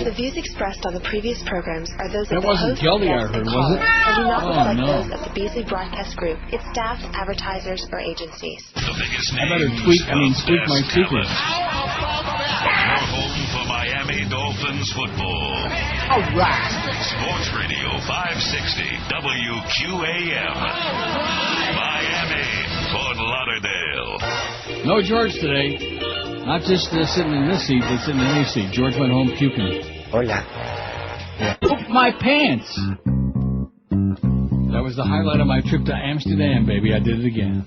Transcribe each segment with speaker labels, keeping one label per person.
Speaker 1: The views expressed on the previous programs are those of
Speaker 2: That
Speaker 1: the
Speaker 2: wasn't
Speaker 1: host,
Speaker 2: Kelly, I
Speaker 1: guests,
Speaker 2: heard,
Speaker 1: and
Speaker 2: was
Speaker 1: callers,
Speaker 2: it?
Speaker 1: and do not reflect
Speaker 2: no.
Speaker 1: those of the Beasley Broadcast Group, its staff, advertisers, or agencies.
Speaker 2: I better squeak my secrets.
Speaker 3: Your home for Miami Dolphins football.
Speaker 2: All right.
Speaker 3: Sports Radio 560 WQAM. Miami, Fort Lauderdale.
Speaker 2: No George today. Not just sitting in this seat, but sitting in any seat. George went home puking.
Speaker 4: Hola.
Speaker 2: Yeah. Pooped my pants. That was the highlight of my trip to Amsterdam, baby. I did it again.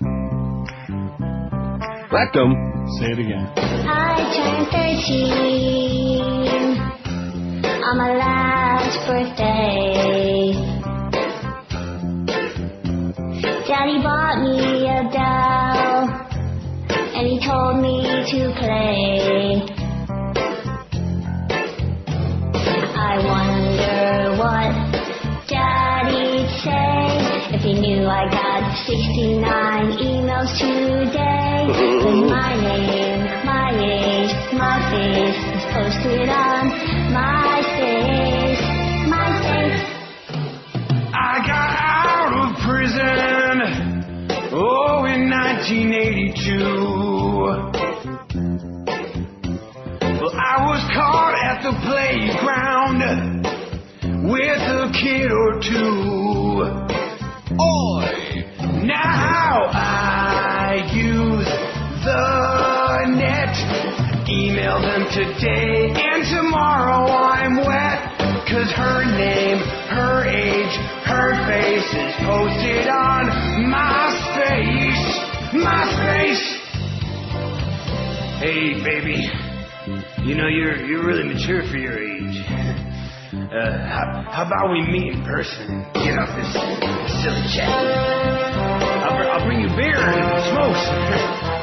Speaker 4: Rectum.
Speaker 2: Say it again.
Speaker 5: I turned 13 on my last birthday. Daddy bought me a doll, and he told me to play. I wonder what Daddy'd say if he knew I got 69 emails today. With my name, my age, my face is posted on MySpace.
Speaker 6: I got out of prison, in 1982. Well, I was caught at the playground with a kid or two. Oi! Now I use the net. Email them today and tomorrow I'm wet. 'Cause her name, her age, her face is posted on MySpace. Hey, baby. You know, you're really mature for your age. How about we meet in person and get off this silly chat? I'll bring you beer and smokes.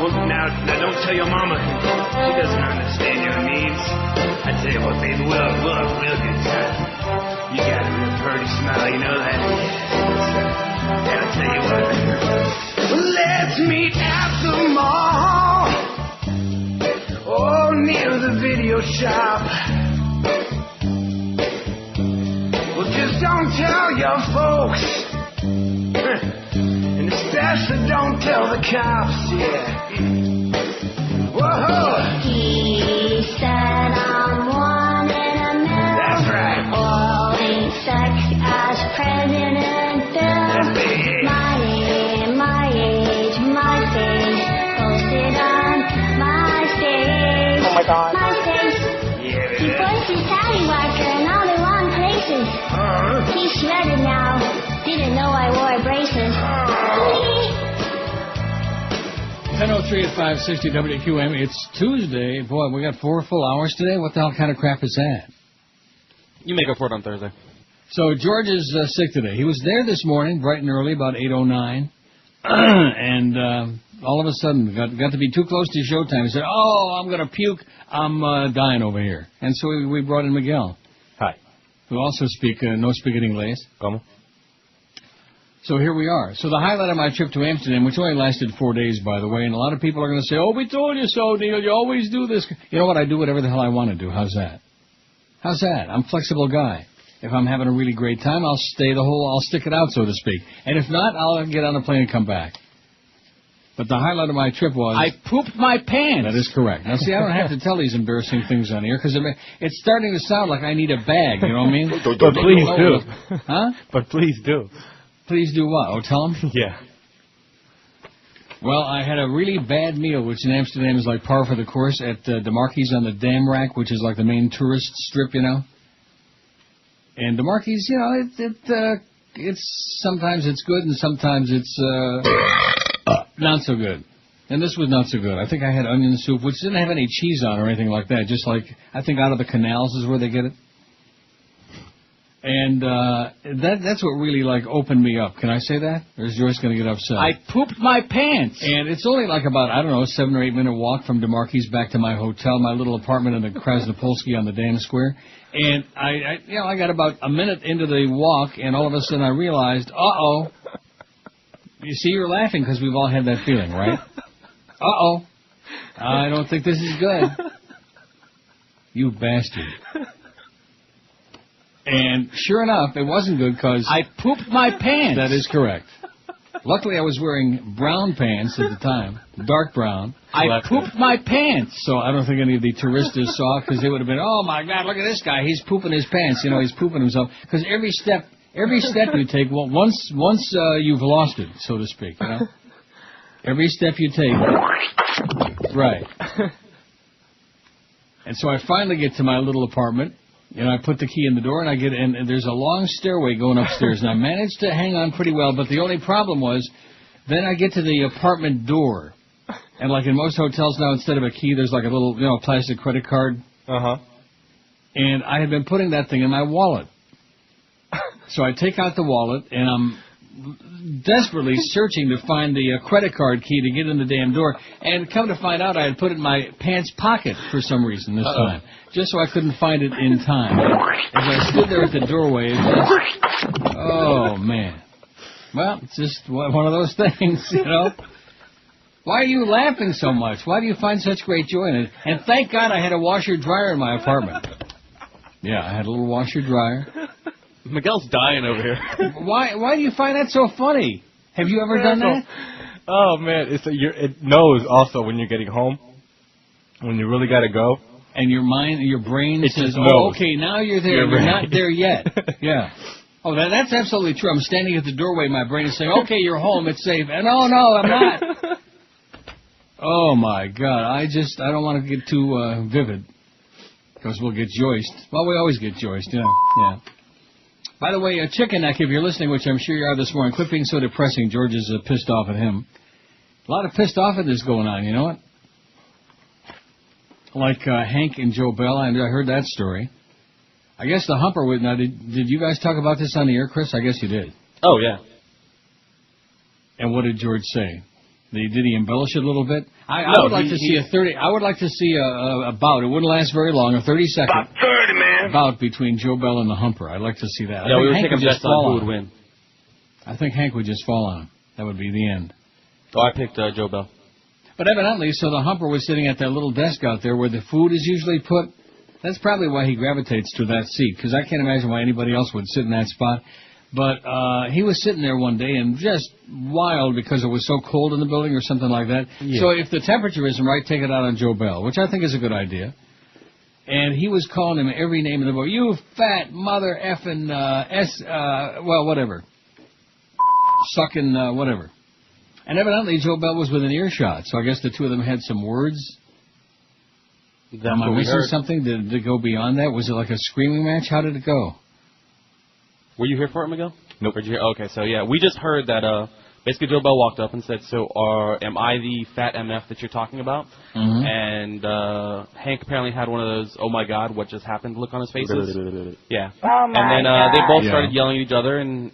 Speaker 6: Well, now don't tell your mama. She doesn't understand your needs. I tell you what, baby, we'll have a real good time. You got a real pretty smile, you know that? And I'll tell you what. Let's meet at the mall. Near the video shop. Well, just don't tell your folks. And especially don't tell the cops, yeah. Whoa! He said I'm one in a million. That's right. All in sex as President Bill. My name, my age, my face, posted on MySpace.
Speaker 4: Oh my God.
Speaker 5: MySpace.
Speaker 6: Yeah,
Speaker 5: He puts his tallywhacker in all the wrong places. He's shredded now. Didn't know I wore braces.
Speaker 2: 10:03 at 560 WQM. It's Tuesday. Boy, we got 4 full hours today. What the hell kind of crap is that?
Speaker 7: You make up for it on Thursday.
Speaker 2: So George is sick today. He was there this morning, bright and early, about 8:09. And all of a sudden, got to be too close to showtime. He said, "Oh, I'm going to puke. I'm dying over here." And so we brought in Miguel.
Speaker 7: Hi.
Speaker 2: Who also speak Inglés.
Speaker 7: ¿Cómo?
Speaker 2: So here we are. So the highlight of my trip to Amsterdam, which only lasted 4 days, by the way, and a lot of people are going to say, "Oh, we told you so, Neil. You always do this." You know what? I do whatever the hell I want to do. How's that? How's that? I'm a flexible guy. If I'm having a really great time, I'll stick it out, so to speak. And if not, I'll get on a plane and come back. But the highlight of my trip was...
Speaker 7: I pooped my pants.
Speaker 2: That is correct. Now, see, I don't have to tell these embarrassing things on here, because it's starting to sound like I need a bag, you know what I mean?
Speaker 7: But please do.
Speaker 2: Huh?
Speaker 7: But please do.
Speaker 2: Please do what? Oh, tell them?
Speaker 7: Yeah.
Speaker 2: Well, I had a really bad meal, which in Amsterdam is like par for the course, at De Marquis on the Dam Rack, which is like the main tourist strip, you know? And De Marquis, you know, it's sometimes it's good and sometimes it's not so good. And this was not so good. I think I had onion soup, which didn't have any cheese on or anything like that. Just like, I think out of the canals is where they get it. And that's what really, like, opened me up. Can I say that? Or is Joyce going to get upset?
Speaker 7: I pooped my pants.
Speaker 2: And it's only like about, I don't know, 7 or 8 minute walk from De Marquis back to my hotel, my little apartment in the Krasnopolsky on the Dam Square. And I got about a minute into the walk, and all of a sudden I realized, uh-oh. You see, you're laughing because we've all had that feeling, right? Uh-oh. I don't think this is good. You bastard. And sure enough, it wasn't good because
Speaker 7: I pooped my pants.
Speaker 2: That is correct. Luckily, I was wearing brown pants at the time, dark brown.
Speaker 7: I pooped my pants.
Speaker 2: So I don't think any of the touristas saw because they would have been, oh my God, look at this guy, he's pooping his pants. You know, he's pooping himself. Because every step you take, well, once you've lost it, so to speak, you know. Every step you take, right. And so I finally get to my little apartment. You know, I put the key in the door, and I get in, and there's a long stairway going upstairs. And I managed to hang on pretty well, but the only problem was, then I get to the apartment door. And like in most hotels now, instead of a key, there's like a little, you know, plastic credit card.
Speaker 4: Uh-huh.
Speaker 2: And I had been putting that thing in my wallet. So I take out the wallet, and I'm desperately searching to find the credit card key to get in the damn door. And come to find out, I had put it in my pants pocket for some reason this time. Just so I couldn't find it in time. As I stood there at the doorway, it just, oh, man. Well, it's just one of those things, you know. Why are you laughing so much? Why do you find such great joy in it? And thank God I had a washer-dryer in my apartment. Yeah, I had a little washer-dryer.
Speaker 4: Miguel's dying over here.
Speaker 2: Why do you find that so funny? Have you ever done that?
Speaker 4: Oh, man. It knows also when you're getting home, when you really got to go.
Speaker 2: And your brain says, okay, now you're there. You're not there yet. Yeah. Oh, that's absolutely true. I'm standing at the doorway. My brain is saying, okay, you're home. It's safe. And no, I'm not. Oh, my God. I don't want to get too vivid because we'll get joiced. Well, we always get joiced, you know. Yeah. By the way, Chicken Neck, if you're listening, which I'm sure you are this morning, quit being so depressing. George is pissed off at him. A lot of pissed off at this going on, you know what? Like Hank and Joe Bell, I heard that story. I guess the humper with now. Did you guys talk about this on the air, Chris? I guess you did.
Speaker 4: Oh yeah.
Speaker 2: And what did George say? Did he embellish it a little bit? I would like to see I would like to see a bout. It wouldn't last very long, a 30-second.
Speaker 6: About 30, man.
Speaker 2: Bout between Joe Taking and the humper. I'd like to see that.
Speaker 4: Yeah, we were taking bets on who would win.
Speaker 2: I think Hank would just fall on him. That would be the end.
Speaker 4: Oh, I picked Joe Bell.
Speaker 2: But evidently, so the humper was sitting at that little desk out there where the food is usually put. That's probably why he gravitates to that seat, because I can't imagine why anybody else would sit in that spot. But he was sitting there one day and just wild because it was so cold in the building or something like that. Yeah. So if the temperature isn't right, take it out on Joe Bell, which I think is a good idea. And he was calling him every name in the book. You fat mother effing whatever. Sucking whatever. And evidently Joe Bell was within earshot, so I guess the two of them had some words. Am I missing something? Did it go beyond that? Was it like a screaming match? How did it go?
Speaker 4: Were you here for it, Miguel? Nope. Were you here? Okay, so yeah, we just heard that basically Joe Bell walked up and said, so am I the fat MF that you're talking about? Mm-hmm. And Hank apparently had one of those, oh my God, what just happened look on his faces. Yeah.
Speaker 5: Oh my
Speaker 4: and then
Speaker 5: God.
Speaker 4: they both started yelling at each other, and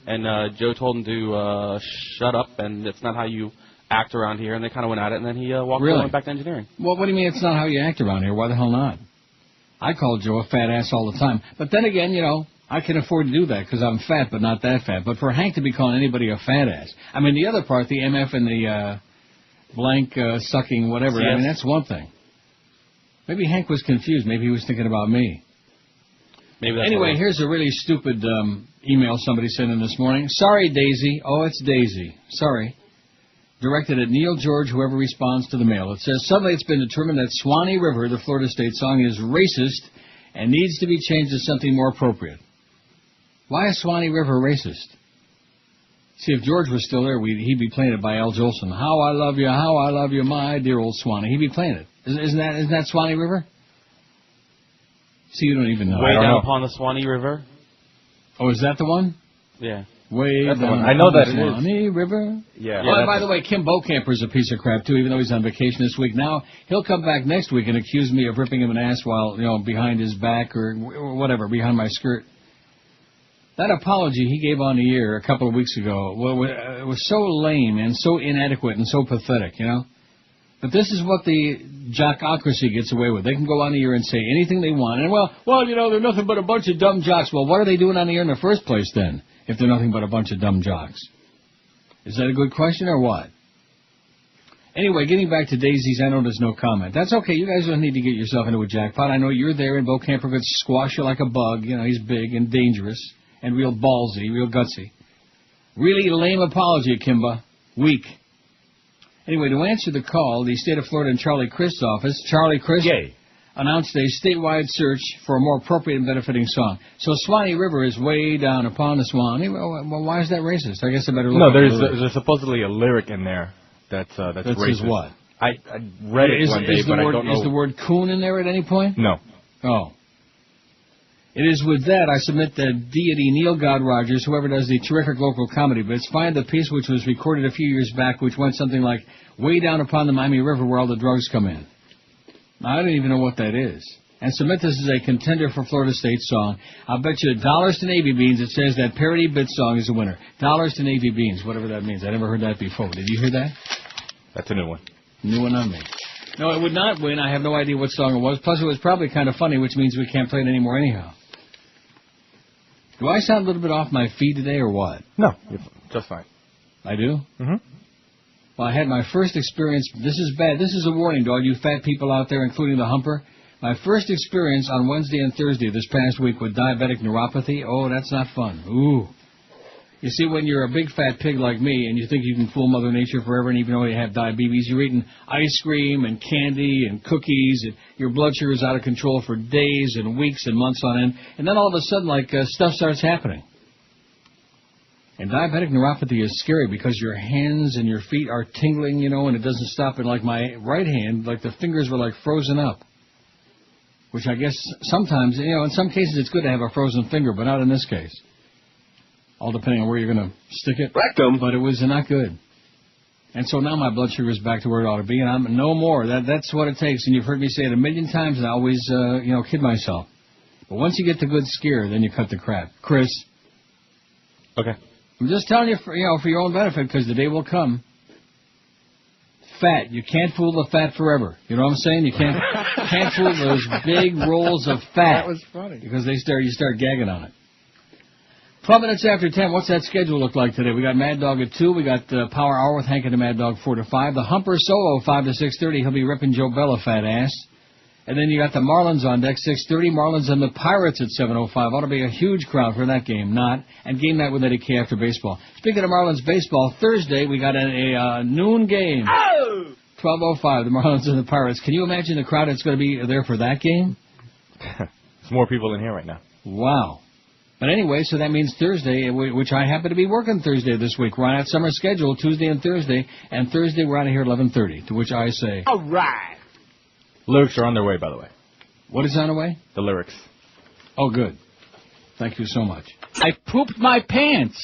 Speaker 4: Joe told him to shut up, and it's not how you act around here, and they kind of went at it, and then he walked away and went back to engineering.
Speaker 2: Well, what do you mean it's not how you act around here? Why the hell not? I call Joe a fat ass all the time. But then again, you know, I can afford to do that because I'm fat, but not that fat. But for Hank to be calling anybody a fat ass, I mean, the other part, the MF and the blank sucking whatever, I mean, that's one thing. Maybe Hank was confused. Maybe he was thinking about me.
Speaker 4: Maybe that's
Speaker 2: anyway, here's a really stupid email somebody sent in this morning. Sorry, Daisy. Oh, it's Daisy. Sorry. Directed at Neil George, whoever responds to the mail. It says, suddenly it's been determined that Swanee River, the Florida State song, is racist and needs to be changed to something more appropriate. Why is Swanee River racist? See, if George was still there, he'd be playing it by Al Jolson. How I love you, my dear old Swanee. He'd be playing it. Isn't that Swanee River? See, you don't even know.
Speaker 4: Way down upon the Swanee River.
Speaker 2: Oh, is that the one?
Speaker 4: Yeah.
Speaker 2: Way
Speaker 4: That's
Speaker 2: down
Speaker 4: I know that it is.
Speaker 2: Swanee River.
Speaker 4: Yeah.
Speaker 2: Oh, and by the way, Kim Bokamper's a piece of crap, too, even though he's on vacation this week. Now, he'll come back next week and accuse me of ripping him an ass while, you know, behind his back or whatever, behind my skirt. That apology he gave on the air a couple of weeks ago was so lame and so inadequate and so pathetic, you know. But this is what the jockocracy gets away with. They can go on the air and say anything they want. And, well, you know, they're nothing but a bunch of dumb jocks. Well, what are they doing on the air in the first place, then, if they're nothing but a bunch of dumb jocks? Is that a good question or what? Anyway, getting back to daisies, I know there's no comment. That's okay. You guys don't need to get yourself into a jackpot. I know you're there, and Bo Camper could squash you like a bug. You know, he's big and dangerous and real ballsy, real gutsy. Really lame apology, Kimba. Weak. Anyway, to answer the call, the State of Florida and Charlie Crist's office, Charlie Crist, announced a statewide search for a more appropriate and benefiting song. So Swanee River is way down upon the Swanee. Well, why is that racist? I guess I better look
Speaker 8: No,
Speaker 2: at
Speaker 8: there's supposedly a lyric in there that's racist.
Speaker 2: What?
Speaker 8: I read it one day, but I don't know.
Speaker 2: Is the word coon in there at any point?
Speaker 8: No.
Speaker 2: Oh. It is with that I submit the deity Neil God Rogers, whoever does the terrific local comedy bits, find the piece which was recorded a few years back, which went something like, way down upon the Miami River where all the drugs come in. Now, I don't even know what that is. And submit this as a contender for Florida State song. I'll bet you dollars to Navy Beans it says that parody bit song is a winner. Dollars to Navy Beans, whatever that means. I never heard that before. Did you hear that?
Speaker 8: That's a new one.
Speaker 2: New one on me. No, it would not win. I have no idea what song it was. Plus, it was probably kind of funny, which means we can't play it anymore anyhow. Do I sound a little bit off my feet today or what?
Speaker 8: No, you're just fine.
Speaker 2: I do?
Speaker 8: Mm-hmm.
Speaker 2: Well, I had my first experience. This is bad. This is a warning to all you fat people out there, including the humper. My first experience on Wednesday and Thursday this past week with diabetic neuropathy. Oh, that's not fun. Ooh. You see, when you're a big fat pig like me and you think you can fool Mother Nature forever and even though you have diabetes, you're eating ice cream and candy and cookies and your blood sugar is out of control for days and weeks and months on end. And then all of a sudden, stuff starts happening. And diabetic neuropathy is scary because your hands and your feet are tingling, and it doesn't stop. And like my right hand, the fingers were frozen up. Which I guess sometimes, in some cases it's good to have a frozen finger, but not in this case. All depending on where you're going to stick it.
Speaker 9: Rectum.
Speaker 2: But it was not good. And so now my blood sugar is back to where it ought to be, and I'm no more. That's what it takes. And you've heard me say it a million times, and I always, kid myself. But once you get the good scare, then you cut the crap. Chris.
Speaker 8: Okay.
Speaker 2: I'm just telling you, for your own benefit, because the day will come. Fat. You can't fool the fat forever. You know what I'm saying? You can't fool those big rolls of fat.
Speaker 8: That was funny.
Speaker 2: Because you start gagging on it. 12 minutes after 10, what's that schedule look like today? We got Mad Dog at 2. We got Power Hour with Hank and the Mad Dog 4 to 5. The Humper Solo 5 to 6:30. He'll be ripping Joe Bella fat ass. And then you got the Marlins on deck 6:30. Marlins and the Pirates at 7:05. Ought to be a huge crowd for that game. Not. And game night with Eddie K after baseball. Speaking of Marlins baseball, Thursday we got a noon game. 12:05. The Marlins and the Pirates. Can you imagine the crowd that's going to be there for that game?
Speaker 8: There's more people in here right now.
Speaker 2: Wow. But anyway, so that means Thursday, which I happen to be working Thursday this week. We're on that summer schedule, Tuesday and Thursday we're out of here at 11:30, to which I say...
Speaker 9: All right.
Speaker 8: Lyrics are on their way, by the way.
Speaker 2: What is on the way?
Speaker 8: The lyrics.
Speaker 2: Oh, good. Thank you so much.
Speaker 7: I pooped my pants.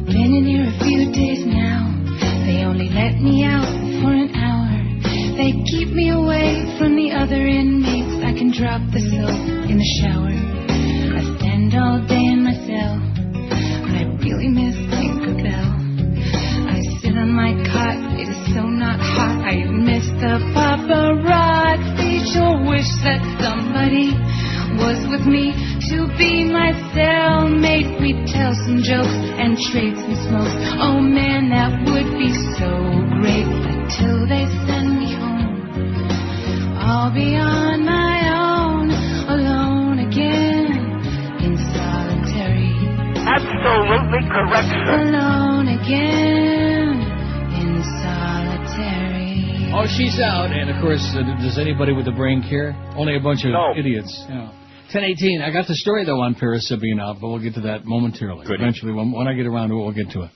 Speaker 10: Been in here a few days now. They only let me out for an hour. They keep me away from the other inmates. I can drop the soap in the shower. I spend all day in my cell, but I really miss Tinkerbell. I sit on my cot, it is so not hot. I miss the paparazzi. Sure wish that somebody was with me to be my cellmate. We'd tell some jokes and trade some smokes. Oh man, that would be so great. Until they send me home, I'll be on my own, alone again, in solitary.
Speaker 9: Absolutely correct, sir.
Speaker 10: Alone again, in solitary.
Speaker 2: Oh, she's out. And, of course, does anybody with a brain care? Only a bunch of idiots. 10:18. I got the story, though, on Paris being out, but we'll get to that momentarily.
Speaker 8: Good.
Speaker 2: Eventually, when I get around to it, we'll get to it.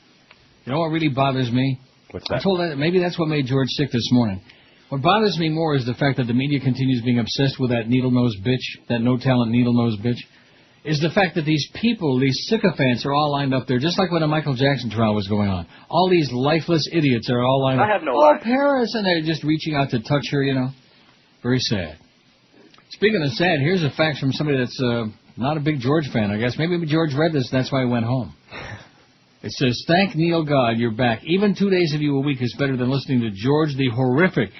Speaker 2: You know what really bothers me?
Speaker 8: What's that?
Speaker 2: I told that maybe that's what made George sick this morning. What bothers me more is the fact that the media continues being obsessed with that needle-nosed bitch, that no-talent needle-nosed bitch, is the fact that these people, these sycophants, are all lined up there, just like when a Michael Jackson trial was going on. All these lifeless idiots are all lined up.
Speaker 9: I have no
Speaker 2: life. Paris, and they're just reaching out to touch her, Very sad. Speaking of sad, here's a fact from somebody that's not a big George fan, I guess. Maybe George read this, and that's why he went home. It says, thank Neil God, you're back. Even 2 days of you a week is better than listening to George the Horrific.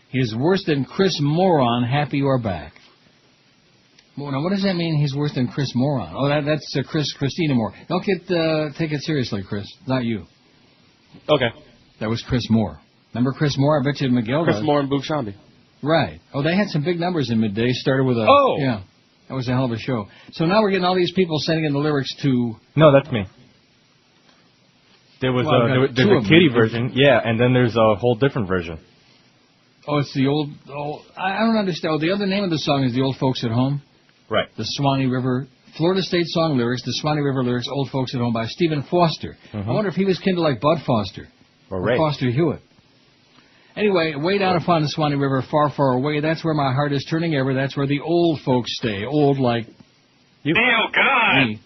Speaker 2: He is worse than Chris Moron. Happy you are back. Well, now, what does that mean he's worse than Chris Moron? Oh, that's Christina Moore. Don't take it seriously, Chris. Not you.
Speaker 4: Okay.
Speaker 2: That was Chris Moore. Remember Chris Moore? I bet you Miguel
Speaker 4: Chris
Speaker 2: does.
Speaker 4: Moore and Boog Shambi.
Speaker 2: Right. Oh, they had some big numbers in midday. Started with a...
Speaker 4: Oh!
Speaker 2: Yeah. That was a hell of a show. So now we're getting all these people sending in the lyrics to...
Speaker 8: No, that's me. There was there's a kiddie version. Yeah, and then there's a whole different version.
Speaker 2: Oh, it's the old... Oh, I don't understand. Oh, the other name of the song is The Old Folks at Home?
Speaker 8: Right.
Speaker 2: The Swanee River... Florida State song lyrics, the Swanee River lyrics, Old Folks at Home by Stephen Foster. I wonder if he was kin to like Bud Foster.
Speaker 8: Or
Speaker 2: Foster Hewitt. Anyway, way down upon the Swanee River, far, far away, that's where my heart is turning ever. That's where the old folks stay. Old like you.
Speaker 3: Oh, God!
Speaker 2: Me.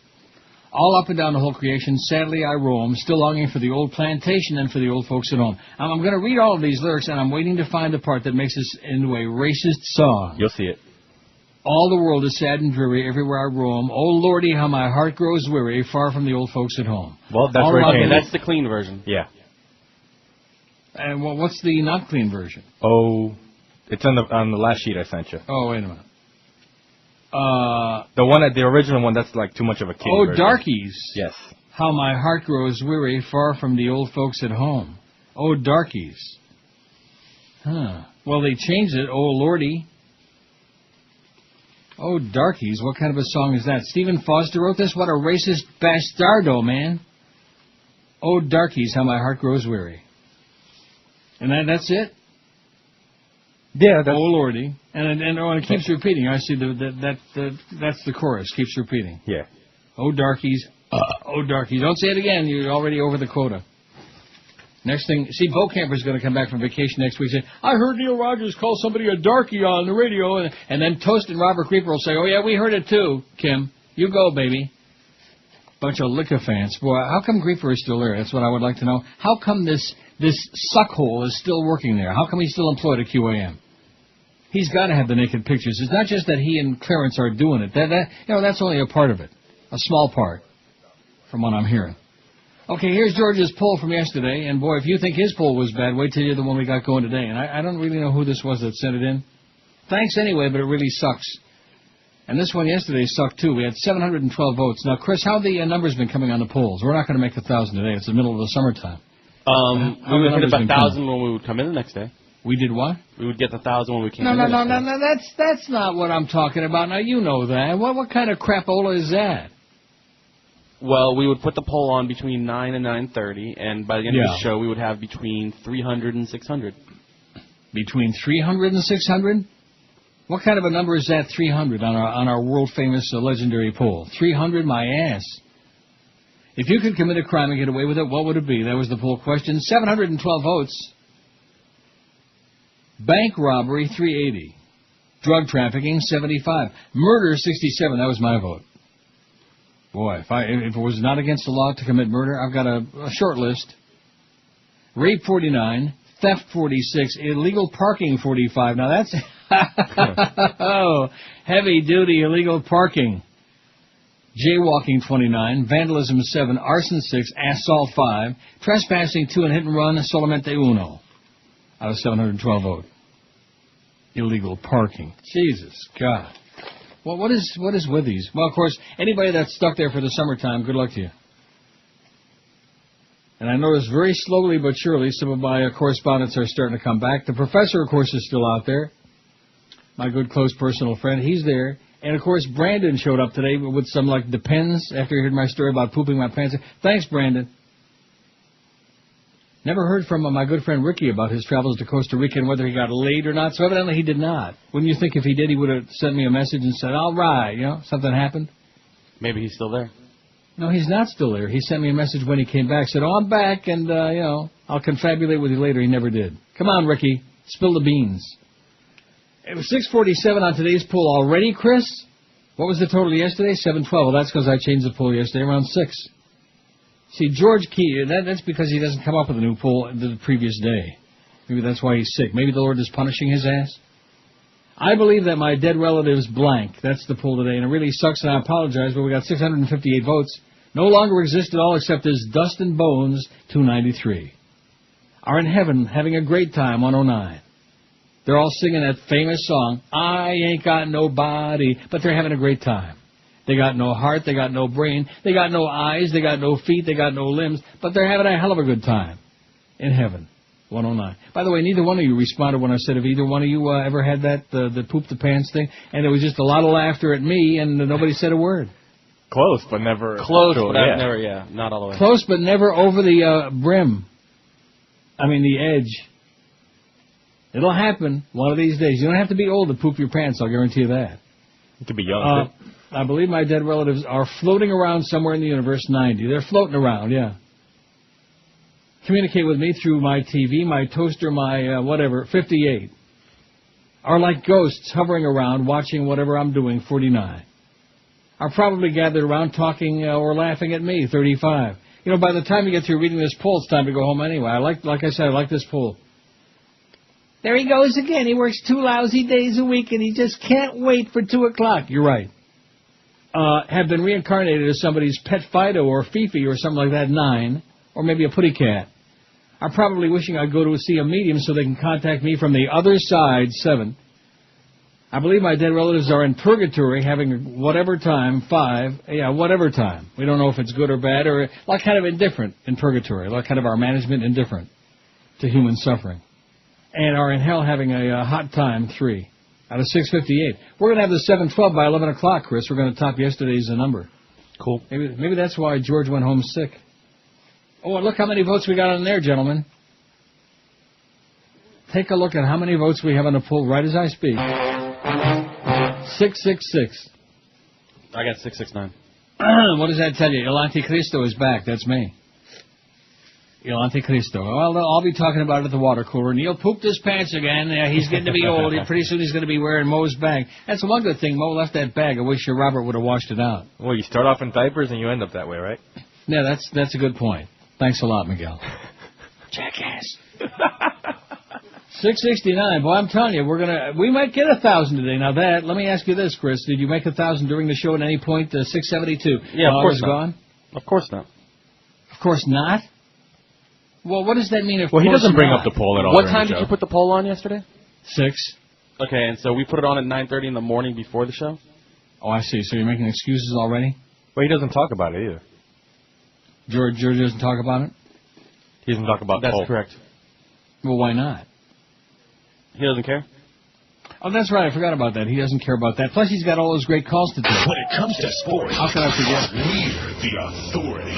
Speaker 2: All up and down the whole creation, sadly I roam, still longing for the old plantation and for the old folks at home. I'm going to read all of these lyrics, and I'm waiting to find the part that makes this into a racist song.
Speaker 8: You'll see it.
Speaker 2: All the world is sad and dreary everywhere I roam. Oh, Lordy, how my heart grows weary, far from the old folks at home.
Speaker 8: Well, that's where it came.
Speaker 4: That's the clean version.
Speaker 8: Yeah.
Speaker 2: And what's the not clean version?
Speaker 8: Oh, it's on the last sheet I sent you.
Speaker 2: Oh, wait a minute.
Speaker 8: The original one, that's like too much of a kid.
Speaker 2: Oh,
Speaker 8: version.
Speaker 2: Darkies.
Speaker 8: Yes.
Speaker 2: How my heart grows weary, far from the old folks at home. Oh, Darkies. Huh. Well, they changed it. Oh, Lordy. Oh, Darkies. What kind of a song is that? Stephen Foster wrote this? What a racist bastardo, man. Oh, Darkies, how my heart grows weary. And that's it?
Speaker 8: Yeah. That's...
Speaker 2: Oh, Lordy. And it keeps repeating. I see that's the chorus. Keeps repeating.
Speaker 8: Yeah.
Speaker 2: Oh, Darkies. Oh, Darkies. Don't say it again. You're already over the quota. Next thing, see, Bo Camper's going to come back from vacation next week and say, I heard Neil Rogers call somebody a darky on the radio, and then Toast and Robert Creeper will say, oh, yeah, we heard it too, Kim. You go, baby. Bunch of liquor fans. Boy, how come Creeper is still there? That's what I would like to know. How come this suckhole is still working there? How come he's still employed at QAM? He's got to have the naked pictures. It's not just that he and Clarence are doing it. That's only a part of it, a small part, from what I'm hearing. Okay, here's George's poll from yesterday, and boy, if you think his poll was bad, wait till you hear the one we got going today. And I don't really know who this was that sent it in. Thanks anyway, but it really sucks. And this one yesterday sucked too. We had 712 votes. Now, Chris, how have the numbers been coming on the polls? We're not going to make 1,000 today. It's the middle of the summertime.
Speaker 4: We would hit about 1,000 when we would come in the next day.
Speaker 2: We did what?
Speaker 4: We would get the 1,000 when we came in.
Speaker 2: No. That's not what I'm talking about. Now, you know that. What kind of crapola is that?
Speaker 4: Well, we would put the poll on between 9 and 9:30, and by the end of the show, we would have between 300 and 600. Between 300 and 600? What kind of a number is that, 300, on our world-famous legendary poll? 300, my ass. If you could commit a crime and get away with it, what would it be? That was the poll question. 712 votes. Bank robbery, 380. Drug trafficking, 75. Murder, 67. That was my vote. Boy, if it was not against the law to commit murder, I've got a short list. Rape, 49. Theft, 46. Illegal parking, 45. Now that's heavy-duty illegal parking. Jaywalking, 29. Vandalism, 7. Arson, 6. Assault, 5. Trespassing, 2. And hit and run, solamente uno. Out of 712 votes. Illegal parking. Jesus, God. Well, what is with these? Well, of course, anybody that's stuck there for the summertime, good luck to you. And I notice very slowly but surely some of my correspondents are starting to come back. The professor, of course, is still out there. My good, close personal friend, he's there. And, of course, Brandon showed up today with some, depends after he heard my story about pooping my pants. Thanks, Brandon. Never heard from my good friend Ricky about his travels to Costa Rica and whether he got laid or not, so evidently he did not. Wouldn't you think if he did, he would have sent me a message and said, all right, something happened? Maybe he's still there.
Speaker 2: No, he's not still there. He sent me a message when he came back, said, I'm back, and, I'll confabulate with you later. He never did. Come on, Ricky, spill the beans. It was 647 on today's poll already, Chris. What was the total yesterday? 712. Well, that's because I changed the poll yesterday around 6. See, George Key, that's because he doesn't come up with a new poll the previous day. Maybe that's why he's sick. Maybe the Lord is punishing his ass. I believe that my dead relative's blank. That's the poll today, and it really sucks, and I apologize, but we got 658 votes. No longer exist at all except as Dust and Bones, 293. Are in heaven having a great time, 109. They're all singing that famous song, I ain't got nobody, but they're having a great time. They got no heart, they got no brain, they got no eyes, they got no feet, they got no limbs, but they're having a hell of a good time in heaven. 109. By the way, neither one of you responded when I said if either one of you ever had that, the poop the pants thing, and it was just a lot of laughter at me, and nobody said a word.
Speaker 8: Close, but never.
Speaker 4: Close, but I've never, not all the way.
Speaker 2: Close, but never over the brim. I mean, the edge. It'll happen one of these days. You don't have to be old to poop your pants, I'll guarantee you that.
Speaker 8: You could be young, too.
Speaker 2: I believe my dead relatives are floating around somewhere in the universe, 90. They're floating around, yeah. Communicate with me through my TV, my toaster, my whatever, 58. Are like ghosts hovering around, watching whatever I'm doing, 49. Are probably gathered around talking or laughing at me, 35. You know, by the time you get through reading this poll, it's time to go home anyway. Like I said, I like this poll. There he goes again. He works 2 lousy days a week, and he just can't wait for 2 o'clock. You're right. Have been reincarnated as somebody's pet Fido or Fifi or something like that, 9. Or maybe a putty cat. Are probably wishing I'd go to see a medium so they can contact me from the other side, 7. I believe my dead relatives are in purgatory having whatever time, 5. Yeah, whatever time. We don't know if it's good or bad or like kind of indifferent in purgatory, like kind of our management indifferent to human suffering. And are in hell having a hot time, 3. Out of 658. We're going to have the 712 by 11 o'clock, Chris. We're going to top yesterday's number.
Speaker 4: Cool.
Speaker 2: Maybe that's why George went home sick. Oh, and look how many votes we got on there, gentlemen. Take a look at how many votes we have on the poll right as I speak. 666.
Speaker 4: I got 669.
Speaker 2: What does that tell you? El Anticristo is back. That's me. El Anticristo. Well, I'll be talking about it at the water cooler. Neil pooped his pants again. He's getting to be old. Pretty soon he's going to be wearing Moe's bag. That's one good thing. Mo left that bag. I wish your Robert would have washed it out.
Speaker 8: Well, you start off in diapers and you end up that way, right?
Speaker 2: Yeah, that's a good point. Thanks a lot, Miguel. Jackass. 669. Boy, I'm telling you, we might get 1,000 today. Now let me ask you this, Chris. Did you make 1,000 during the show at any point? 672.
Speaker 4: Yeah, of course not.
Speaker 2: Gone?
Speaker 4: Of course not.
Speaker 2: Of course not? Well, what does that mean?
Speaker 8: Well, he doesn't bring up the poll at all.
Speaker 4: What time did you put the poll on yesterday?
Speaker 2: 6.
Speaker 4: Okay, and so we put it on at 9:30 in the morning before the show?
Speaker 2: Oh, I see. So you're making excuses already?
Speaker 8: Well, he doesn't talk about it either.
Speaker 2: George doesn't talk about it?
Speaker 8: He doesn't talk about the poll.
Speaker 4: That's correct.
Speaker 2: Well, why not?
Speaker 4: He doesn't care?
Speaker 2: Oh, that's right. I forgot about that. He doesn't care about that. Plus, he's got all those great calls to take.
Speaker 3: When it comes to sports,
Speaker 2: how can I forget?
Speaker 3: We're the authority.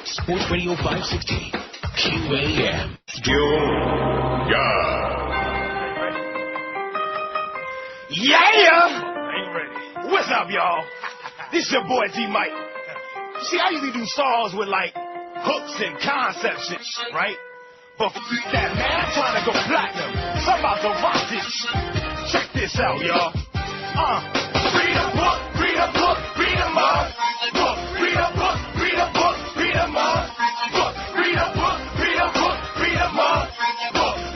Speaker 3: Sports Radio 560, QAM.
Speaker 6: Yeah! Ain't ready. What's up, y'all? This your boy D-Mike. See, I usually do songs with, like, hooks and concepts and shit, right? But for that, man, I'm trying to go platinum. So I'm about to rock this shit. Check this out, y'all. Read a book, read a book, read a book. Read a book, read a book, read a book. Read a book, read a book, read a book.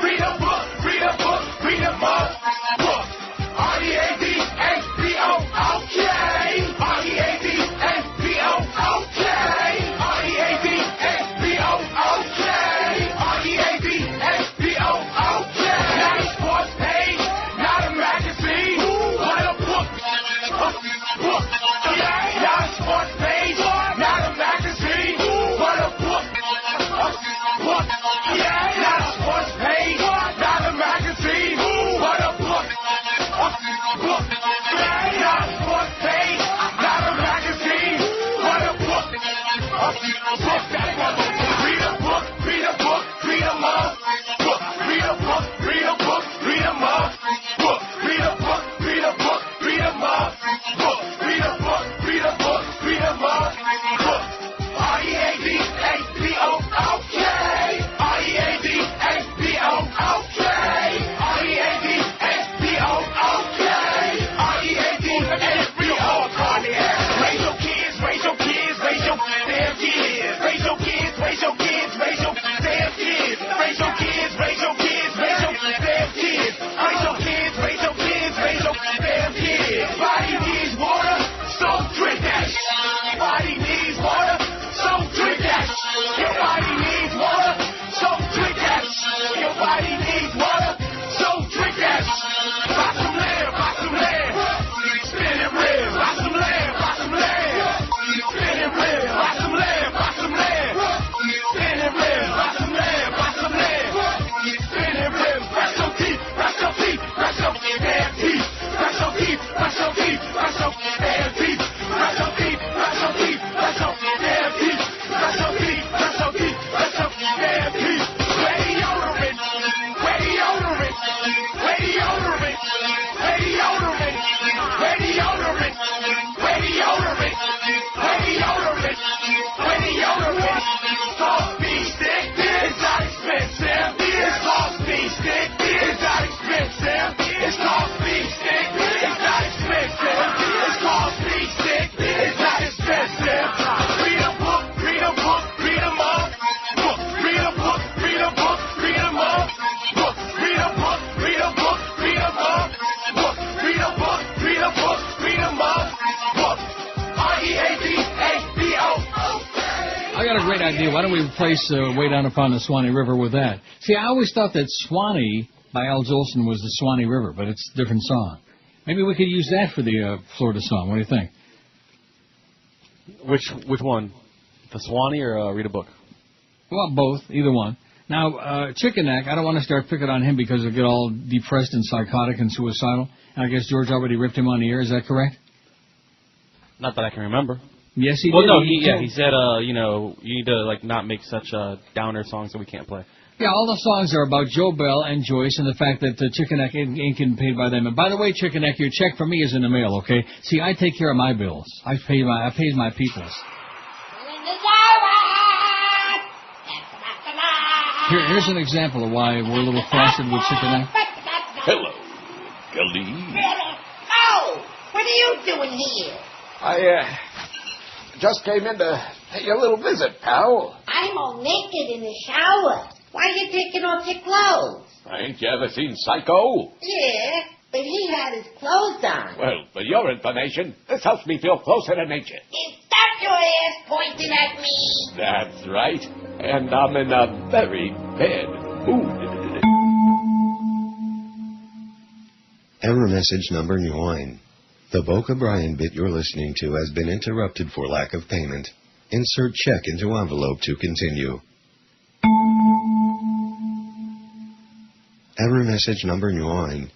Speaker 6: Read a book, read a book, read a book. R-E-A-D-A-B-O, okay. R-E-A-D-A-B-O, okay. R-E-A-D-A-B-O, okay. R-E-A-D-A-B-O, okay. Not a sports page, not a magazine. What a book. Book. Yeah, not a sports page, not a magazine. What a book. Book. Yeah, not a sports page, not a magazine. What a book. Book. Yeah, not a sports page, not a magazine. What a book. Book. Read a book, read a book, read a book. Read a book, read a book, read a book. Read a book, read a book, read a book. Read a book, read a book, read a book. R-E-A-D-A-B-O, okay. R-E-A-D-A-B-O, okay. R-E-A-D-A-B-O, okay. R-E-A-D-A-B-O, Raise your kids, raise your kids, raise your damn kids. Raise your kids,
Speaker 2: idea. Why don't we replace Way Down Upon the Swanee River with that? See, I always thought that Swanee by Al Jolson was the Swanee River, but it's a different song. Maybe we could use that for the Florida song. What do you think?
Speaker 4: Which one? The Swanee or Read a Book?
Speaker 2: Well, both. Either one. Now, Chicken Neck, I don't want to start picking on him because he'll get all depressed and psychotic and suicidal. And I guess George already ripped him on the air. Is that correct?
Speaker 4: Not that I can remember.
Speaker 2: Yes, he did.
Speaker 4: Well, no, he said, you need to not make such downer songs that we can't play.
Speaker 2: Yeah, all the songs are about Joe Bell and Joyce and the fact that Chicken Neck ain't getting paid by them. And by the way, Chicken Neck, your check for me is in the mail, okay? See, I take care of my bills. I pay my peoples. Here's an example of why we're a little frosted with Chicken Neck.
Speaker 3: Hello, Gully.
Speaker 11: Oh, what are you doing here?
Speaker 12: I just came in to pay you a little visit, pal.
Speaker 11: I'm all naked in the shower. Why are you taking off your clothes?
Speaker 12: Ain't you ever seen Psycho?
Speaker 11: Yeah, but he had his clothes on.
Speaker 12: Well, for your information, this helps me feel closer to nature.
Speaker 11: Is that your ass pointing at me?
Speaker 12: That's right. And I'm in a very bad mood.
Speaker 13: Error message number 9. The Boca Brian bit you're listening to has been interrupted for lack of payment. Insert check into envelope to continue. Error message number 9.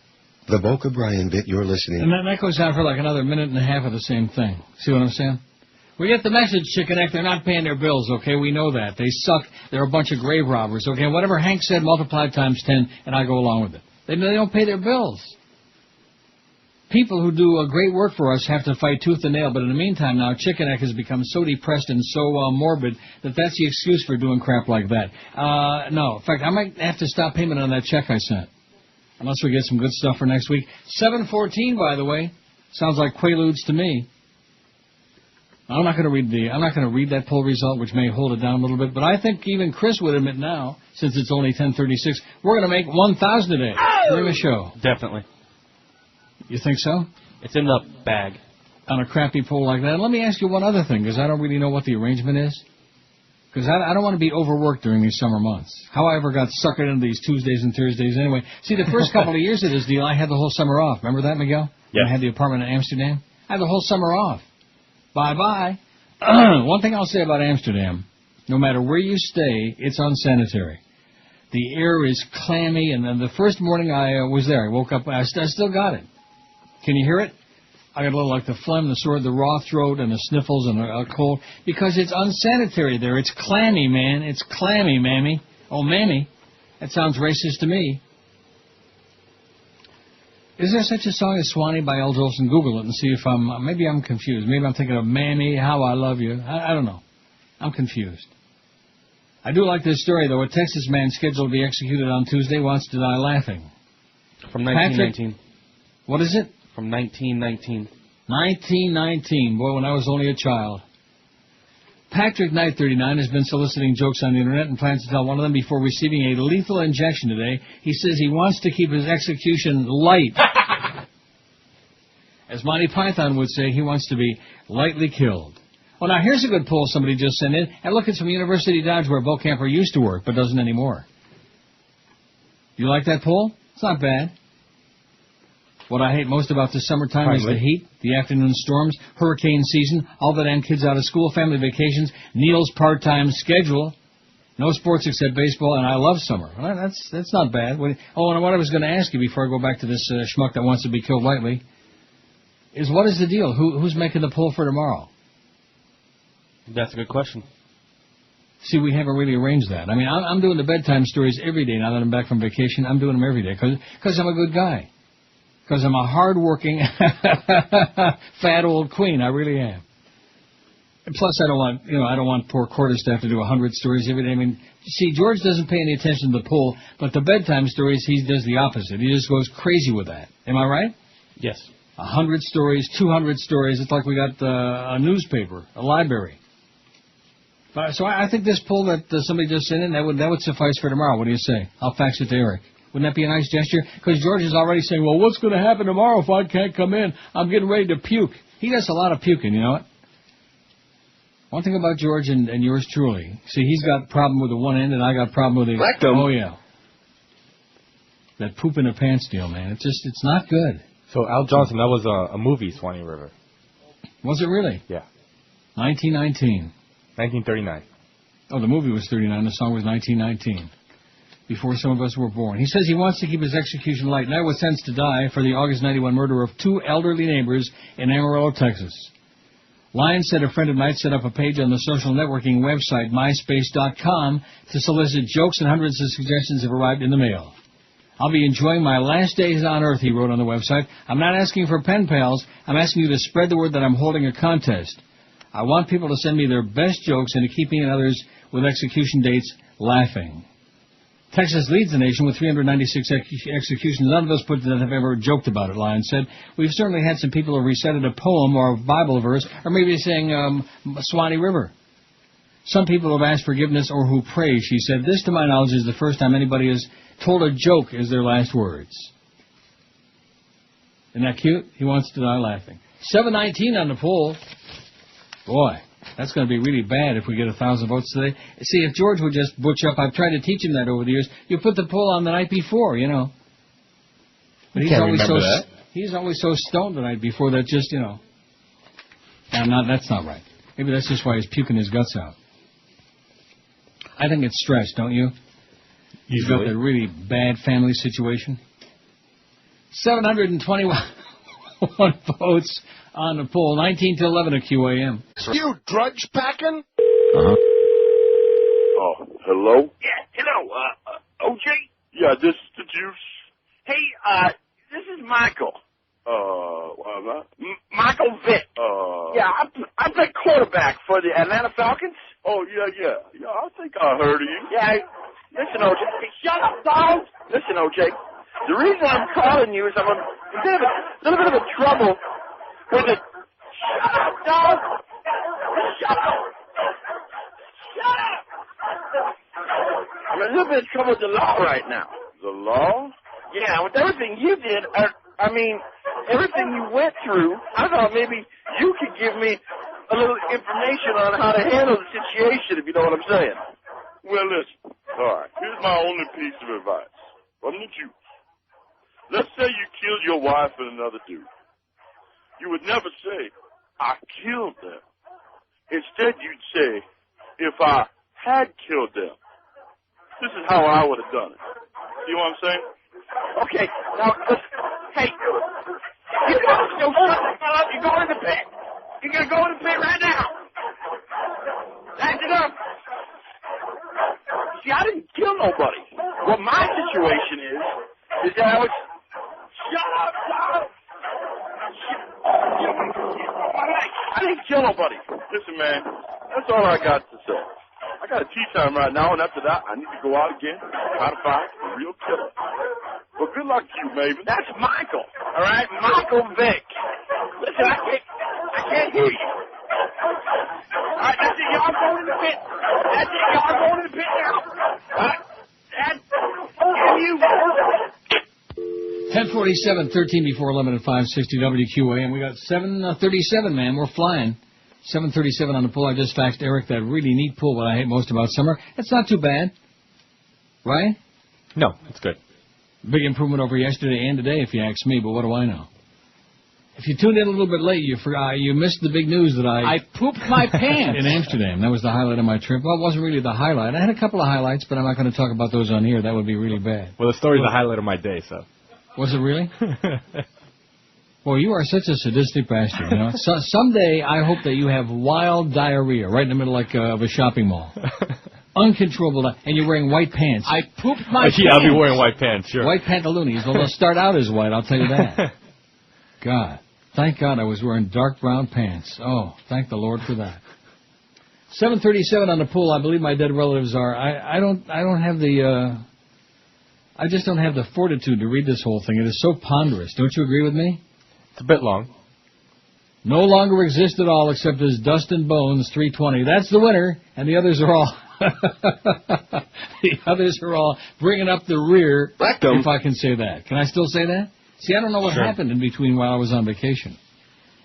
Speaker 13: The Boca Brian bit you're listening...
Speaker 2: And that goes on for like another minute and a half of the same thing. See what I'm saying? We get the message, Chicken Neck. They're not paying their bills, okay? We know that. They suck. They're a bunch of grave robbers, okay? Whatever Hank said, multiplied times 10, and I go along with it. They don't pay their bills. People who do a great work for us have to fight tooth and nail, but in the meantime now, Chicken Neck has become so depressed and so morbid that that's the excuse for doing crap like that. No, in fact, I might have to stop payment on that check I sent, unless we get some good stuff for next week. 7:14, by the way, sounds like Quaaludes to me. I'm not going to read that poll result, which may hold it down a little bit, but I think even Chris would admit now, since it's only 10:36, we're going to make 1,000 today during the show.
Speaker 4: Definitely.
Speaker 2: You think so?
Speaker 4: It's in the bag.
Speaker 2: On a crappy poll like that. And let me ask you one other thing, because I don't really know what the arrangement is. Because I don't want to be overworked during these summer months. How I ever got suckered into these Tuesdays and Thursdays anyway. See, the first couple of years of this deal, I had the whole summer off. Remember that, Miguel?
Speaker 8: Yeah.
Speaker 2: I had the apartment in Amsterdam. I had the whole summer off. Bye-bye. One thing I'll say about Amsterdam, no matter where you stay, it's unsanitary. The air is clammy, and then the first morning I was there, I woke up, I still got it. Can you hear it? I got a little like the phlegm, the sore, the raw throat, and the sniffles, and a cold. Because it's unsanitary there. It's clammy, man. It's clammy, mammy. Oh, mammy. That sounds racist to me. Is there such a song as Swanee by Al Jolson? Google it and see if maybe I'm confused. Maybe I'm thinking of Mammy, How I Love You. I don't know. I'm confused. I do like this story, though. A Texas man scheduled to be executed on Tuesday wants to die laughing.
Speaker 4: From 1919.
Speaker 2: What is it?
Speaker 4: From 1919.
Speaker 2: 1919. Boy, when I was only a child. Patrick Knight, 39, has been soliciting jokes on the Internet and plans to tell one of them before receiving a lethal injection today. He says he wants to keep his execution light. As Monty Python would say, he wants to be lightly killed. Well, now, here's a good poll somebody just sent in. And look, it's from University Dodge, where Bo Camper used to work, but doesn't anymore. You like that poll? It's not bad. What I hate most about the summertime is the heat, the afternoon storms, hurricane season, all the damn kids out of school, family vacations, Neil's part-time schedule, no sports except baseball, and I love summer. Well, that's not bad. And what I was going to ask you before I go back to this schmuck that wants to be killed lightly is, what is the deal? Who's making the poll for tomorrow?
Speaker 4: That's a good question.
Speaker 2: See, we haven't really arranged that. I mean, I'm doing the bedtime stories every day now that I'm back from vacation. I'm doing them every day because I'm a good guy. Because I'm a hard-working, fat old queen. I really am. And plus, I don't want poor Cordes to have to do 100 stories every day. I mean, see, George doesn't pay any attention to the poll, but the bedtime stories, he does the opposite. He just goes crazy with that. Am I right?
Speaker 4: Yes.
Speaker 2: 100 stories, 200 stories. It's like we got a newspaper, a library. So I think this poll that somebody just sent in, that would suffice for tomorrow. What do you say? I'll fax it to Eric. Wouldn't that be a nice gesture? Because George is already saying, well, what's going to happen tomorrow if I can't come in? I'm getting ready to puke. He does a lot of puking, you know what? One thing about George and yours truly. See, he's got a problem with the one end, and I got a problem with the...
Speaker 12: Rectum.
Speaker 2: Oh, yeah. That poop in the pants deal, man. It's not good.
Speaker 8: So, Al Johnson, that was a movie, Swanee River.
Speaker 2: Was it really?
Speaker 8: Yeah.
Speaker 2: 1919.
Speaker 8: 1939.
Speaker 2: Oh, the movie was 39. The song was 1919. Before some of us were born. He says he wants to keep his execution light. Now was sentenced to die for the August 91 murder of 2 elderly neighbors in Amarillo, Texas. Lyons said a friend of mine set up a page on the social networking website myspace.com to solicit jokes, and hundreds of suggestions have arrived in the mail. I'll be enjoying my last days on Earth, he wrote on the website. I'm not asking for pen pals. I'm asking you to spread the word that I'm holding a contest. I want people to send me their best jokes and to keep me and others with execution dates laughing. Texas leads the nation with 396 executions. None of us put that have ever joked about it, Lyons said. We've certainly had some people who recited a poem or a Bible verse, or maybe sang Swanee River. Some people have asked forgiveness or who pray, she said. This, to my knowledge, is the first time anybody has told a joke as their last words. Isn't that cute? He wants to die laughing. 719 on the poll. Boy. That's going to be really bad if we get 1,000 votes today. See, if George would just butch up, I've tried to teach him that over the years. You put the poll on the night before, you know. But he's always so stoned the night before that just, you know. That's not right. Maybe that's just why he's puking his guts out. I think it's stress, don't you? He's got that really bad family situation. 721 votes on the poll. 19 to 11 at QAM.
Speaker 12: You drudge packing?
Speaker 3: Oh, hello?
Speaker 9: Yeah, hello, OJ?
Speaker 3: Yeah, this is the juice.
Speaker 9: Hey, this is Michael. Michael Vick. Yeah, I play quarterback for the Atlanta Falcons.
Speaker 3: Oh, yeah, I think I heard of you.
Speaker 9: Yeah, listen, OJ. Hey, shut up, dog. Listen, OJ. The reason I'm calling you is I'm in a little bit of a trouble with it. Shut up, dog. Shut up. Shut up. I'm in a little bit of trouble with the law right now.
Speaker 3: The law?
Speaker 9: Yeah, with everything you did, everything you went through, I thought maybe you could give me a little information on how to handle the situation, if you know what I'm saying.
Speaker 3: Well, listen. All right, here's my only piece of advice from the juice. Let's say you killed your wife and another dude. You would never say, I killed them. Instead, you'd say, if I had killed them. This is how I would have done it. You know what I'm saying?
Speaker 9: Okay, now, listen. Hey, you're going in the pit. You're going to go in the pit right now. That's enough. See, I didn't kill nobody. What my situation is that I was... Shut up, Tom! I didn't kill nobody.
Speaker 3: Listen, man, that's all I got to say. I got a tea time right now, and after that, I need to go out again, try to find a real killer. But good luck to you, Maven.
Speaker 9: That's Michael, all right? Michael Vick. Listen, I can't hear you. All right, that's it. Y'all going in the pit. That's it. Y'all going in the pit now. All right? That's you.
Speaker 2: 10:47, 13 before 11 at 560 WQAM. We got 7:37, man. We're flying. 7:37 on the pool. I just faxed Eric that really neat pool, what I hate most about summer. It's not too bad. Right?
Speaker 8: No, it's good.
Speaker 2: Big improvement over yesterday and today, if you ask me, but what do I know? If you tuned in a little bit late, you missed the big news that I
Speaker 7: pooped my pants
Speaker 2: in Amsterdam. That was the highlight of my trip. Well, it wasn't really the highlight. I had a couple of highlights, but I'm not going to talk about those on here. That would be really bad.
Speaker 8: Well, the story's the highlight of my day, so.
Speaker 2: Was it really? Well, you are such a sadistic bastard, you know. Someday, I hope that you have wild diarrhea right in the middle of a shopping mall. Uncontrollable, and you're wearing white pants.
Speaker 7: I pooped my pants.
Speaker 8: Yeah, I'll be wearing white pants, sure.
Speaker 2: White pantaloonies. Well, they'll start out as white, I'll tell you that. God. Thank God I was wearing dark brown pants. Oh, thank the Lord for that. 7:37 on the pool. I believe my dead relatives are. I just don't have the fortitude to read this whole thing. It is so ponderous. Don't you agree with me?
Speaker 8: It's a bit long.
Speaker 2: No longer exist at all except as dust and bones, 320. That's the winner, and the others are all... the others are all bringing up the rear, if I can say that. Can I still say that? See, I don't know what happened in between while I was on vacation.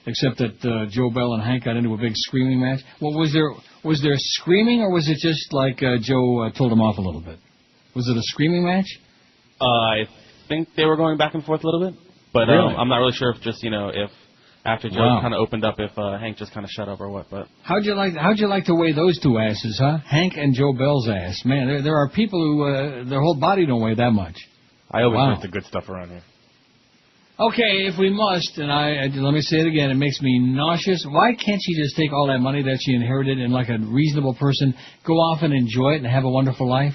Speaker 2: except that Joe Bell and Hank got into a big screaming match. Well, was there screaming, or was it just like Joe told him off a little bit? Was it a screaming match?
Speaker 4: I think they were going back and forth a little bit, but
Speaker 2: Really?
Speaker 4: I'm not really sure if just if after Joe kind of opened up, if Hank just kind of shut up or what. But
Speaker 2: How'd you like to weigh those two asses, huh? Hank and Joe Bell's ass. Man, there are people who their whole body don't weigh that much.
Speaker 8: I always like the good stuff around here.
Speaker 2: Okay, if we must, and let me say it again, it makes me nauseous. Why can't she just take all that money that she inherited and, like a reasonable person, go off and enjoy it and have a wonderful life?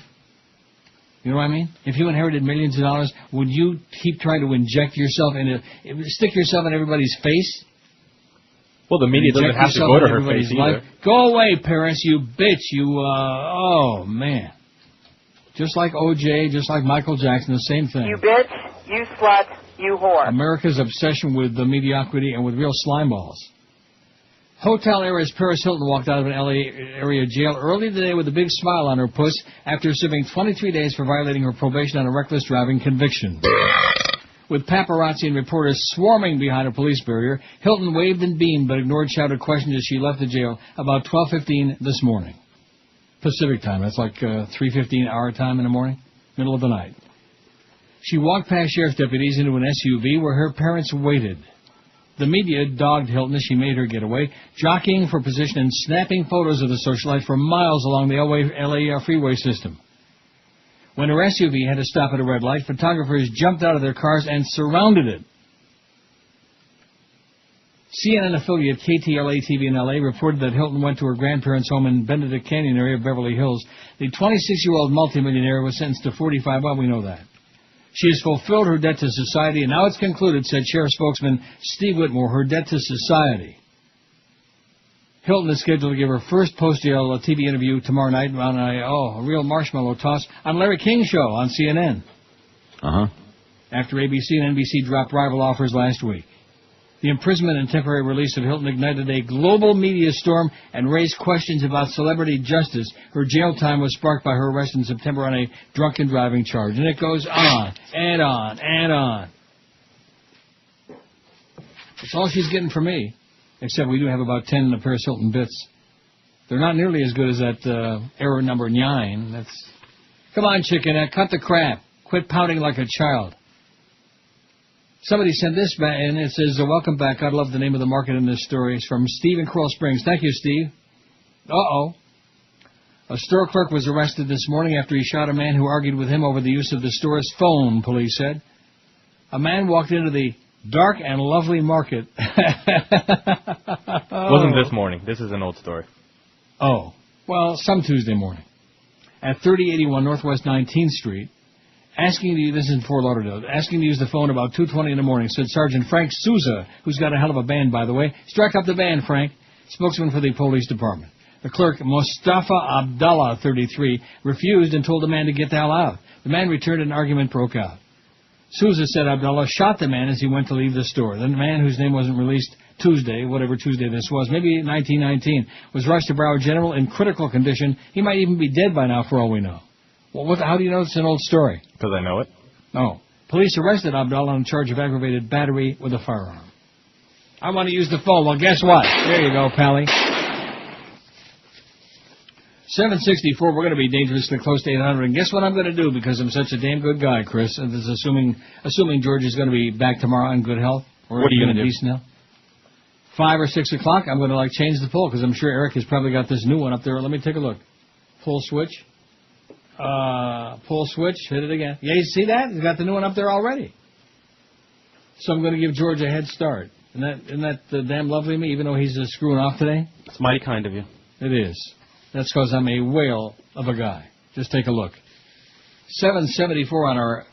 Speaker 2: You know what I mean? If you inherited millions of dollars, would you keep trying to stick yourself in everybody's face?
Speaker 8: Well, the media doesn't have to go to her face either.
Speaker 2: Go away, parents, you bitch. Oh, man. Just like O.J., just like Michael Jackson, the same thing.
Speaker 14: You bitch, you slut, you whore.
Speaker 2: America's obsession with the mediocrity and with real slime balls. Hotel heiress Paris Hilton walked out of an L.A. area jail early today with a big smile on her puss after serving 23 days for violating her probation on a reckless driving conviction. With paparazzi and reporters swarming behind a police barrier, Hilton waved and beamed but ignored shouted questions as she left the jail about 12:15 this morning. Pacific time. That's like 3:15 our time in the morning, middle of the night. She walked past sheriff's deputies into an SUV where her parents waited. The media dogged Hilton as she made her getaway, jockeying for position and snapping photos of the socialite for miles along the LA freeway system. When her SUV had to stop at a red light, photographers jumped out of their cars and surrounded it. CNN affiliate KTLA-TV in LA reported that Hilton went to her grandparents' home in Benedict Canyon area of Beverly Hills. The 26-year-old multimillionaire was sentenced to 45. Well, we know that. She has fulfilled her debt to society, and now it's concluded, said Sheriff spokesman Steve Whitmore, her debt to society. Hilton is scheduled to give her first post-jail TV interview tomorrow night on a real marshmallow toss on Larry King's show on CNN. After ABC and NBC dropped rival offers last week. The imprisonment and temporary release of Hilton ignited a global media storm and raised questions about celebrity justice. Her jail time was sparked by her arrest in September on a drunken driving charge. And it goes on and on and on. That's all she's getting from me. Except we do have about 10 Paris Hilton bits. They're not nearly as good as that error number 9. Come on, chicken, cut the crap. Quit pouting like a child. Somebody sent this back, and it says, welcome back. God love the name of the market in this story. It's from Steve in Coral Springs. Thank you, Steve. Uh-oh. A store clerk was arrested this morning after he shot a man who argued with him over the use of the store's phone, police said. A man walked into the dark and lovely market.
Speaker 8: Wasn't this morning. This is an old story.
Speaker 2: Oh. Well, some Tuesday morning. At 3081 Northwest 19th Street. This is in Fort Lauderdale, asking to use the phone about 2:20 in the morning, said Sergeant Frank Souza, who's got a hell of a band, by the way. Strike up the band, Frank, spokesman for the police department. The clerk, Mustafa Abdallah, 33, refused and told the man to get the hell out. The man returned and an argument broke out. Souza said Abdallah shot the man as he went to leave the store. The man, whose name wasn't released Tuesday, whatever Tuesday this was, maybe 1919, was rushed to Broward General in critical condition. He might even be dead by now, for all we know. Well, how do you know it's an old story?
Speaker 8: Because I know it.
Speaker 2: No. Police arrested Abdallah on charge of aggravated battery with a firearm. I want to use the phone. Well, guess what? There you go, Pally. 764, we're going to be dangerously close to 800. And guess what I'm going to do because I'm such a damn good guy, Chris? And this is assuming George is going to be back tomorrow in good health.
Speaker 8: What are you going to do?
Speaker 2: Now. 5 or 6 o'clock, I'm going to change the poll because I'm sure Eric has probably got this new one up there. Let me take a look. Pull switch. Pull switch, hit it again. Yeah, you see that? He's got the new one up there already. So I'm going to give George a head start. Isn't that damn lovely of me, even though he's screwing off today?
Speaker 4: It's mighty kind of you.
Speaker 2: It is. That's because I'm a whale of a guy. Just take a look. 774 on our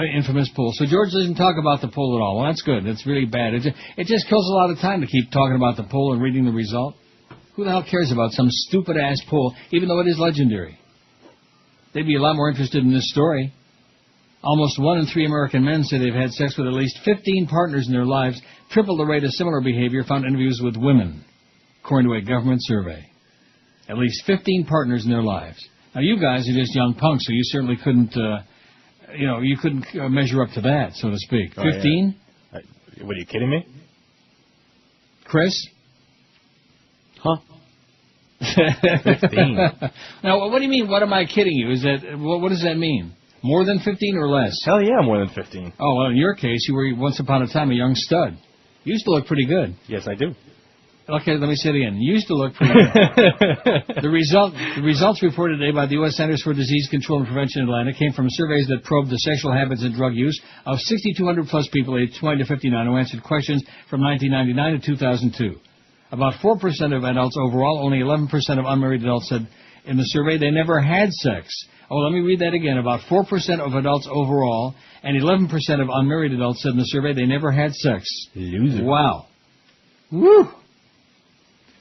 Speaker 2: infamous poll. So George doesn't talk about the poll at all. Well, that's good. That's really bad. It just kills a lot of time to keep talking about the poll and reading the result. Who the hell cares about some stupid-ass poll, even though it is legendary? They'd be a lot more interested in this story. Almost 1 in 3 American men say they've had sex with at least 15 partners in their lives, triple the rate of similar behavior found in interviews with women, according to a government survey. At least 15 partners in their lives. Now, you guys are just young punks, so you certainly couldn't, you couldn't measure up to that, so to speak. 15?
Speaker 8: Yeah. What, are you kidding me?
Speaker 2: Chris?
Speaker 4: Huh?
Speaker 8: 15.
Speaker 2: Now, what do you mean, what am I kidding you? Is that what does that mean? More than 15 or less?
Speaker 8: Hell yeah, more than 15.
Speaker 2: Oh, well, in your case, you were once upon a time a young stud. You used to look pretty good.
Speaker 8: Yes, I do.
Speaker 2: Okay, let me say it again. You used to look pretty good. The results reported today by the U.S. Centers for Disease Control and Prevention in Atlanta came from surveys that probed the sexual habits and drug use of 6,200 plus people aged 20 to 59 who answered questions from 1999 to 2002. About 4% of adults overall, only 11% of unmarried adults said in the survey they never had sex. Oh, let me read that again. About 4% of adults overall and 11% of unmarried adults said in the survey they never had sex.
Speaker 8: Loser.
Speaker 2: Wow. Woo!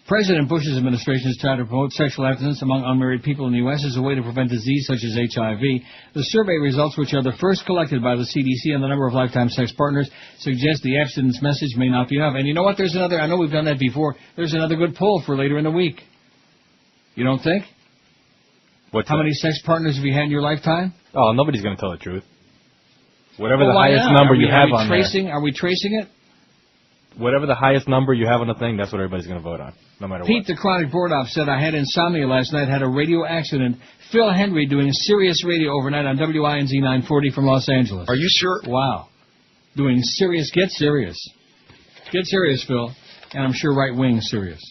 Speaker 2: President Bush's administration has tried to promote sexual abstinence among unmarried people in the U.S. as a way to prevent disease such as HIV. The survey results, which are the first collected by the CDC on the number of lifetime sex partners, suggest the abstinence message may not be enough. And you know what? There's another, I know we've done that before, there's another good poll for later in the week. You don't think? How many sex partners have you had in your lifetime?
Speaker 8: Oh, nobody's going to tell the truth. Whatever the highest number you have on there.
Speaker 2: Are we tracing it?
Speaker 8: Whatever the highest number you have on the thing, that's what everybody's going to vote on, no matter
Speaker 2: Pete,
Speaker 8: what.
Speaker 2: the chronic board-op, said, I had insomnia last night, had a radio accident. Phil Hendrie doing Sirius Radio overnight on WINZ 940 from Los Angeles.
Speaker 12: Are you sure?
Speaker 2: Wow. Doing Sirius, get serious. Get serious, Phil. And I'm sure right-wing serious.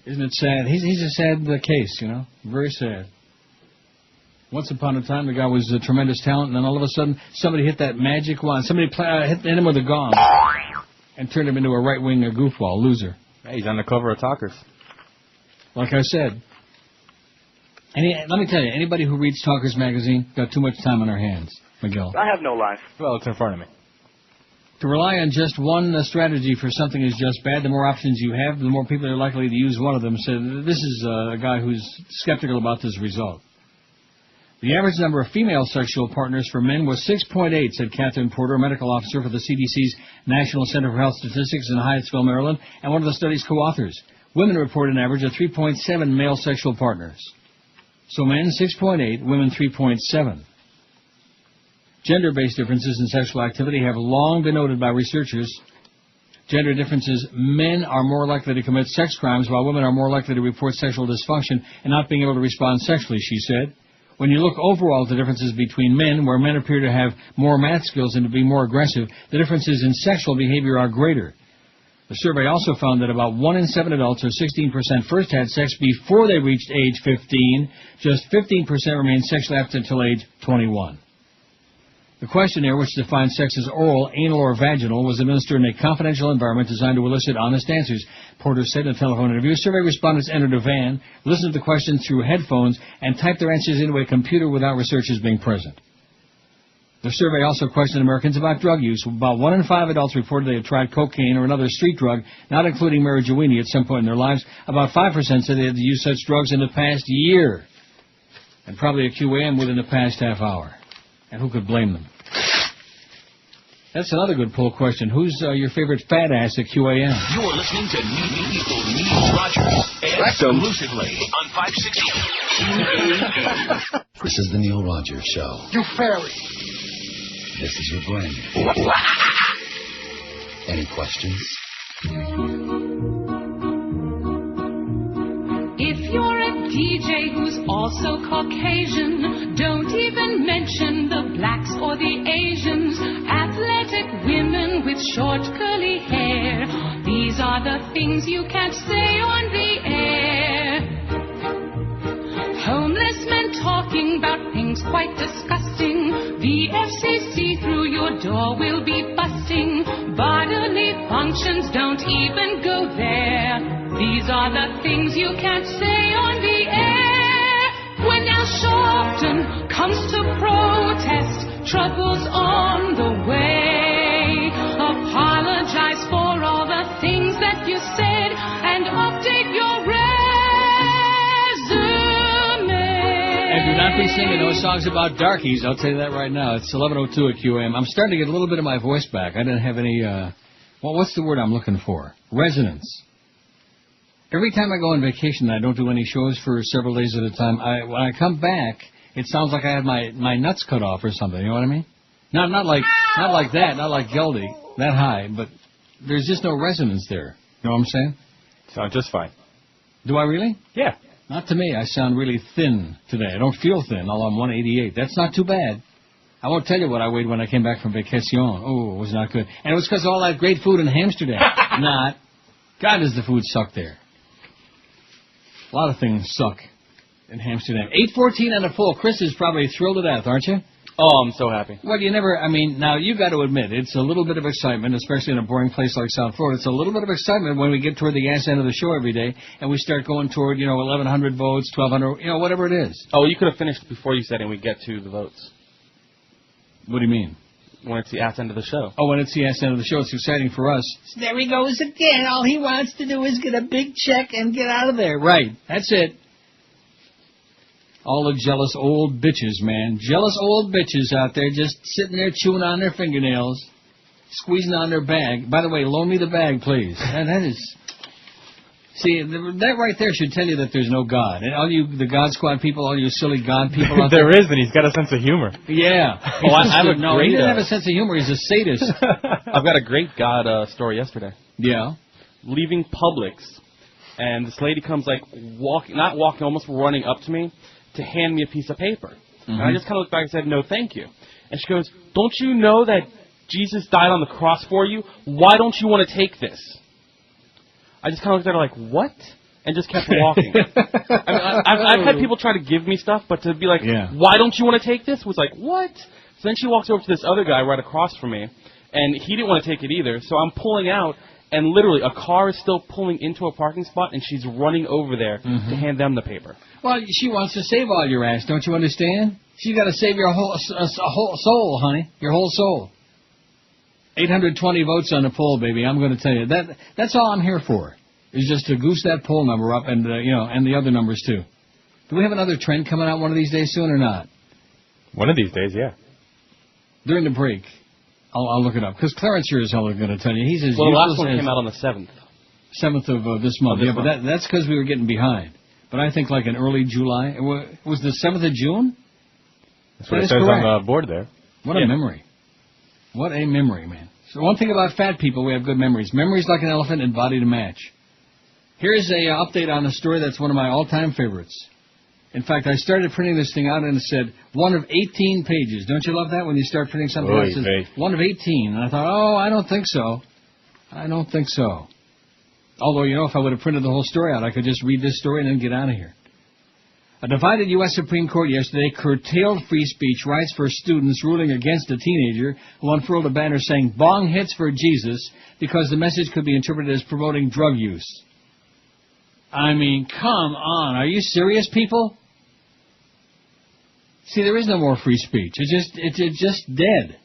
Speaker 2: Isn't it sad? He's a sad case, you know. Very sad. Once upon a time, the guy was a tremendous talent, and then all of a sudden, somebody hit that magic wand. Somebody hit him with a gong and turned him into a right-wing goofball, loser.
Speaker 8: Hey, he's on the cover of Talkers.
Speaker 2: Like I said. Let me tell you, anybody who reads Talkers magazine got too much time on their hands, Miguel.
Speaker 15: I have no life.
Speaker 8: Well, it's in front of me.
Speaker 2: To rely on just one strategy for something is just bad. The more options you have, the more people are likely to use one of them. So this is a guy who's skeptical about this result. The average number of female sexual partners for men was 6.8, said Catherine Porter, a medical officer for the CDC's National Center for Health Statistics in Hyattsville, Maryland, and one of the study's co-authors. Women report an average of 3.7 male sexual partners. So men, 6.8, women, 3.7. Gender-based differences in sexual activity have long been noted by researchers. Gender differences, men are more likely to commit sex crimes, while women are more likely to report sexual dysfunction and not being able to respond sexually, she said. When you look overall at the differences between men, where men appear to have more math skills and to be more aggressive, the differences in sexual behavior are greater. The survey also found that about 1 in 7 adults, or 16%, first had sex before they reached age 15. Just 15% remained sexually abstinent until age 21. The questionnaire, which defines sex as oral, anal, or vaginal, was administered in a confidential environment designed to elicit honest answers. Porter said in a telephone interview, survey respondents entered a van, listened to the questions through headphones, and typed their answers into a computer without researchers being present. The survey also questioned Americans about drug use. About 1 in 5 adults reported they had tried cocaine or another street drug, not including marijuana, at some point in their lives. About 5% said they had used such drugs in the past year, and probably a QAM within the past half hour. And who could blame them? That's another good poll question. Who's your favorite fat ass at QAM?
Speaker 16: You're listening to Neil Rogers exclusively on 560.
Speaker 17: This is the Neil Rogers Show.
Speaker 12: You fairy.
Speaker 17: This is your brain. Any questions?
Speaker 10: If you're a DJ who's also Caucasian, don't even mention the blacks or the Asians. Athletic women with short curly hair. These are the things you can't say on the air. Homeless men talking about things quite disgusting. The FCC through your door will be busting. Bodily functions, don't even go there. These are the things you can't say on the air. When Al Sharpton comes to protest, trouble's on the way. Apologize for all the things that you said and update your resume.
Speaker 2: And do not be singing those songs about darkies. I'll tell you that right now. It's 11:02 at QAM. I'm starting to get a little bit of my voice back. I didn't have any, what's the word I'm looking for? Resonance. Every time I go on vacation, I don't do any shows for several days at a time. When I come back, it sounds like I have my nuts cut off or something. You know what I mean? Not like that, not like Geldy, that high, but there's just no resonance there. You know what I'm saying?
Speaker 8: Sound just fine.
Speaker 2: Do I really?
Speaker 8: Yeah.
Speaker 2: Not to me. I sound really thin today. I don't feel thin, although I'm 188. That's not too bad. I won't tell you what I weighed when I came back from vacation. Oh, it was not good. And it was because of all that great food in Amsterdam. Not. God, does the food suck there. A lot of things suck in Amsterdam. 8:14 on the full. Chris is probably thrilled to death, aren't you?
Speaker 4: Oh, I'm so happy.
Speaker 2: Well, now you got to admit, it's a little bit of excitement, especially in a boring place like South Florida. It's a little bit of excitement when we get toward the ass end of the show every day, and we start going toward, 1,100 votes, 1,200, whatever it is.
Speaker 4: Oh, you could have finished before you said, and we get to the votes.
Speaker 2: What do you mean?
Speaker 4: When it's the ass end of the show.
Speaker 2: Oh, when it's the ass end of the show, it's exciting for us. There he goes again. All he wants to do is get a big check and get out of there. Right. That's it. All the jealous old bitches, man. Jealous old bitches out there just sitting there chewing on their fingernails, squeezing on their bag. By the way, loan me the bag, please. That is... See, that right there should tell you that there's no God. And all you, the God Squad people, all you silly God people out there.
Speaker 8: There is, and he's got a sense of humor.
Speaker 2: Yeah.
Speaker 4: I have a great...
Speaker 2: he doesn't have a sense of humor. He's a sadist.
Speaker 4: I've got a great God story yesterday.
Speaker 2: Yeah.
Speaker 4: Leaving Publix, and this lady comes, almost running up to me to hand me a piece of paper. Mm-hmm. And I just kind of looked back and said, no, thank you. And she goes, don't you know that Jesus died on the cross for you? Why don't you want to take this? I just kind of looked at her like, what? And just kept walking. I've had people try to give me stuff, but to be like, why don't you want to take this? Was like, what? So then she walks over to this other guy right across from me, and he didn't want to take it either. So I'm pulling out, and literally a car is still pulling into a parking spot, and she's running over there to hand them the paper. Well, she wants to save all your ass, don't you understand? She's got to save your whole soul, honey, your whole soul. 820 votes on the poll, baby. I'm going to tell you that's all I'm here for, is just to goose that poll number up, and and the other numbers too. Do we have another trend coming out one of these days soon or not?
Speaker 8: One of these days, yeah.
Speaker 2: During the break, I'll look it up, because Clarence here is hell going to tell you. He's as
Speaker 4: well, the last
Speaker 2: useless
Speaker 4: one came out on the 7th.
Speaker 2: 7th of this month. But that's because we were getting behind. But I think like in early July. It was the 7th of June?
Speaker 8: That's what it says on the board there.
Speaker 2: What a memory. What a memory, man. So one thing about fat people, we have good memories. Memories like an elephant and body to match. Here's a update on a story that's one of my all-time favorites. In fact, I started printing this thing out and it said 1 of 18 pages. Don't you love that when you start printing something that says 1 of 18? And I thought, I don't think so. I don't think so. Although, if I would have printed the whole story out, I could just read this story and then get out of here. A divided U.S. Supreme Court yesterday curtailed free speech rights for students, ruling against a teenager who unfurled a banner saying "Bong hits for Jesus" because the message could be interpreted as promoting drug use. I mean, come on. Are you serious, people? See, there is no more free speech. It's just dead.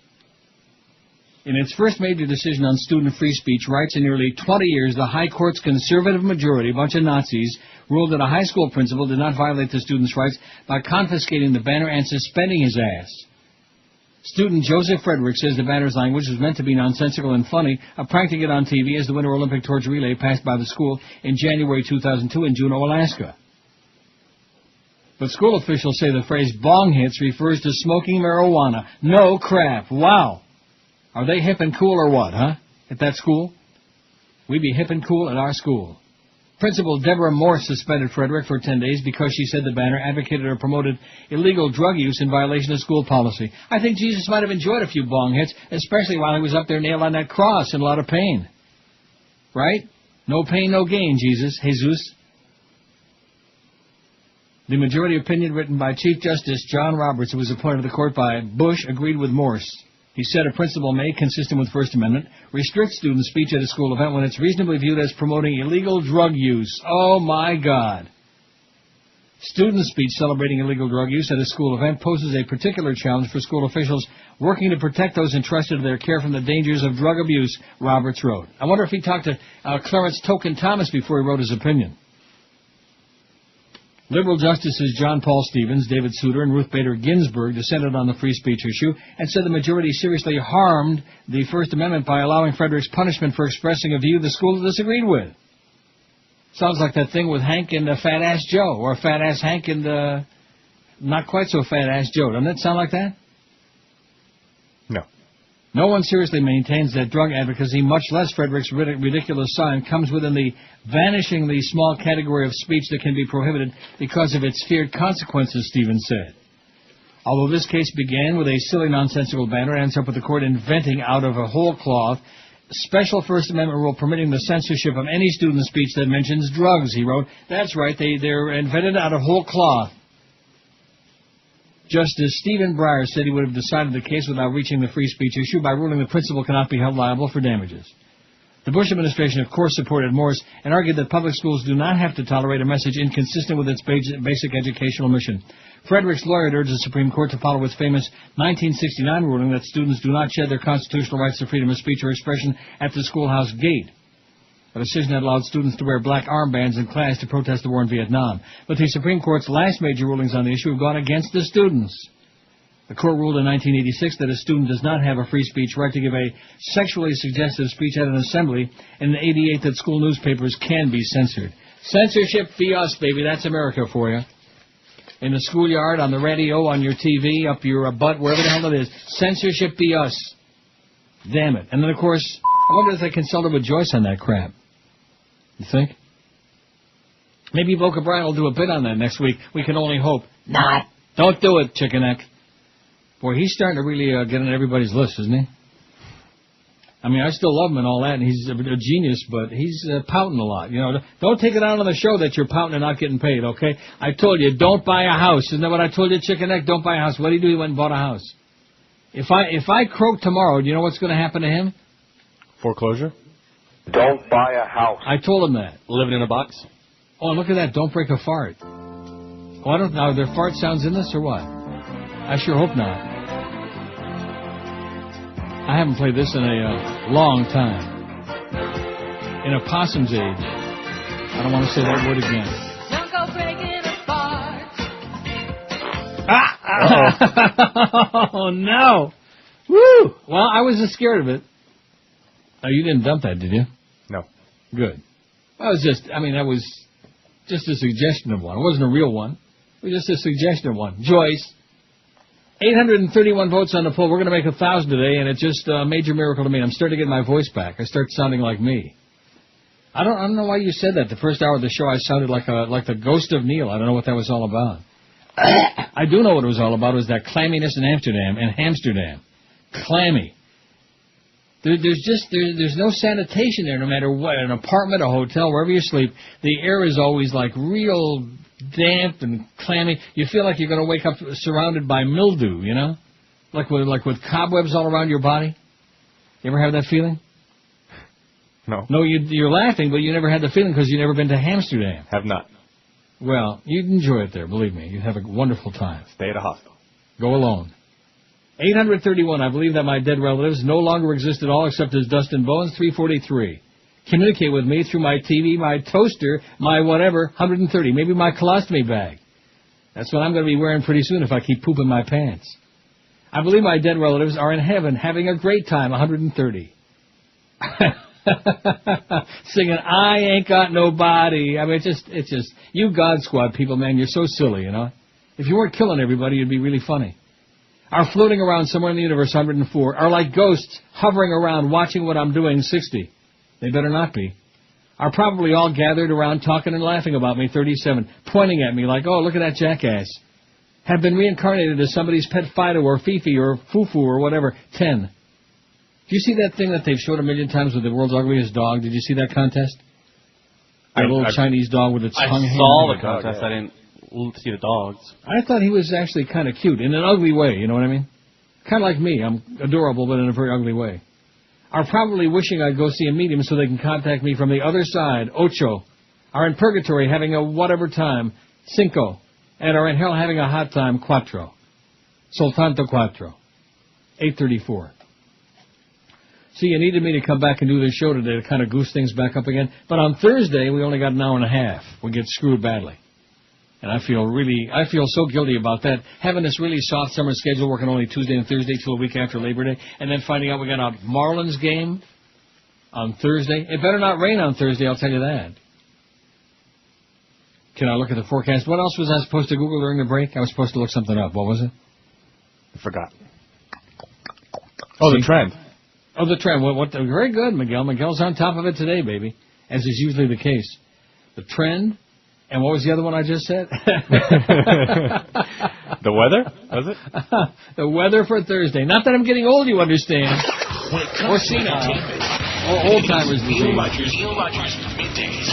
Speaker 2: In its first major decision on student free speech rights in nearly 20 years, the High Court's conservative majority, a bunch of Nazis, ruled that a high school principal did not violate the student's rights by confiscating the banner and suspending his ass. Student Joseph Frederick says the banner's language was meant to be nonsensical and funny, a prank to get on TV as the Winter Olympic torch relay passed by the school in January 2002 in Juneau, Alaska. But school officials say the phrase "bong hits" refers to smoking marijuana. No crap. Wow. Are they hip and cool or what, huh? At that school? We be hip and cool at our school. Principal Deborah Morse suspended Frederick for 10 days because she said the banner advocated or promoted illegal drug use in violation of school policy. I think Jesus might have enjoyed a few bong hits, especially while he was up there nailed on that cross in a lot of pain. Right? No pain, no gain, Jesus. The majority opinion written by Chief Justice John Roberts, who was appointed to the court by Bush, agreed with Morse. He said a principal may, consistent with First Amendment, restrict student speech at a school event when it's reasonably viewed as promoting illegal drug use. Oh, my God. Student speech celebrating illegal drug use at a school event poses a particular challenge for school officials working to protect those entrusted to their care from the dangers of drug abuse, Roberts wrote. I wonder if he talked to Clarence Token Thomas before he wrote his opinion. Liberal Justices John Paul Stevens, David Souter, and Ruth Bader Ginsburg dissented on the free speech issue and said the majority seriously harmed the First Amendment by allowing Frederick's punishment for expressing a view the school disagreed with. Sounds like that thing with Hank and Fat-Ass Joe, or Fat-Ass Hank and not quite so Fat-Ass Joe. Doesn't it sound like that?
Speaker 8: No.
Speaker 2: No one seriously maintains that drug advocacy, much less Frederick's ridiculous sign, comes within the vanishingly small category of speech that can be prohibited because of its feared consequences, Stevens said. Although this case began with a silly, nonsensical banner, it ends up with the court inventing out of a whole cloth special First Amendment rule permitting the censorship of any student speech that mentions drugs, he wrote. That's right, they're invented out of whole cloth. Justice Stephen Breyer said he would have decided the case without reaching the free speech issue by ruling the principal cannot be held liable for damages. The Bush administration, of course, supported Morse and argued that public schools do not have to tolerate a message inconsistent with its basic educational mission. Frederick's lawyer urged the Supreme Court to follow its famous 1969 ruling that students do not shed their constitutional rights to freedom of speech or expression at the schoolhouse gate. A decision that allowed students to wear black armbands in class to protest the war in Vietnam. But the Supreme Court's last major rulings on the issue have gone against the students. The court ruled in 1986 that a student does not have a free speech right to give a sexually suggestive speech at an assembly, and in 88 that school newspapers can be censored. Censorship be us, baby. That's America for you. In the schoolyard, on the radio, on your TV, up your butt, wherever the hell it is. Censorship be us. Damn it. And then, of course, I wonder if they consulted with Joyce on that crap. You think? Maybe Boca Brian will do a bit on that next week. We can only hope. Not. Don't do it, Chicken Neck. Boy, he's starting to really get on everybody's list, isn't he? I mean, I still love him and all that, and he's a genius, but he's pouting a lot. You know, don't take it out on the show that you're pouting and not getting paid, okay? I told you, don't buy a house. Isn't that what I told you, Chicken Neck? Don't buy a house. What did he do? He went and bought a house. If I croak tomorrow, do you know what's going to happen to him?
Speaker 8: Foreclosure?
Speaker 3: Don't buy a house.
Speaker 2: I told him that.
Speaker 4: Living in a box?
Speaker 2: Oh, look at that. Don't break a fart. Oh, I don't know. Are there fart sounds in this or what? I sure hope not. I haven't played this in a long time. In a possum's age. I don't want to say that word again.
Speaker 10: Don't go breaking apart.
Speaker 2: Oh, no. Woo! Well, I wasn't scared of it. Oh, you didn't dump that, did you?
Speaker 8: No.
Speaker 2: Good. That was that was just a suggestion of one. It wasn't a real one. It was just a suggestion of one. Joyce. 831 votes on the poll. We're going to make 1,000 today, and it's just a major miracle to me. I'm starting to get my voice back. I start sounding like me. I don't know why you said that. The first hour of the show, I sounded like the ghost of Neil. I don't know what that was all about. I do know what it was all about. It was that clamminess in Amsterdam. Clammy. There's no sanitation there, no matter what. An apartment, a hotel, wherever you sleep, the air is always like real damp and clammy. You feel like you're going to wake up surrounded by mildew, you know? Like with cobwebs all around your body. You ever have that feeling?
Speaker 8: No.
Speaker 2: No, you're laughing, but you never had the feeling because you've never been to Amsterdam.
Speaker 8: Have not.
Speaker 2: Well, you'd enjoy it there, believe me. You'd have a wonderful time.
Speaker 8: Stay at a hospital.
Speaker 2: Go alone. 831, I believe that my dead relatives no longer exist at all except as dust and bones. 343. Communicate with me through my TV, my toaster, my whatever, 130. Maybe my colostomy bag. That's what I'm going to be wearing pretty soon if I keep pooping my pants. I believe my dead relatives are in heaven having a great time, 130. Singing, I ain't got nobody. I mean, it's just, you God Squad people, man, you're so silly, you know. If you weren't killing everybody, it'd be really funny. Are floating around somewhere in the universe, 104. Are like ghosts hovering around watching what I'm doing, 60. They better not be. Are probably all gathered around talking and laughing about me, 37. Pointing at me like, oh, look at that jackass. Have been reincarnated as somebody's pet Fido or Fifi or Fufu or whatever, 10. Do you see that thing that they've showed a million times with the world's ugliest dog? Did you see that contest? That little Chinese dog with its tongue hanging.
Speaker 4: I saw the contest. I didn't see the dogs.
Speaker 2: I thought he was actually kind of cute in an ugly way, you know what I mean? Kind of like me. I'm adorable, but in a very ugly way. Are probably wishing I'd go see a medium so they can contact me from the other side, Ocho. Are in purgatory having a whatever time, Cinco. And are in hell having a hot time, Cuatro. Soltanto Cuatro. 834. See, you needed me to come back and do this show today to kind of goose things back up again. But on Thursday, we only got an hour and a half. We get screwed badly. And I feel so guilty about that. Having this really soft summer schedule, working only Tuesday and Thursday till a week after Labor Day, and then finding out we got a Marlins game on Thursday. It better not rain on Thursday, I'll tell you that. Can I look at the forecast? What else was I supposed to Google during the break? I was supposed to look something up. What was it?
Speaker 8: I forgot. Oh, the trend.
Speaker 2: Oh, the trend. Very good, Miguel. Miguel's on top of it today, baby, as is usually the case. The trend, and what was the other one I just said?
Speaker 8: The weather, was it?
Speaker 2: The weather for Thursday. Not that I'm getting old, you understand. Or senile. Or old-timers disease.
Speaker 16: Neil Rogers, middays.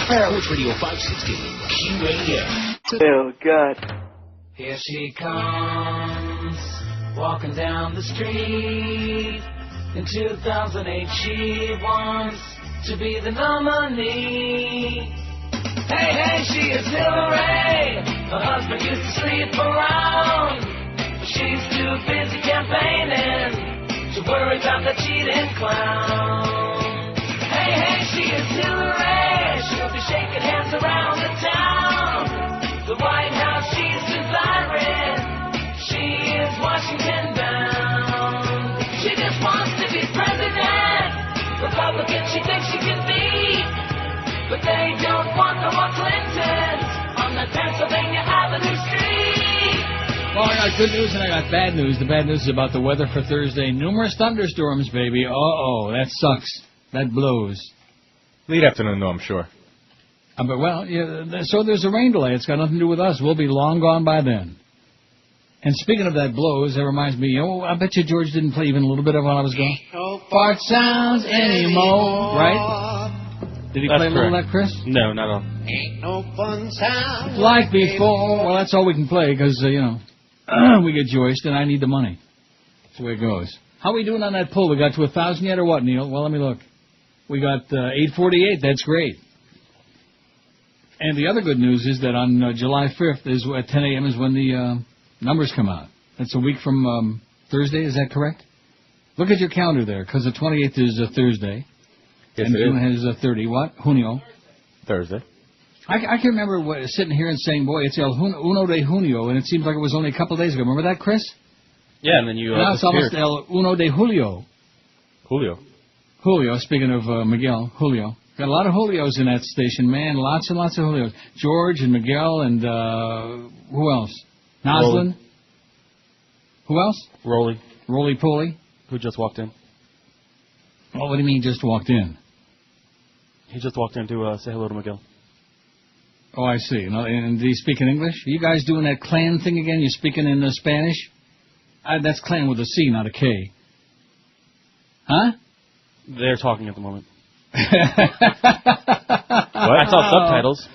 Speaker 16: Sports Radio 560, QAM.
Speaker 14: Feel good.
Speaker 15: Here she comes, walking down the street. In 2008, she wants to be the nominee. Hey, she is Hillary. Her husband used to sleep around, but she's too busy campaigning to worry about the cheating clown. Hey, she is Hillary. She'll be shaking hands around the town. The White House she's desiring. She is Washington bound. She just wants to be president. Republican she thinks she can beat, but they don't want no more Clintons on the Pennsylvania Avenue street.
Speaker 2: Well, I got good news and I got bad news. The bad news is about the weather for Thursday. Numerous thunderstorms, baby. Uh-oh, that sucks. That blows.
Speaker 8: Late afternoon, though, I'm sure.
Speaker 2: But, well, yeah, so there's a rain delay. It's got nothing to do with us. We'll be long gone by then. And speaking of that blows, that reminds me, I bet you George didn't play even a little bit of while I was gone.
Speaker 15: No
Speaker 2: fart sounds anymore, right? Did he play a little of that, Chris?
Speaker 4: No, not at all.
Speaker 15: Ain't no fun sound
Speaker 2: Like before. Well, that's all we can play because, we get joiced and I need the money. That's the way it goes. How are we doing on that pull? We got to 1,000 yet or what, Neil? Well, let me look. We got 848. That's great. And the other good news is that on July 5th is at 10 a.m. is when the numbers come out. That's a week from Thursday. Is that correct? Look at your calendar there, because the 28th is a Thursday.
Speaker 8: Yes,
Speaker 2: and
Speaker 8: it
Speaker 2: June
Speaker 8: is.
Speaker 2: has a 30. What? Junio.
Speaker 8: Thursday.
Speaker 2: I can remember sitting here and saying, boy, it's El Uno de Junio, and it seems like it was only a couple of days ago. Remember that, Chris?
Speaker 4: Yeah, and then you
Speaker 2: now it's almost El Uno de Julio. Julio, speaking of Miguel, Julio. Got a lot of Julios in that station, man. Lots and lots of Julios. George and Miguel and who else? Noslin. Who else? Roly Poly.
Speaker 4: Who just walked in.
Speaker 2: Oh, what do you mean just walked in?
Speaker 4: He just walked in to say hello to Miguel.
Speaker 2: Oh, I see. And do you speak in English? Are you guys doing that clan thing again? You speaking in Spanish? That's clan with a C, not a K. Huh?
Speaker 4: They're talking at the moment.
Speaker 2: What?
Speaker 4: I saw subtitles.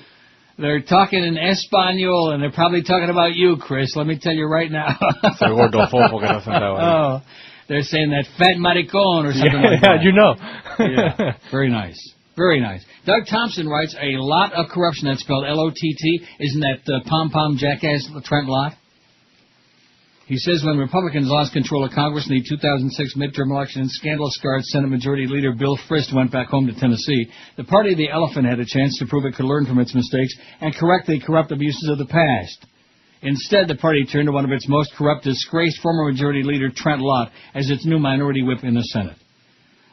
Speaker 2: They're talking in Espanol, and they're probably talking about you, Chris. Let me tell you right now. Oh, they're saying that fat maricon or something like that.
Speaker 8: Yeah, you know.
Speaker 2: Yeah, very nice. Very nice. Doug Thompson writes, a lot of corruption. That's spelled L-O-T-T. Isn't that pom-pom jackass Trent Lott? He says when Republicans lost control of Congress in the 2006 midterm election and scandal-scarred Senate Majority Leader Bill Frist went back home to Tennessee, the party of the elephant had a chance to prove it could learn from its mistakes and correct the corrupt abuses of the past. Instead, the party turned to one of its most corrupt, disgraced former Majority Leader Trent Lott as its new minority whip in the Senate.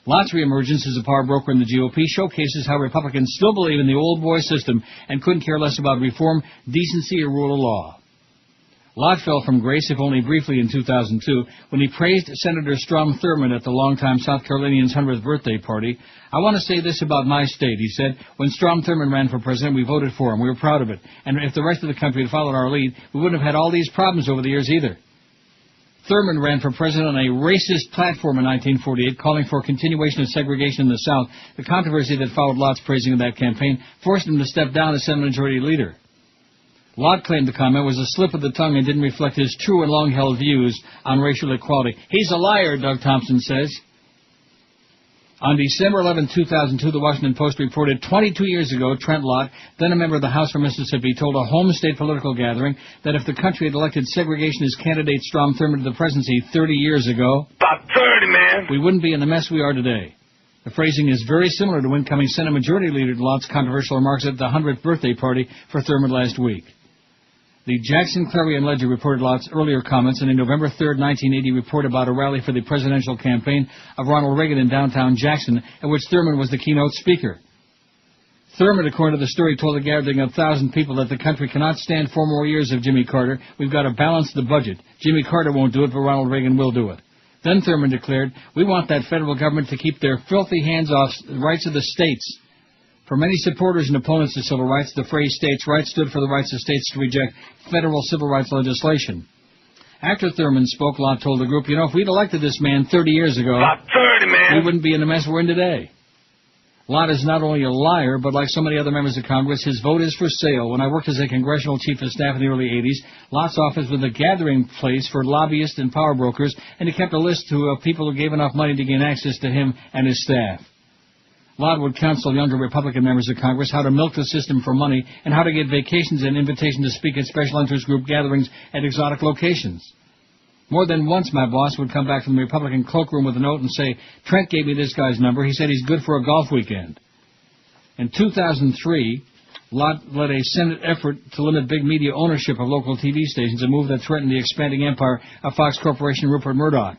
Speaker 2: Lott's reemergence as a power broker in the GOP showcases how Republicans still believe in the old boy system and couldn't care less about reform, decency, or rule of law. Lott fell from grace, if only briefly, in 2002 when he praised Senator Strom Thurmond at the longtime South Carolinian's 100th birthday party. I want to say this about my state, he said. When Strom Thurmond ran for president, we voted for him. We were proud of it. And if the rest of the country had followed our lead, we wouldn't have had all these problems over the years either. Thurmond ran for president on a racist platform in 1948, calling for continuation of segregation in the South. The controversy that followed Lott's praising of that campaign forced him to step down as Senate Majority Leader. Lott claimed the comment was a slip of the tongue and didn't reflect his true and long-held views on racial equality. He's a liar, Doug Thompson says. On December 11, 2002, the Washington Post reported 22 years ago, Trent Lott, then a member of the House from Mississippi, told a home state political gathering that if the country had elected segregationist candidate Strom Thurmond to the presidency 30 years ago,
Speaker 6: About 30, man.
Speaker 2: we wouldn't be in the mess we are today. The phrasing is very similar to incoming Senate Majority Leader Lott's controversial remarks at the 100th birthday party for Thurmond last week. The Jackson Clarion Ledger reported Lott's earlier comments in a November 3, 1980 report about a rally for the presidential campaign of Ronald Reagan in downtown Jackson, at which Thurmond was the keynote speaker. Thurmond, according to the story, told a gathering of 1,000 people that the country cannot stand 4 more years of Jimmy Carter. We've got to balance the budget. Jimmy Carter won't do it, but Ronald Reagan will do it. Then Thurman declared, "We want that federal government to keep their filthy hands off the rights of the states." For many supporters and opponents of civil rights, the phrase states' rights stood for the rights of states to reject federal civil rights legislation. After Thurman spoke, Lott told the group, if we'd elected this man 30 years ago, we wouldn't be in the mess we're in today. Lott is not only a liar, but like so many other members of Congress, his vote is for sale. When I worked as a congressional chief of staff in the early 80s, Lott's office was a gathering place for lobbyists and power brokers, and he kept a list of people who gave enough money to gain access to him and his staff. Lott would counsel younger Republican members of Congress how to milk the system for money and how to get vacations and invitations to speak at special interest group gatherings at exotic locations. More than once, my boss would come back from the Republican cloakroom with a note and say, "Trent gave me this guy's number. He said he's good for a golf weekend." In 2003, Lott led a Senate effort to limit big media ownership of local TV stations, a move that threatened the expanding empire of Fox Corporation and Rupert Murdoch.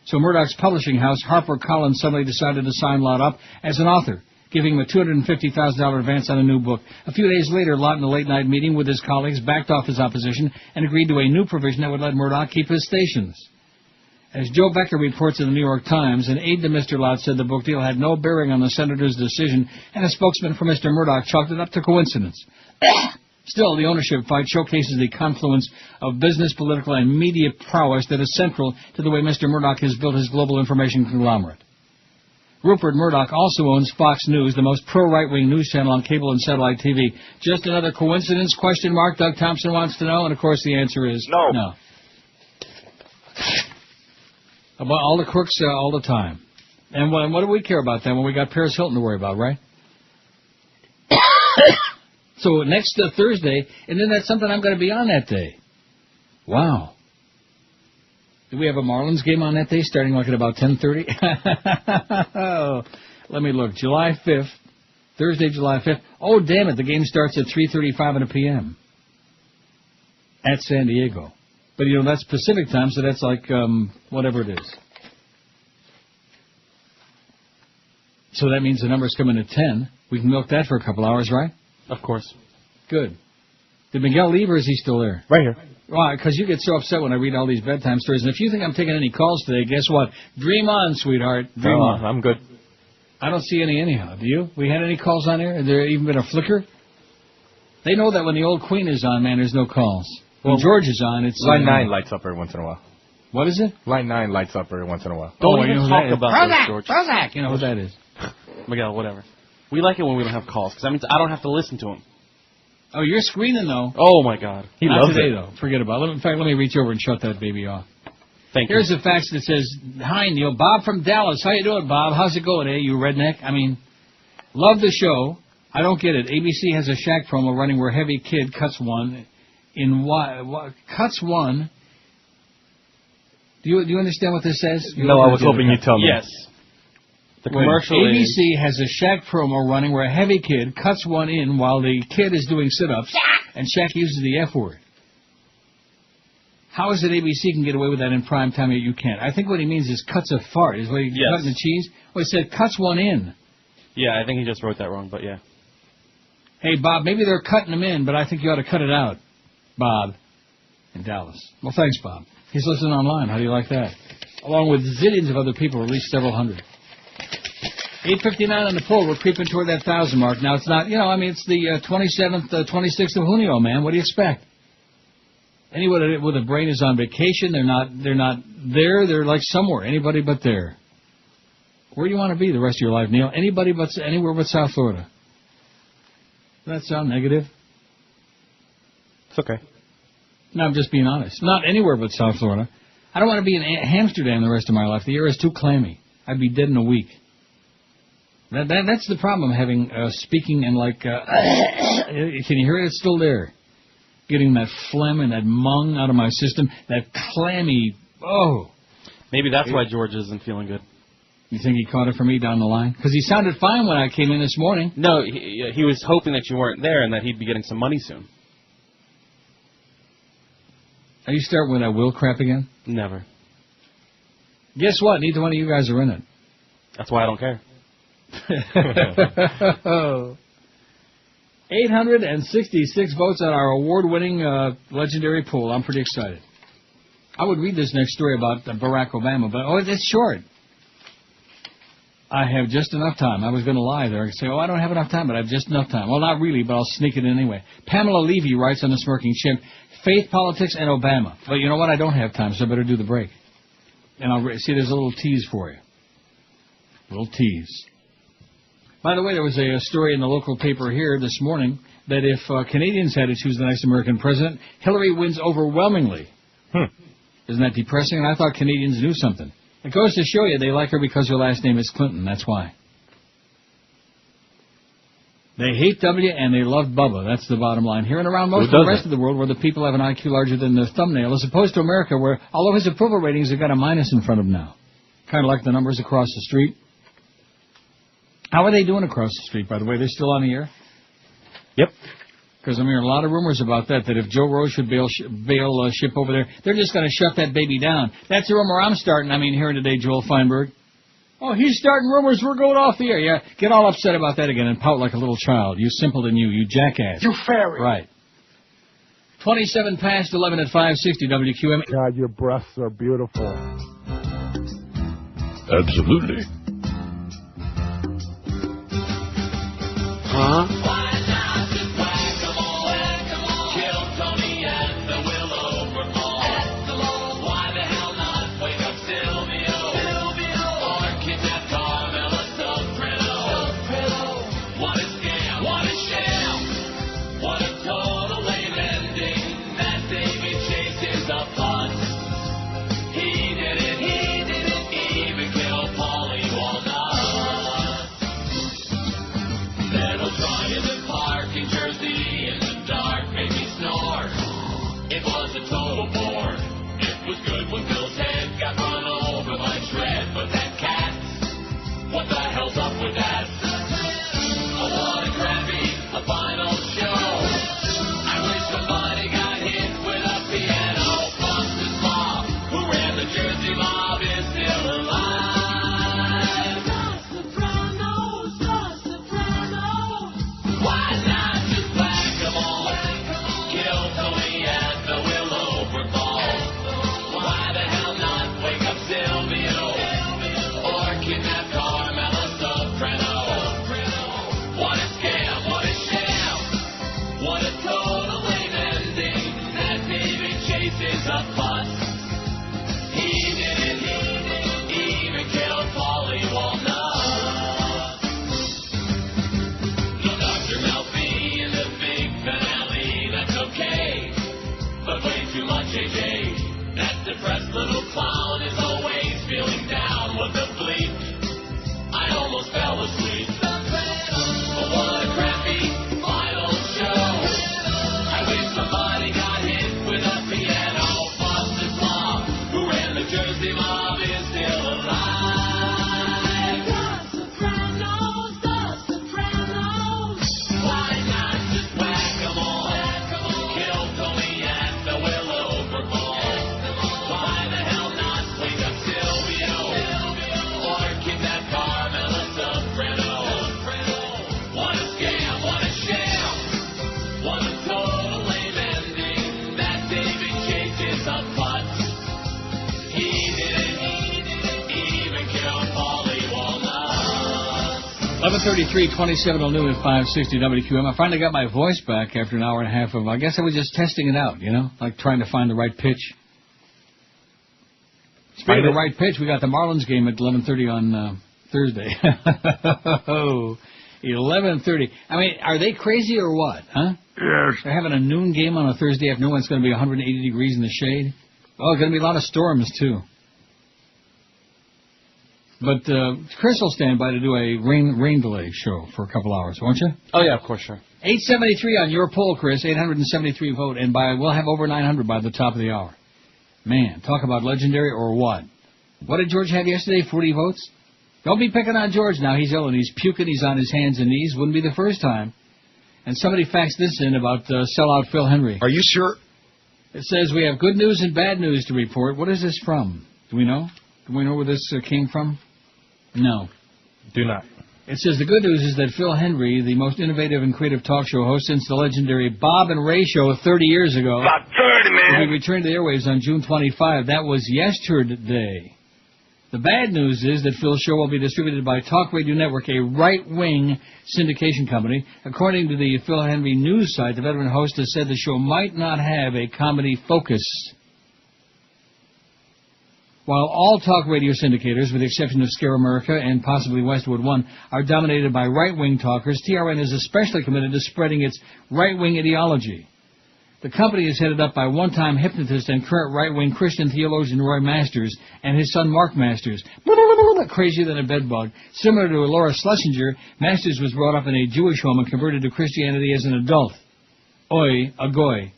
Speaker 2: So Murdoch's publishing house, HarperCollins, suddenly decided to sign Lott up as an author, giving him a $250,000 advance on a new book. A few days later, Lott, in a late-night meeting with his colleagues, backed off his opposition and agreed to a new provision that would let Murdoch keep his stations. As Joe Becker reports in the New York Times, an aide to Mr. Lott said the book deal had no bearing on the senator's decision, and a spokesman for Mr. Murdoch chalked it up to coincidence. Still, the ownership fight showcases the confluence of business, political, and media prowess that is central to the way Mr. Murdoch has built his global information conglomerate. Rupert Murdoch also owns Fox News, the most pro-right-wing news channel on cable and satellite TV. Just another coincidence, ? Doug Thompson wants to know, and of course the answer is no. About all the crooks all the time. And what do we care about that when we got Paris Hilton to worry about, right? So next Thursday, and then that's something I'm going to be on that day. Wow. Do we have a Marlins game on that day, starting like at about 10:30? Let me look. July 5th, Thursday, July 5th. Oh, damn it, the game starts at 3:35 p.m. at San Diego. But, that's Pacific time, so that's like whatever it is. So that means the numbers come in at 10. We can milk that for a couple hours, right?
Speaker 4: Of course. Good.
Speaker 2: Did Miguel leave, or is he still there?
Speaker 8: Right here.
Speaker 2: Why? Because you get so upset when I read all these bedtime stories. And if you think I'm taking any calls today, guess what? Dream on, sweetheart. Dream on.
Speaker 8: I'm good.
Speaker 2: I don't see any anyhow. Do you? We had any calls on here? Has there even been a flicker? They know that when the old Queen is on, man, there's no calls. When George is on, it's...
Speaker 8: Line 9 lights up every once in a while.
Speaker 2: What is it?
Speaker 8: Line 9 lights up every once in a while.
Speaker 4: Don't even talk about this, George.
Speaker 2: Prozac! You know what that is.
Speaker 4: Miguel, whatever. We like it when we don't have calls, because that means I don't have to listen to them.
Speaker 2: Oh, you're screening, though.
Speaker 4: Oh, my God.
Speaker 2: He loves today, though. Forget about it. In fact, let me reach over and shut that baby off.
Speaker 4: Thank you.
Speaker 2: Here's a fax that says, "Hi, Neil. Bob from Dallas. How you doing, Bob? How's it going, you redneck? I mean, love the show. I don't get it. ABC has a Shaq promo running where heavy kid cuts one in what cuts one. Do you understand what this says?
Speaker 8: No, I was hoping you'd tell me.
Speaker 4: Yes. The commercial
Speaker 2: ABC has a Shaq promo running where a heavy kid cuts one in while the kid is doing sit-ups, and Shaq uses the F word. How is it ABC can get away with that in prime time, yet you can't? I think what he means is cuts a fart. Is what he cutting the cheese? Well, he said cuts one in.
Speaker 4: Yeah, I think he just wrote that wrong, but yeah.
Speaker 2: Hey, Bob, maybe they're cutting him in, but I think you ought to cut it out, Bob, in Dallas. Well, thanks, Bob. He's listening online. How do you like that? Along with zillions of other people, at least several hundred. 8:59 on the poll. We're creeping toward that 1,000 mark. Now, it's not, it's the 27th, 26th of Junio, man. What do you expect? Anybody with a brain is on vacation. They're not there. They're like somewhere. Anybody but there. Where do you want to be the rest of your life, Neil? Anywhere but South Florida. Does that sound negative?
Speaker 8: It's okay.
Speaker 2: No, I'm just being honest. Not anywhere but South Florida. I don't want to be in Amsterdam the rest of my life. The air is too clammy. I'd be dead in a week. That's the problem, having speaking and like... can you hear it? It's still there. Getting that phlegm and that mung out of my system. That clammy... Oh.
Speaker 4: Maybe that's why George isn't feeling good.
Speaker 2: You think he caught it from me down the line? Because he sounded fine when I came in this morning.
Speaker 4: No, he was hoping that you weren't there and that he'd be getting some money soon.
Speaker 2: Are you starting with that will crap again?
Speaker 4: Never.
Speaker 2: Guess what? Neither one of you guys are in it.
Speaker 4: That's why I don't care.
Speaker 2: 866 votes on our award-winning legendary poll. I'm pretty excited. I would read this next story about Barack Obama, but it's short. I have just enough time. I was going to lie there and say, I don't have enough time, but I have just enough time. Well, not really, but I'll sneak it in anyway. Pamela Levy writes on the Smirking Chimp, faith, politics, and Obama. But you know what? I don't have time, so I better do the break. And I'll see, there's a little tease for you. A little tease. By the way, there was a story in the local paper here this morning that if Canadians had to choose the next American president, Hillary wins overwhelmingly. Isn't that depressing? And I thought Canadians knew something. It goes to show you they like her because her last name is Clinton. That's why. They hate W and they love Bubba. That's the bottom line. Here and around most of the rest of the world where the people have an IQ larger than their thumbnail, as opposed to America where all of his approval ratings have got a minus in front of them now. Kind of like the numbers across the street. How are they doing across the street, by the way? They're still on the air?
Speaker 8: Yep.
Speaker 2: Because I'm hearing a lot of rumors about that if Joe Rose should bail ship over there, they're just going to shut that baby down. That's a rumor I'm starting, hearing today, Joel Feinberg. Oh, he's starting rumors, we're going off the air. Yeah, get all upset about that again and pout like a little child. You simpleton, you jackass.
Speaker 18: You fairy.
Speaker 2: Right. 27 past 11 at 560 WQM.
Speaker 18: God, your breasts are beautiful.
Speaker 16: Absolutely.
Speaker 15: Huh? is a bus. He did it, even killed Polly Walnut. No Dr. Melfi in the big finale, that's okay. But way too much AJ. That depressed little clown is always feeling down. What the bleep? I almost fell asleep. But what a crappy final show. I wish somebody got hit with a piano. Boston Bob, who ran the Jersey Mob, is still alive. The Sopranos, the Sopranos. Why not just whack 'em all? Kill Tony at the Willow Why the hell not wake up Silvio? Or kidnap Carmela Soprano? What a scam, what a sham. What a total lame ending. That David Chase is a butt. He didn't even kill Polly Walnut.
Speaker 2: 11:33, 27 on noon at 560 WQM. I finally got my voice back after an hour and a half of, I guess I was just testing it out, you know, like trying to find the right pitch. Speaking of the right pitch, we got the Marlins game at 11:30 on Thursday. 11:30. I mean, are they crazy or what, huh?
Speaker 18: Yes.
Speaker 2: They're having a noon game on a Thursday afternoon. It's going to be 180 degrees in the shade. Oh, it's going to be a lot of storms, too. But Chris will stand by to do a rain delay show for a couple hours, won't you?
Speaker 4: Oh, yeah, of course, sure.
Speaker 2: 873 on your poll, Chris. 873 vote. And we'll have over 900 by the top of the hour. Man, talk about legendary or what? What did George have yesterday? 40 votes? Don't be picking on George now. He's ill and he's puking. He's on his hands and knees. Wouldn't be the first time. And somebody faxed this in about sellout Phil Hendrie.
Speaker 12: Are you sure?
Speaker 2: It says we have good news and bad news to report. What is this from? Do we know? Do we know where this came from? No.
Speaker 8: Do not.
Speaker 2: It says the good news is that Phil Hendrie, the most innovative and creative talk show host since the legendary Bob and Ray show 30 years ago.
Speaker 6: About 30, man.
Speaker 2: will be returning to the airwaves on June 25. That was yesterday. The bad news is that Phil's show will be distributed by Talk Radio Network, a right-wing syndication company. According to the Phil Hendrie news site, the veteran host has said the show might not have a comedy focus. While all talk radio syndicators, with the exception of Scare America and possibly Westwood One, are dominated by right-wing talkers, TRN is especially committed to spreading its right-wing ideology. The company is headed up by one-time hypnotist and current right-wing Christian theologian Roy Masters and his son Mark Masters. Crazier than a bedbug. Similar to Laura Schlesinger, Masters was brought up in a Jewish home and converted to Christianity as an adult. Oi, a goy.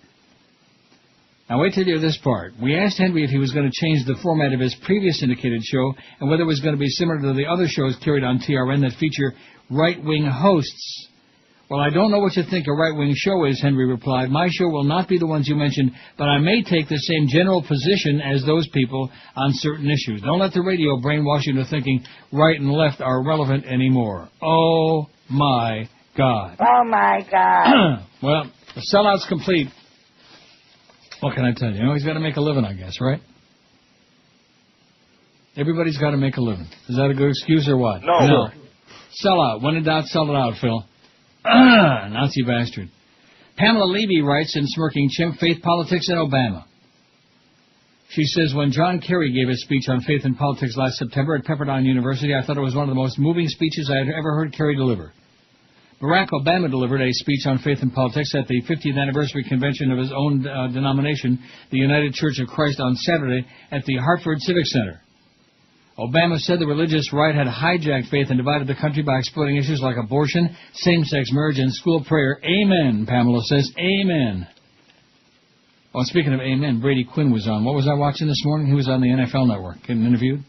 Speaker 2: Now wait till you hear this part. We asked Henry if he was going to change the format of his previous syndicated show and whether it was going to be similar to the other shows carried on TRN that feature right-wing hosts. Well, I don't know what you think a right-wing show is, Henry replied. My show will not be the ones you mentioned, but I may take the same general position as those people on certain issues. Don't let the radio brainwash you into thinking right and left are relevant anymore. Oh, my God.
Speaker 14: Oh, my God.
Speaker 2: Well, the sellout's complete. What can I tell you? You know, he's got to make a living, I guess, right? Everybody's got to make a living. Is that a good excuse or what?
Speaker 3: No.
Speaker 2: Sell out. When in doubt, sell it out, Phil. Nazi bastard. Pamela Levy writes in Smirking Chimp, Faith, Politics, and Obama. She says, when John Kerry gave his speech on faith and politics last September at Pepperdine University, I thought it was one of the most moving speeches I had ever heard Kerry deliver. Barack Obama delivered a speech on faith and politics at the 50th anniversary convention of his own denomination, the United Church of Christ, on Saturday at the Hartford Civic Center. Obama said the religious right had hijacked faith and divided the country by exploiting issues like abortion, same-sex marriage, and school prayer. Amen, Pamela says. Amen. Oh, speaking of amen, Brady Quinn was on. What was I watching this morning? He was on the NFL Network, getting interviewed.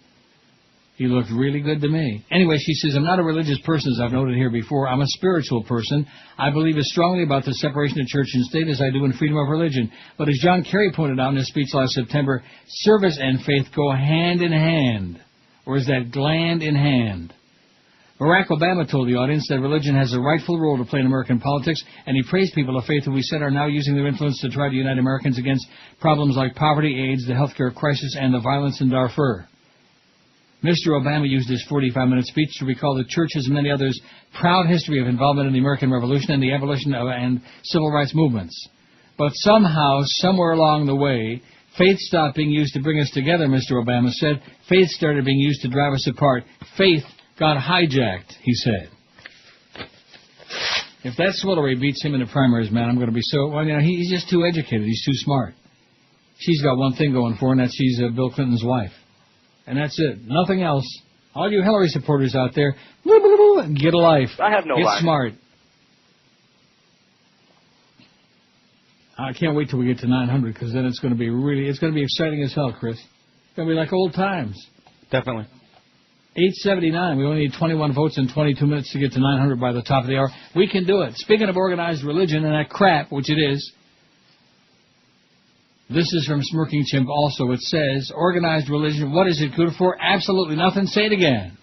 Speaker 2: He looked really good to me. Anyway, she says, I'm not a religious person, as I've noted here before. I'm a spiritual person. I believe as strongly about the separation of church and state as I do in freedom of religion. But as John Kerry pointed out in his speech last September, service and faith go hand in hand. Or is that gland in hand? Barack Obama told the audience that religion has a rightful role to play in American politics, and he praised people of faith who he said are now using their influence to try to unite Americans against problems like poverty, AIDS, the healthcare crisis, and the violence in Darfur. Mr. Obama used his 45-minute speech to recall the church's and many others' proud history of involvement in the American Revolution and the abolition of and civil rights movements. But somehow, somewhere along the way, faith stopped being used to bring us together, Mr. Obama said. Faith started being used to drive us apart. Faith got hijacked, he said. If that Swillery beats him in the primaries, man, I'm going to be so... Well, you know, he's just too educated. He's too smart. She's got one thing going for her, and that's she's Bill Clinton's wife. And that's it. Nothing else. All you Hillary supporters out there, get a life.
Speaker 9: I have no life.
Speaker 2: Get smart. I can't wait till we get to 900, because then it's going to be exciting as hell, Chris. It's going to be like old times.
Speaker 4: Definitely.
Speaker 2: 879. We only need 21 votes in 22 minutes to get to 900 by the top of the hour. We can do it. Speaking of organized religion and that crap, which it is, this is from Smirking Chimp also. It says, organized religion, what is it good for? Absolutely nothing. Say it again.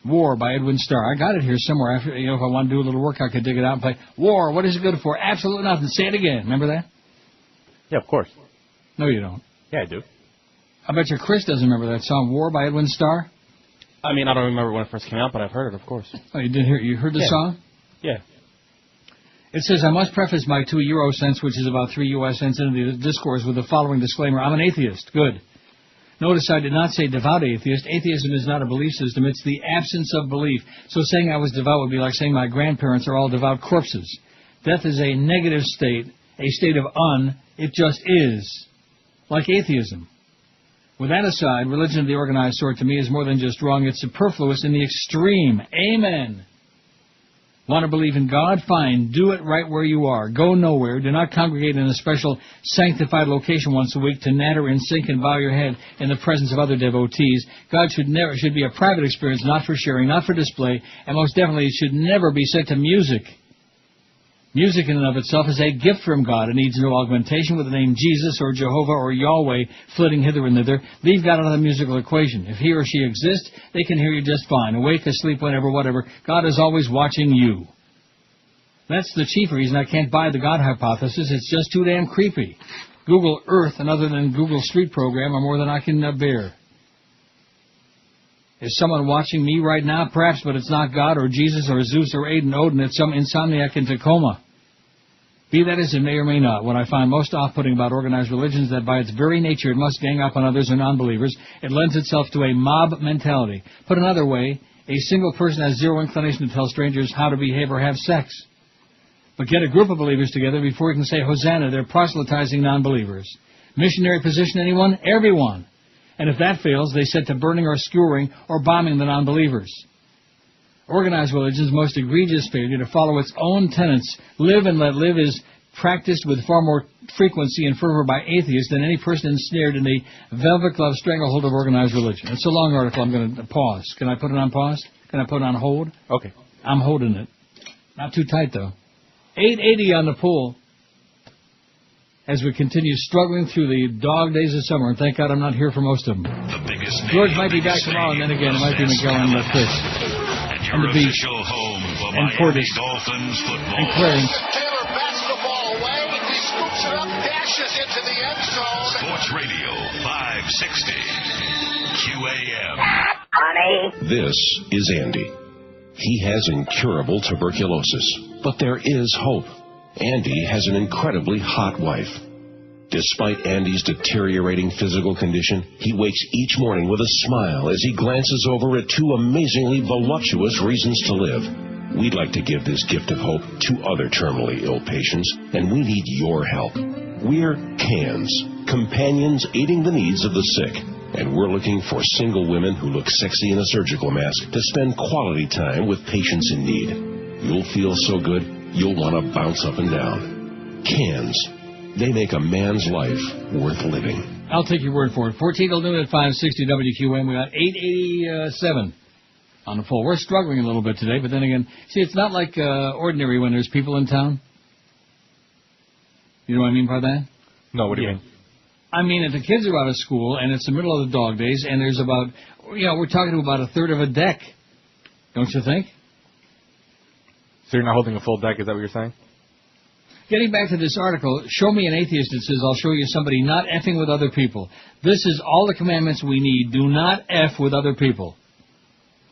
Speaker 2: War by Edwin Starr. I got it here somewhere. If I want to do a little work, I could dig it out and play. War, what is it good for? Absolutely nothing. Say it again. Remember that?
Speaker 8: Yeah, of course.
Speaker 2: No, you don't.
Speaker 8: Yeah, I do.
Speaker 2: I bet you Chris doesn't remember that song, War by Edwin Starr?
Speaker 4: I mean, I don't remember when it first came out, but I've heard it, of course.
Speaker 2: Oh, you did hear? You heard the song?
Speaker 4: Yeah.
Speaker 2: It says, I must preface my 2 euro cents, which is about 3 U.S. cents into the discourse, with the following disclaimer. I'm an atheist. Good. Notice I did not say devout atheist. Atheism is not a belief system. It's the absence of belief. So saying I was devout would be like saying my grandparents are all devout corpses. Death is a negative state, a state of it just is. Like atheism. With that aside, religion of the organized sort to me is more than just wrong. It's superfluous in the extreme. Amen. Want to believe in God? Fine. Do it right where you are. Go nowhere. Do not congregate in a special sanctified location once a week to natter and sink and bow your head in the presence of other devotees. God should be a private experience, not for sharing, not for display, and most definitely it should never be set to music. Music in and of itself is a gift from God. It needs no augmentation with the name Jesus or Jehovah or Yahweh flitting hither and thither. Leave God out of the musical equation. If he or she exists, they can hear you just fine. Awake, asleep, whenever, whatever. God is always watching you. That's the chief reason I can't buy the God hypothesis. It's just too damn creepy. Google Earth and other than Google Street program are more than I can bear. Is someone watching me right now? Perhaps, but it's not God or Jesus or Zeus or Odin. It's some insomniac in Tacoma. Be that as it may or may not, what I find most off-putting about organized religion is that by its very nature it must gang up on others or non-believers. It lends itself to a mob mentality. Put another way, a single person has zero inclination to tell strangers how to behave or have sex. But get a group of believers together before you can say Hosanna, they're proselytizing non-believers. Missionary position, anyone? Everyone. And if that fails, they set to burning or skewering or bombing the non-believers. Organized religion's most egregious failure to follow its own tenets, live and let live, is practiced with far more frequency and fervor by atheists than any person ensnared in the velvet glove stranglehold of organized religion. It's a long article. I'm going to pause. Can I put it on pause? Can I put it on hold?
Speaker 8: Okay.
Speaker 2: I'm holding it. Not too tight, though. 880 on the pool as we continue struggling through the dog days of summer. And thank God I'm not here for most of them. George might be back tomorrow, and then again it might be Miguel and Chris. And the beach. And Portis.
Speaker 16: Dolphins football.
Speaker 2: And Clarence.
Speaker 12: Taylor bats the ball away. He scoops it up, dashes into the end zone.
Speaker 16: Sports Radio 560 QAM.
Speaker 19: This is Andy. He has incurable tuberculosis, but there is hope. Andy has an incredibly hot wife. Despite Andy's deteriorating physical condition, he wakes each morning with a smile as he glances over at two amazingly voluptuous reasons to live. We'd like to give this gift of hope to other terminally ill patients, and we need your help. We're CANS, Companions Aiding the Needs of the Sick, and we're looking for single women who look sexy in a surgical mask to spend quality time with patients in need. You'll feel so good, you'll want to bounce up and down. CANS. They make a man's life worth living.
Speaker 2: I'll take your word for it. 14 till noon at 560 WQM. We got 887 on the full. We're struggling a little bit today, but then again, see, it's not like ordinary when there's people in town. You know what I mean by that?
Speaker 8: No, what do you mean?
Speaker 2: I mean, if the kids are out of school and it's the middle of the dog days and there's about, we're talking about a third of a deck. Don't you think?
Speaker 8: So you're not holding a full deck, is that what you're saying?
Speaker 2: Getting back to this article, show me an atheist that says, I'll show you somebody not effing with other people. This is all the commandments we need. Do not eff with other people.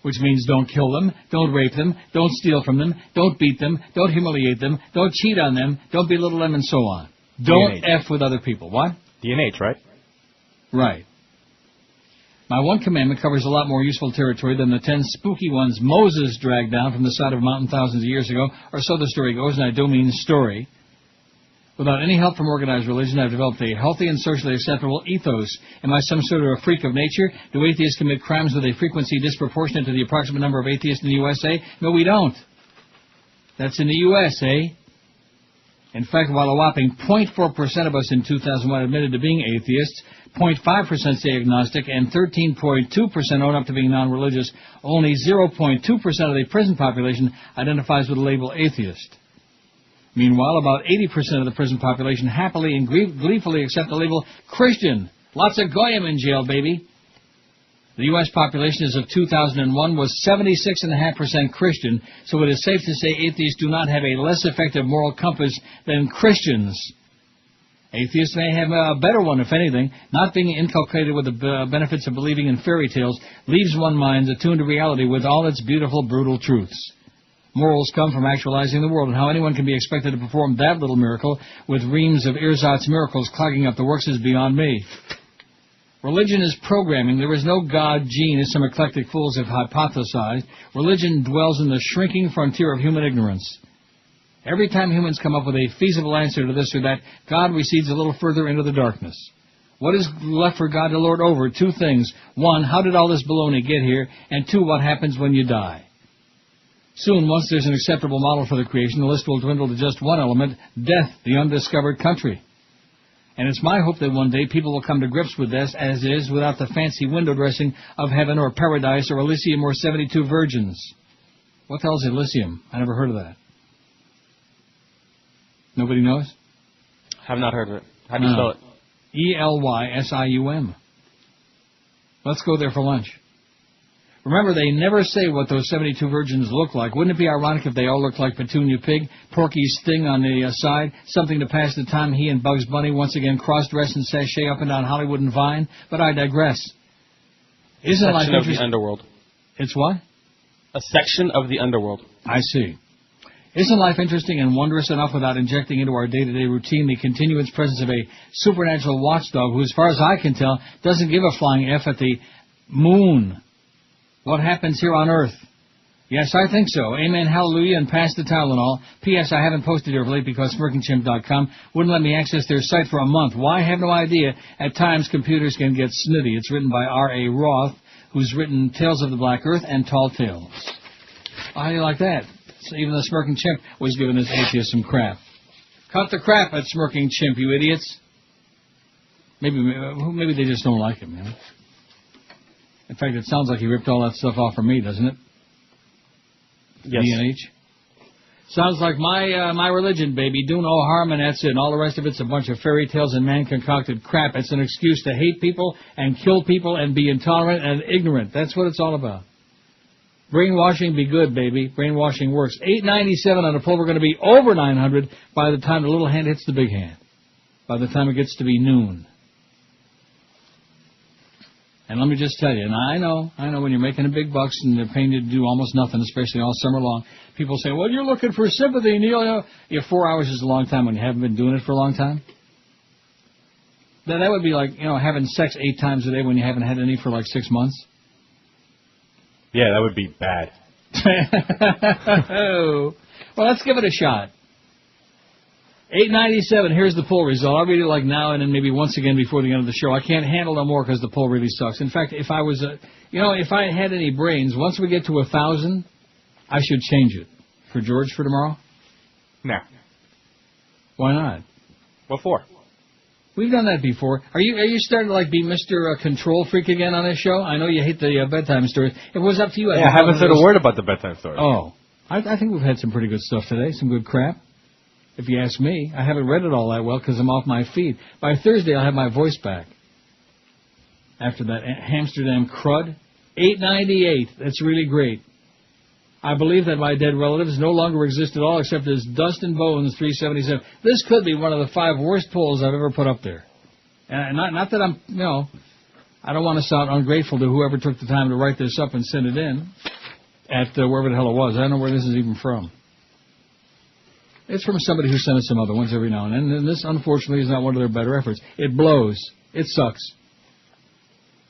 Speaker 2: Which means don't kill them, don't rape them, don't steal from them, don't beat them, don't humiliate them, don't cheat on them, don't belittle them, and so on. Don't eff with other people. What?
Speaker 8: D&H, right?
Speaker 2: Right. My one commandment covers a lot more useful territory than the 10 spooky ones Moses dragged down from the side of a mountain thousands of years ago, or so the story goes, and I do mean story. Without any help from organized religion, I've developed a healthy and socially acceptable ethos. Am I some sort of a freak of nature? Do atheists commit crimes with a frequency disproportionate to the approximate number of atheists in the USA? No, we don't. That's in the USA. In fact, while a whopping 0.4% of us in 2001 admitted to being atheists, 0.5% say agnostic, and 13.2% own up to being non-religious, only 0.2% of the prison population identifies with the label atheist. Meanwhile, about 80% of the prison population happily and gleefully accept the label Christian. Lots of goyim in jail, baby. The U.S. population as of 2001 was 76.5% Christian, so it is safe to say atheists do not have a less effective moral compass than Christians. Atheists may have a better one, if anything. Not being inculcated with the benefits of believing in fairy tales leaves one's mind attuned to reality with all its beautiful, brutal truths. Morals come from actualizing the world, and how anyone can be expected to perform that little miracle with reams of ersatz miracles clogging up the works is beyond me. Religion is programming. There is no God gene, as some eclectic fools have hypothesized. Religion dwells in the shrinking frontier of human ignorance. Every time humans come up with a feasible answer to this or that, God recedes a little further into the darkness. What is left for God to lord over? Two things. One, how did all this baloney get here? And two, what happens when you die? Soon, once there's an acceptable model for the creation, the list will dwindle to just one element, death, the undiscovered country. And it's my hope that one day people will come to grips with this as it is without the fancy window dressing of heaven or paradise or Elysium or 72 virgins. What the hell is Elysium? I never heard of that. Nobody knows?
Speaker 4: Have not heard of it. How do you spell it?
Speaker 2: Elysium. Let's go there for lunch. Remember, they never say what those 72 virgins look like. Wouldn't it be ironic if they all looked like Petunia Pig, Porky's Sting on the side, something to pass the time he and Bugs Bunny once again cross-dress and sashay up and down Hollywood and Vine? But I digress. Isn't it like
Speaker 4: section of the underworld?
Speaker 2: It's what?
Speaker 4: A section of the underworld.
Speaker 2: I see. Isn't life interesting and wondrous enough without injecting into our day-to-day routine the continuous presence of a supernatural watchdog who, as far as I can tell, doesn't give a flying F at the moon? What happens here on Earth? Yes, I think so. Amen, hallelujah, and pass the Tylenol. P.S. I haven't posted here of late because SmirkingChimp.com wouldn't let me access their site for a month. Why? I have no idea. At times, computers can get snitty. It's written by R.A. Roth, who's written Tales of the Black Earth and Tall Tales. How do you like that? So even the Smirking Chimp was giving this atheist some crap. Cut the crap at Smirking Chimp, you idiots. Maybe they just don't like him, you know? In fact, it sounds like he ripped all that stuff off from me, doesn't it?
Speaker 4: Yes.
Speaker 2: D&H. Sounds like my religion, baby. Do no harm, and that's it. And all the rest of it's a bunch of fairy tales and man-concocted crap. It's an excuse to hate people and kill people and be intolerant and ignorant. That's what it's all about. Brainwashing be good, baby. Brainwashing works. 897 on the poll. We're going to be over 900 by the time the little hand hits the big hand. By the time it gets to be noon. And let me just tell you, and I know when you're making the big bucks and they're paying you to do almost nothing, especially all summer long, people say, well, you're looking for sympathy, Neil. Yeah, 4 hours is a long time when you haven't been doing it for a long time. Then that would be like, having sex 8 times a day when you haven't had any for like 6 months.
Speaker 8: Yeah, that would be bad.
Speaker 2: Oh. Well, let's give it a shot. 897, here's the poll result. I'll read it like now and then maybe once again before the end of the show. I can't handle no more because the poll really sucks. In fact, if I was, if I had any brains, once we get to 1,000, I should change it. For George for tomorrow?
Speaker 8: No.
Speaker 2: Why not?
Speaker 8: What for?
Speaker 2: We've done that before. Are you starting to be Mr. Control Freak again on this show? I know you hate the bedtime stories. If it was up to you,
Speaker 8: I haven't said a word about the bedtime story.
Speaker 2: Oh, I think we've had some pretty good stuff today. Some good crap. If you ask me, I haven't read it all that well because I'm off my feed. By Thursday, I'll have my voice back. After that Amsterdam crud, 898. That's really great. I believe that my dead relatives no longer exist at all except as dust and bones, 377. This could be one of the 5 worst polls I've ever put up there. And not that I'm, I don't want to sound ungrateful to whoever took the time to write this up and send it in at wherever the hell it was. I don't know where this is even from. It's from somebody who sent us some other ones every now and then. And this, unfortunately, is not one of their better efforts. It blows. It sucks.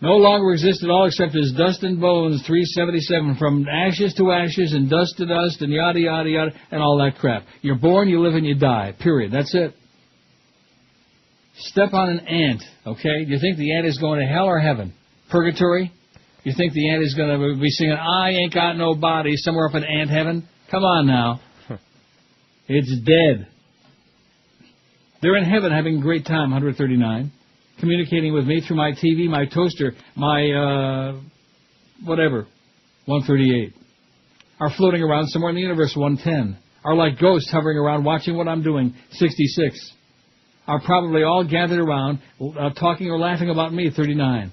Speaker 2: No longer exist at all except as dust and bones, 377, from ashes to ashes and dust to dust and yada, yada, yada, and all that crap. You're born, you live, and you die. Period. That's it. Step on an ant, okay? Do you think the ant is going to hell or heaven? Purgatory? You think the ant is going to be singing, I ain't got no body, somewhere up in ant heaven? Come on now. It's dead. They're in heaven having a great time, 139. Communicating with me through my TV, my toaster, my, whatever, 138. Are floating around somewhere in the universe, 110. Are like ghosts hovering around watching what I'm doing, 66. Are probably all gathered around, talking or laughing about me, 39.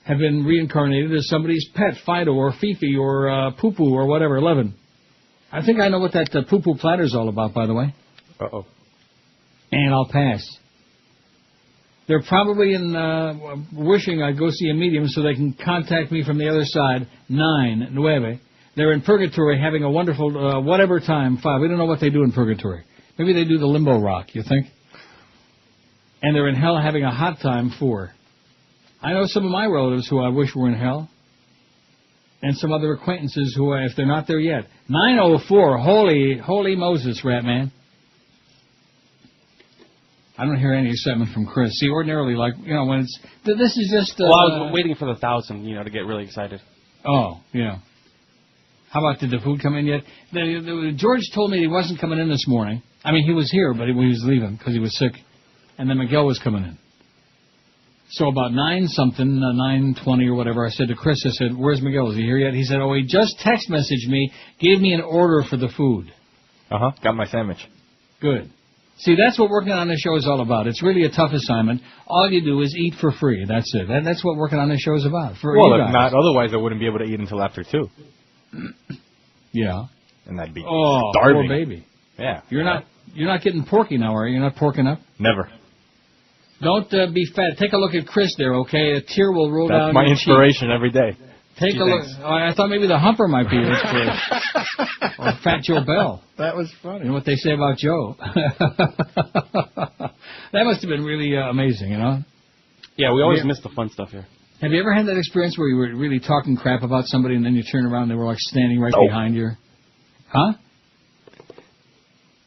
Speaker 2: Have been reincarnated as somebody's pet, Fido or Fifi or Poo-Poo or whatever, 11. I think I know what that poo-poo platter's all about, by the way.
Speaker 8: Uh-oh.
Speaker 2: And I'll pass. They're probably wishing I'd go see a medium so they can contact me from the other side, 9. They're in purgatory having a wonderful whatever time, 5. We don't know what they do in purgatory. Maybe they do the limbo rock, you think? And they're in hell having a hot time, 4. I know some of my relatives who I wish were in hell. And some other acquaintances who, if they're not there yet. 904, holy Moses, Ratman. I don't hear any excitement from Chris. See, ordinarily, when it's... This is just...
Speaker 4: well, I was waiting for the 1,000, to get really excited.
Speaker 2: Oh, yeah. How about, did the food come in yet? George told me he wasn't coming in this morning. I mean, he was here, but he was leaving because he was sick. And then Miguel was coming in. So about 9-something, 9:20 or whatever, I said to Chris, I said, where's Miguel? Is he here yet? He said, he just text messaged me, gave me an order for the food.
Speaker 8: Got my sandwich.
Speaker 2: Good. See, that's what working on this show is all about. It's really a tough assignment. All you do is eat for free. That's it. That's what working on this show is about. For
Speaker 8: well,
Speaker 2: you
Speaker 8: if
Speaker 2: guys.
Speaker 8: not, otherwise I wouldn't be able to eat until after 2.
Speaker 2: Yeah.
Speaker 8: And that'd be
Speaker 2: starving. Poor baby.
Speaker 8: Yeah.
Speaker 2: You're not getting porky now, are you? You're not porking up?
Speaker 8: Never.
Speaker 2: Don't be fat. Take a look at Chris there, okay? A tear will roll down
Speaker 8: That's my
Speaker 2: your
Speaker 8: inspiration
Speaker 2: cheek.
Speaker 8: every day.
Speaker 2: Take a look. Oh, I thought maybe the humper might be inspiration. Or Fat Joe Bell.
Speaker 8: That was funny.
Speaker 2: You know what they say about Joe? That must have been really amazing, you know?
Speaker 4: Yeah, we always miss the fun stuff here.
Speaker 2: Have you ever had that experience where you were really talking crap about somebody and then you turn around and they were like standing right behind you? Huh?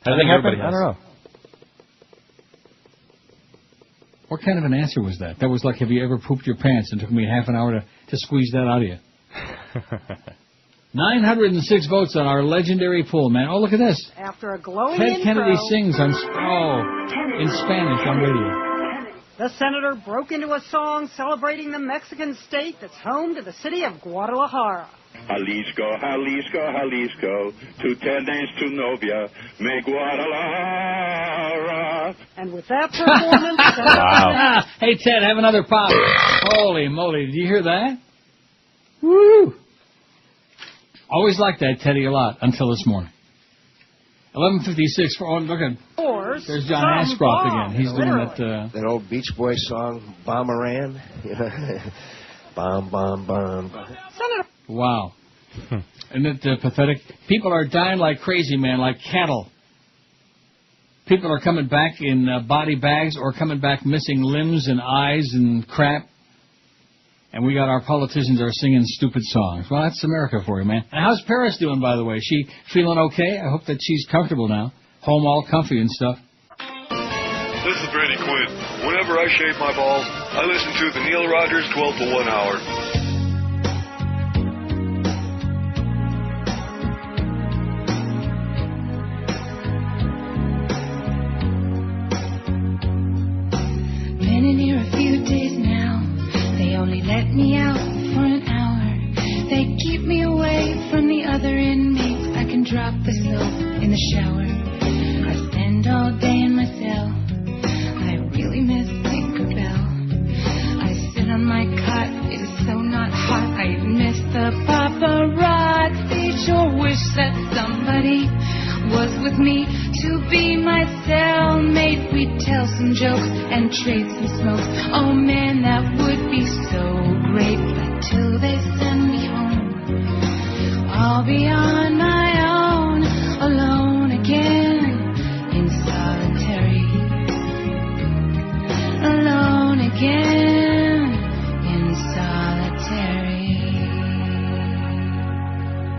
Speaker 8: Has it happened? I don't know.
Speaker 2: What kind of an answer was that? That was like, have you ever pooped your pants? And it took me half an hour to squeeze that out of you. 906 votes on our legendary poll, man. Oh, look at this.
Speaker 20: After a glowing
Speaker 2: Ted
Speaker 20: intro,
Speaker 2: Kennedy sings in Spanish on radio.
Speaker 20: the senator broke into a song celebrating the Mexican state that's home to the city of Guadalajara.
Speaker 21: Jalisco, Jalisco, Jalisco, tu tienes tu novia, me Guadalajara.
Speaker 20: And with that performance...
Speaker 2: Wow. Hey, Ted, have another pop. Holy moly, did you hear that? Woo! Always liked that, Teddy, a lot, until this morning. 11:56 for... Oh, look at... There's John Ashcroft again. He's doing that...
Speaker 12: That old Beach Boys song, Bomberan. Bomb, bomb, bomb.
Speaker 2: Wow. Isn't it pathetic? People are dying like crazy, man, like cattle. People are coming back in body bags or coming back missing limbs and eyes and crap. And we got our politicians are singing stupid songs. Well, that's America for you, man. And how's Paris doing, by the way? She feeling okay? I hope that she's comfortable now. Home all comfy and stuff.
Speaker 22: This is Brady Quinn. Whenever I shave my balls, I listen to the Neil Rogers 12 to 1 hour.
Speaker 10: Been in here a few days now. They only let me out for an hour. They keep me away from the other inmates. I can drop the soap in the shower. I spend all day in my cell. I really miss Tinkerbell. I sit on my cot. It is so not hot. I miss the paparazzi. Sure wish that somebody was with me to be my cellmate. We'd tell some jokes and trade some smokes. Oh man, that would be so great. But till they send me home, I'll be on my own, alone again, in solitary. Alone again, in solitary.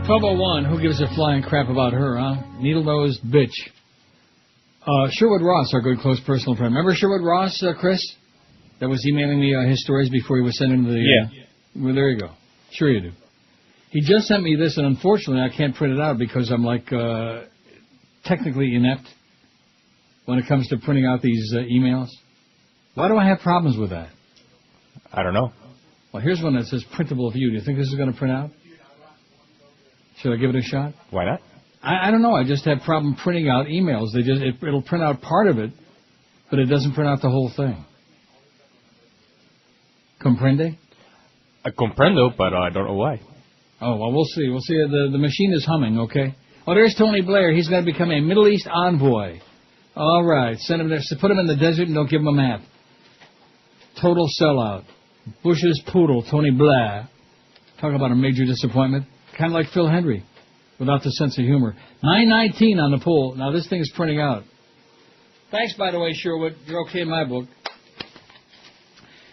Speaker 2: 1201, who gives a flying crap about her, huh? Needle-nosed bitch. Sherwood Ross, our good close personal friend. Remember Sherwood Ross, Chris? That was emailing me his stories before he was sending them to the...
Speaker 8: Yeah.
Speaker 2: Well, there you go. Sure you do. He just sent me this, and unfortunately I can't print it out because I'm like technically inept when it comes to printing out these emails. Why do I have problems with that?
Speaker 8: I don't know.
Speaker 2: Well, here's one that says printable view. Do you think this is going to print out? Should I give it a shot?
Speaker 8: Why not?
Speaker 2: I don't know. I just have problem printing out emails. It'll print out part of it, but it doesn't print out the whole thing. Comprende?
Speaker 8: I comprendo, but I don't know why.
Speaker 2: Oh, well, we'll see. We'll see. The machine is humming, okay? Oh, there's Tony Blair. He's going to become a Middle East envoy. All right. Send him there. So put him in the desert and don't give him a map. Total sellout. Bush's poodle, Tony Blair. Talk about a major disappointment. Kind of like Phil Hendrie, without the sense of humor. 919 on the poll. Now, this thing is printing out. Thanks, by the way, Sherwood. You're okay in my book.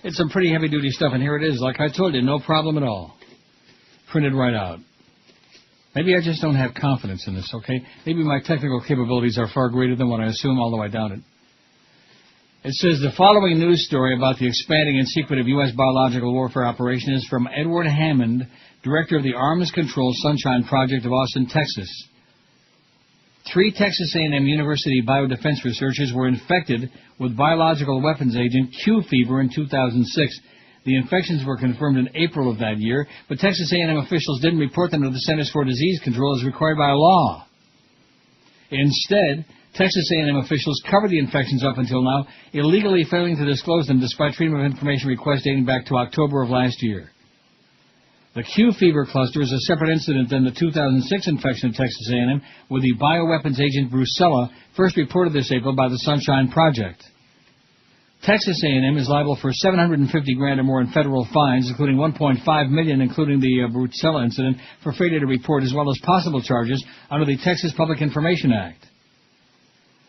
Speaker 2: It's some pretty heavy-duty stuff, and here it is. Like I told you, no problem at all. Printed right out. Maybe I just don't have confidence in this, okay? Maybe my technical capabilities are far greater than what I assume, although I doubt it. It says the following news story about the expanding and secretive U.S. biological warfare operation is from Edward Hammond, director of the Arms Control Sunshine Project of Austin, Texas. 3 Texas A&M University biodefense researchers were infected with biological weapons agent Q fever in 2006. The infections were confirmed in April of that year, but Texas A&M officials didn't report them to the Centers for Disease Control as required by law. Instead, Texas A&M officials covered the infections up until now, illegally failing to disclose them despite Freedom of Information requests dating back to October of last year. The Q fever cluster is a separate incident than the 2006 infection of Texas A&M, with the bioweapons agent Brucella first reported this April by the Sunshine Project. Texas A&M is liable for $750,000 or more in federal fines, including $1.5 million, including the Brucella incident, for failure to report, as well as possible charges under the Texas Public Information Act.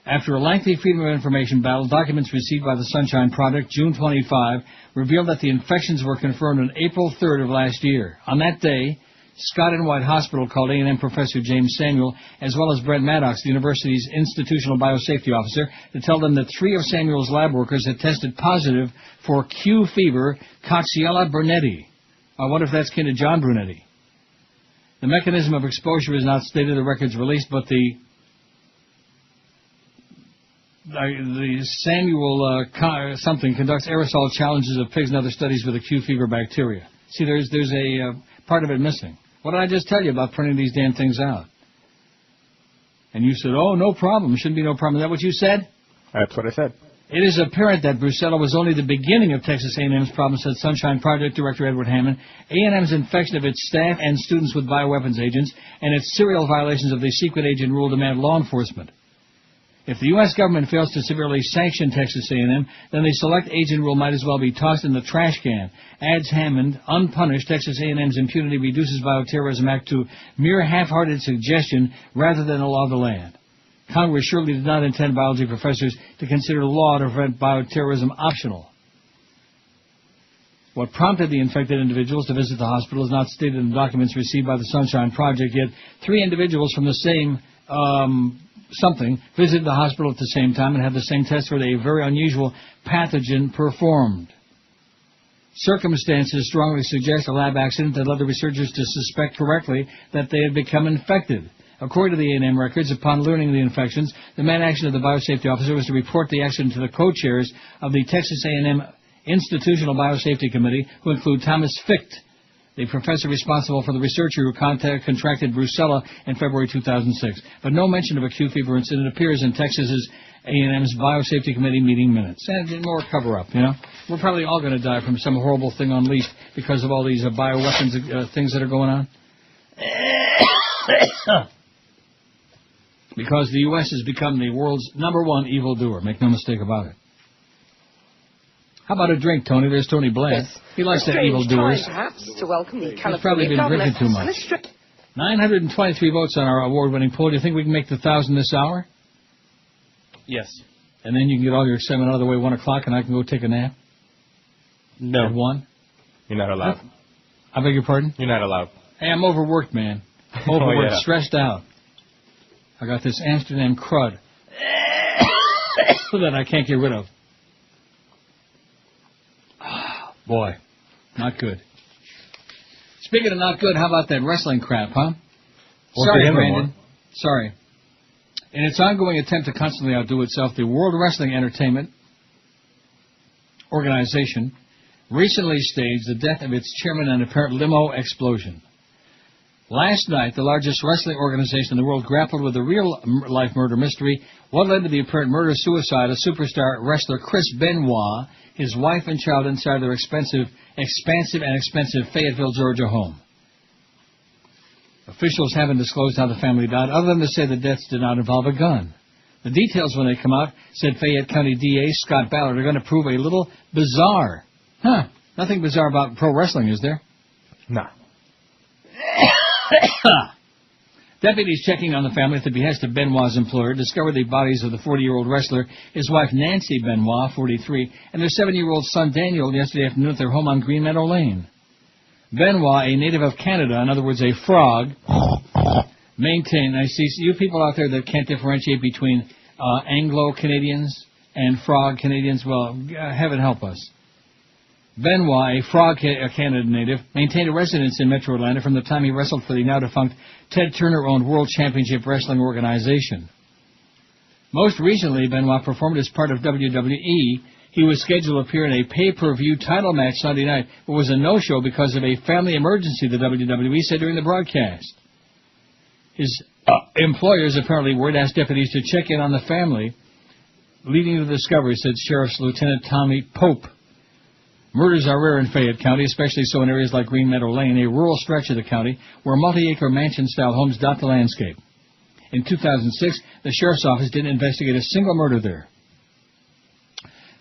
Speaker 2: After a lengthy Freedom of Information battle, documents received by the Sunshine Project, June 25, revealed that the infections were confirmed on April 3rd of last year. On that day, Scott and White Hospital called A&M Professor James Samuel, as well as Brent Maddox, the university's institutional biosafety officer, to tell them that 3 of Samuel's lab workers had tested positive for Q fever Coxiella burnetii. I wonder if that's kin to John Brunetti. The mechanism of exposure is not stated in the records released, but the Samuel something conducts aerosol challenges of pigs and other studies with the Q fever bacteria. See, there's a part of it missing. What did I just tell you about printing these damn things out? And you said, oh, no problem. Shouldn't be no problem. Is that what you said?
Speaker 8: That's what I said.
Speaker 2: It is apparent that Brucella was only the beginning of Texas A&M's problem, said Sunshine Project Director Edward Hammond. A&M's infection of its staff and students with bioweapons agents and its serial violations of the secret agent rule demand law enforcement. If the U.S. government fails to severely sanction Texas A&M, then the select agent rule might as well be tossed in the trash can. Adds Hammond, unpunished, Texas A&M's impunity reduces Bioterrorism Act to mere half-hearted suggestion rather than a law of the land. Congress surely did not intend biology professors to consider law to prevent bioterrorism optional. What prompted the infected individuals to visit the hospital is not stated in the documents received by the Sunshine Project, yet 3 individuals from the same visited the hospital at the same time and had the same test for a very unusual pathogen performed. Circumstances strongly suggest a lab accident that led the researchers to suspect correctly that they had become infected. According to the A&M records, upon learning of the infections, the main action of the biosafety officer was to report the accident to the co-chairs of the Texas A&M Institutional Biosafety Committee, who include Thomas Ficht, the professor responsible for the researcher who contracted Brucella in February 2006. But no mention of a Q fever incident appears in Texas's A&M's Biosafety Committee meeting minutes. And more cover-up, you know. We're probably all going to die from some horrible thing unleashed because of all these bioweapons things that are going on. Because the U.S. has become the world's #1 evildoer. Make no mistake about it. How about a drink, Tony? There's Tony Blair.
Speaker 1: Yes.
Speaker 2: He likes the evildoers.
Speaker 1: Perhaps to welcome the
Speaker 2: He's probably been
Speaker 1: California
Speaker 2: drinking too much. 923 votes on our award-winning poll. Do you think we can make the 1,000 this hour?
Speaker 4: Yes.
Speaker 2: And then you can get all your excitement out of the way 1 o'clock, and I can go take a nap?
Speaker 4: No.
Speaker 2: At 1?
Speaker 8: You're not allowed.
Speaker 2: I beg your pardon?
Speaker 8: You're not allowed.
Speaker 2: Hey, I'm overworked, man. Overworked,
Speaker 8: yeah.
Speaker 2: Stressed out. I got this Amsterdam crud that I can't get rid of. Boy, not good. Speaking of not good, how about that wrestling crap, huh? Sorry, Brandon. Sorry. In its ongoing attempt to constantly outdo itself, the World Wrestling Entertainment Organization recently staged the death of its chairman in an apparent limo explosion. Last night, the largest wrestling organization in the world grappled with the real-life murder mystery. What led to the apparent murder-suicide of superstar wrestler Chris Benoit, his wife and child inside their expensive Fayetteville, Georgia home. Officials haven't disclosed how the family died, other than to say the deaths did not involve a gun. The details, when they come out, said Fayette County DA Scott Ballard, are going to prove a little bizarre. Huh. Nothing bizarre about pro wrestling, is there?
Speaker 8: No.
Speaker 2: Deputies checking on the family at the behest of Benoit's employer discovered the bodies of the 40-year-old wrestler, his wife Nancy Benoit, 43, and their 7-year-old son Daniel yesterday afternoon at their home on Green Meadow Lane. Benoit, a native of Canada, in other words, a frog, maintained. I see you people out there that can't differentiate between Anglo-Canadians and frog Canadians. Well, heaven help us. Benoit, a frog Canada native, maintained a residence in Metro Atlanta from the time he wrestled for the now-defunct Ted Turner-owned World Championship Wrestling Organization. Most recently, Benoit performed as part of WWE. He was scheduled to appear in a pay-per-view title match Sunday night, but was a no-show because of a family emergency, the WWE said during the broadcast. His Employers apparently word asked deputies to check in on the family, leading to the discovery, said Sheriff's Lieutenant Tommy Pope. Murders are rare in Fayette County, especially so in areas like Green Meadow Lane, a rural stretch of the county where multi-acre mansion-style homes dot the landscape. In 2006, the Sheriff's Office didn't investigate a single murder there.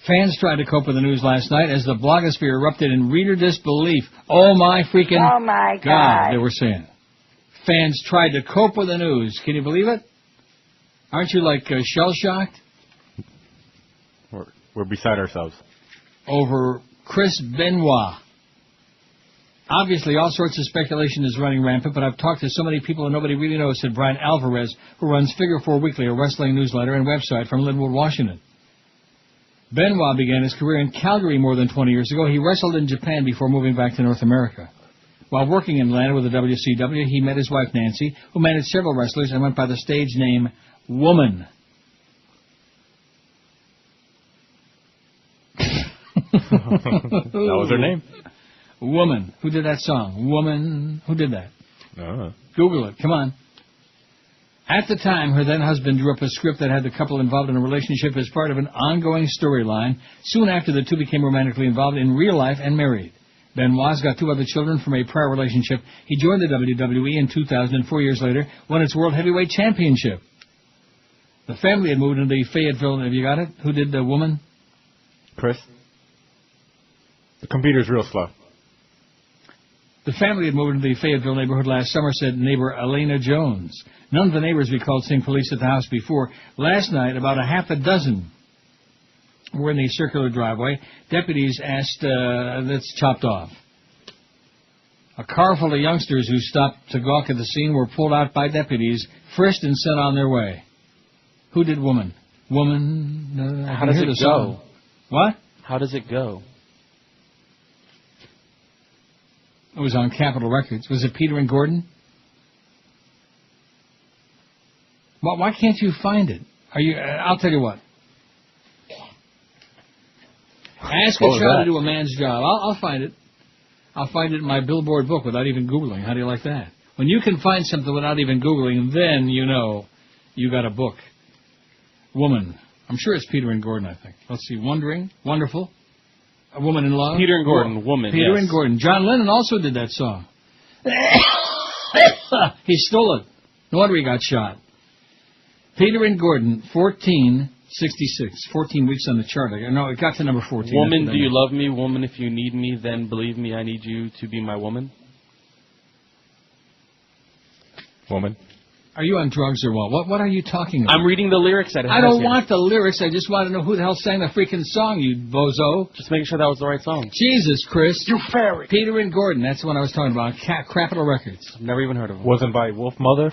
Speaker 2: Fans tried to cope with the news last night as the blogosphere erupted in reader disbelief. Oh my God, they were saying. Fans tried to cope with the news. Can you believe it? Aren't you like shell-shocked?
Speaker 8: We're beside ourselves.
Speaker 2: Over Chris Benoit. Obviously, all sorts of speculation is running rampant, but I've talked to so many people and nobody really knows, said Brian Alvarez, who runs Figure 4 Weekly, a wrestling newsletter and website from Linwood, Washington. Benoit began his career in Calgary more than 20 years ago. He wrestled in Japan before moving back to North America. While working in Atlanta with the WCW, he met his wife Nancy, who managed several wrestlers and went by the stage name Woman.
Speaker 8: That was her name?
Speaker 2: Woman. Who did that song? Woman. Who did that? Google it. Come on. At the time, her then-husband drew up a script that had the couple involved in a relationship as part of an ongoing storyline. Soon after, the two became romantically involved in real life and married. Benoit's got 2 other children from a prior relationship. He joined the WWE in 2000 and 4 years later won its World Heavyweight Championship. The family had moved into the Fayetteville. Have you got it? Who did the Woman?
Speaker 8: Chris? The computer's real slow.
Speaker 2: The family had moved into the Fayetteville neighborhood last summer, said neighbor Elena Jones. None of the neighbors recalled seeing police at the house before. Last night, about a half a dozen were in the circular driveway. Deputies asked, that's chopped off. A car full of youngsters who stopped to gawk at the scene were pulled out by deputies, frisked and sent on their way. Who did Woman? Woman?
Speaker 4: How does it go?
Speaker 2: What?
Speaker 4: How does it go?
Speaker 2: It was on Capitol Records. Was it Peter and Gordon? Well, why can't you find it? I'll tell you what. Ask a child to do a man's job. I'll find it. I'll find it in my Billboard book without even Googling. How do you like that? When you can find something without even Googling, then you know you got a book. Woman. I'm sure it's Peter and Gordon, I think. Let's see. Wondering. Wonderful. A Woman in Love.
Speaker 4: Peter and Gordon. Woman.
Speaker 2: Peter
Speaker 4: yes.
Speaker 2: and Gordon. John Lennon also did that song. He stole it. No wonder he got shot. Peter and Gordon, 1466. 14 weeks on the chart. No, it got to number 14.
Speaker 4: Woman, do you love me? Woman, if you need me, then believe me, I need you to be my woman.
Speaker 8: Woman.
Speaker 2: Are you on drugs or what? What are you talking about?
Speaker 4: I'm reading the lyrics that it has
Speaker 2: I don't
Speaker 4: here.
Speaker 2: want the lyrics. I just want to know who the hell sang the freaking song, you bozo.
Speaker 4: Just making sure that was the right song.
Speaker 2: Jesus, Chris.
Speaker 20: You fairy.
Speaker 2: Peter and Gordon. That's the one I was talking about. Capitol Records.
Speaker 4: I've never even heard of it.
Speaker 8: Wasn't by Wolf Mother?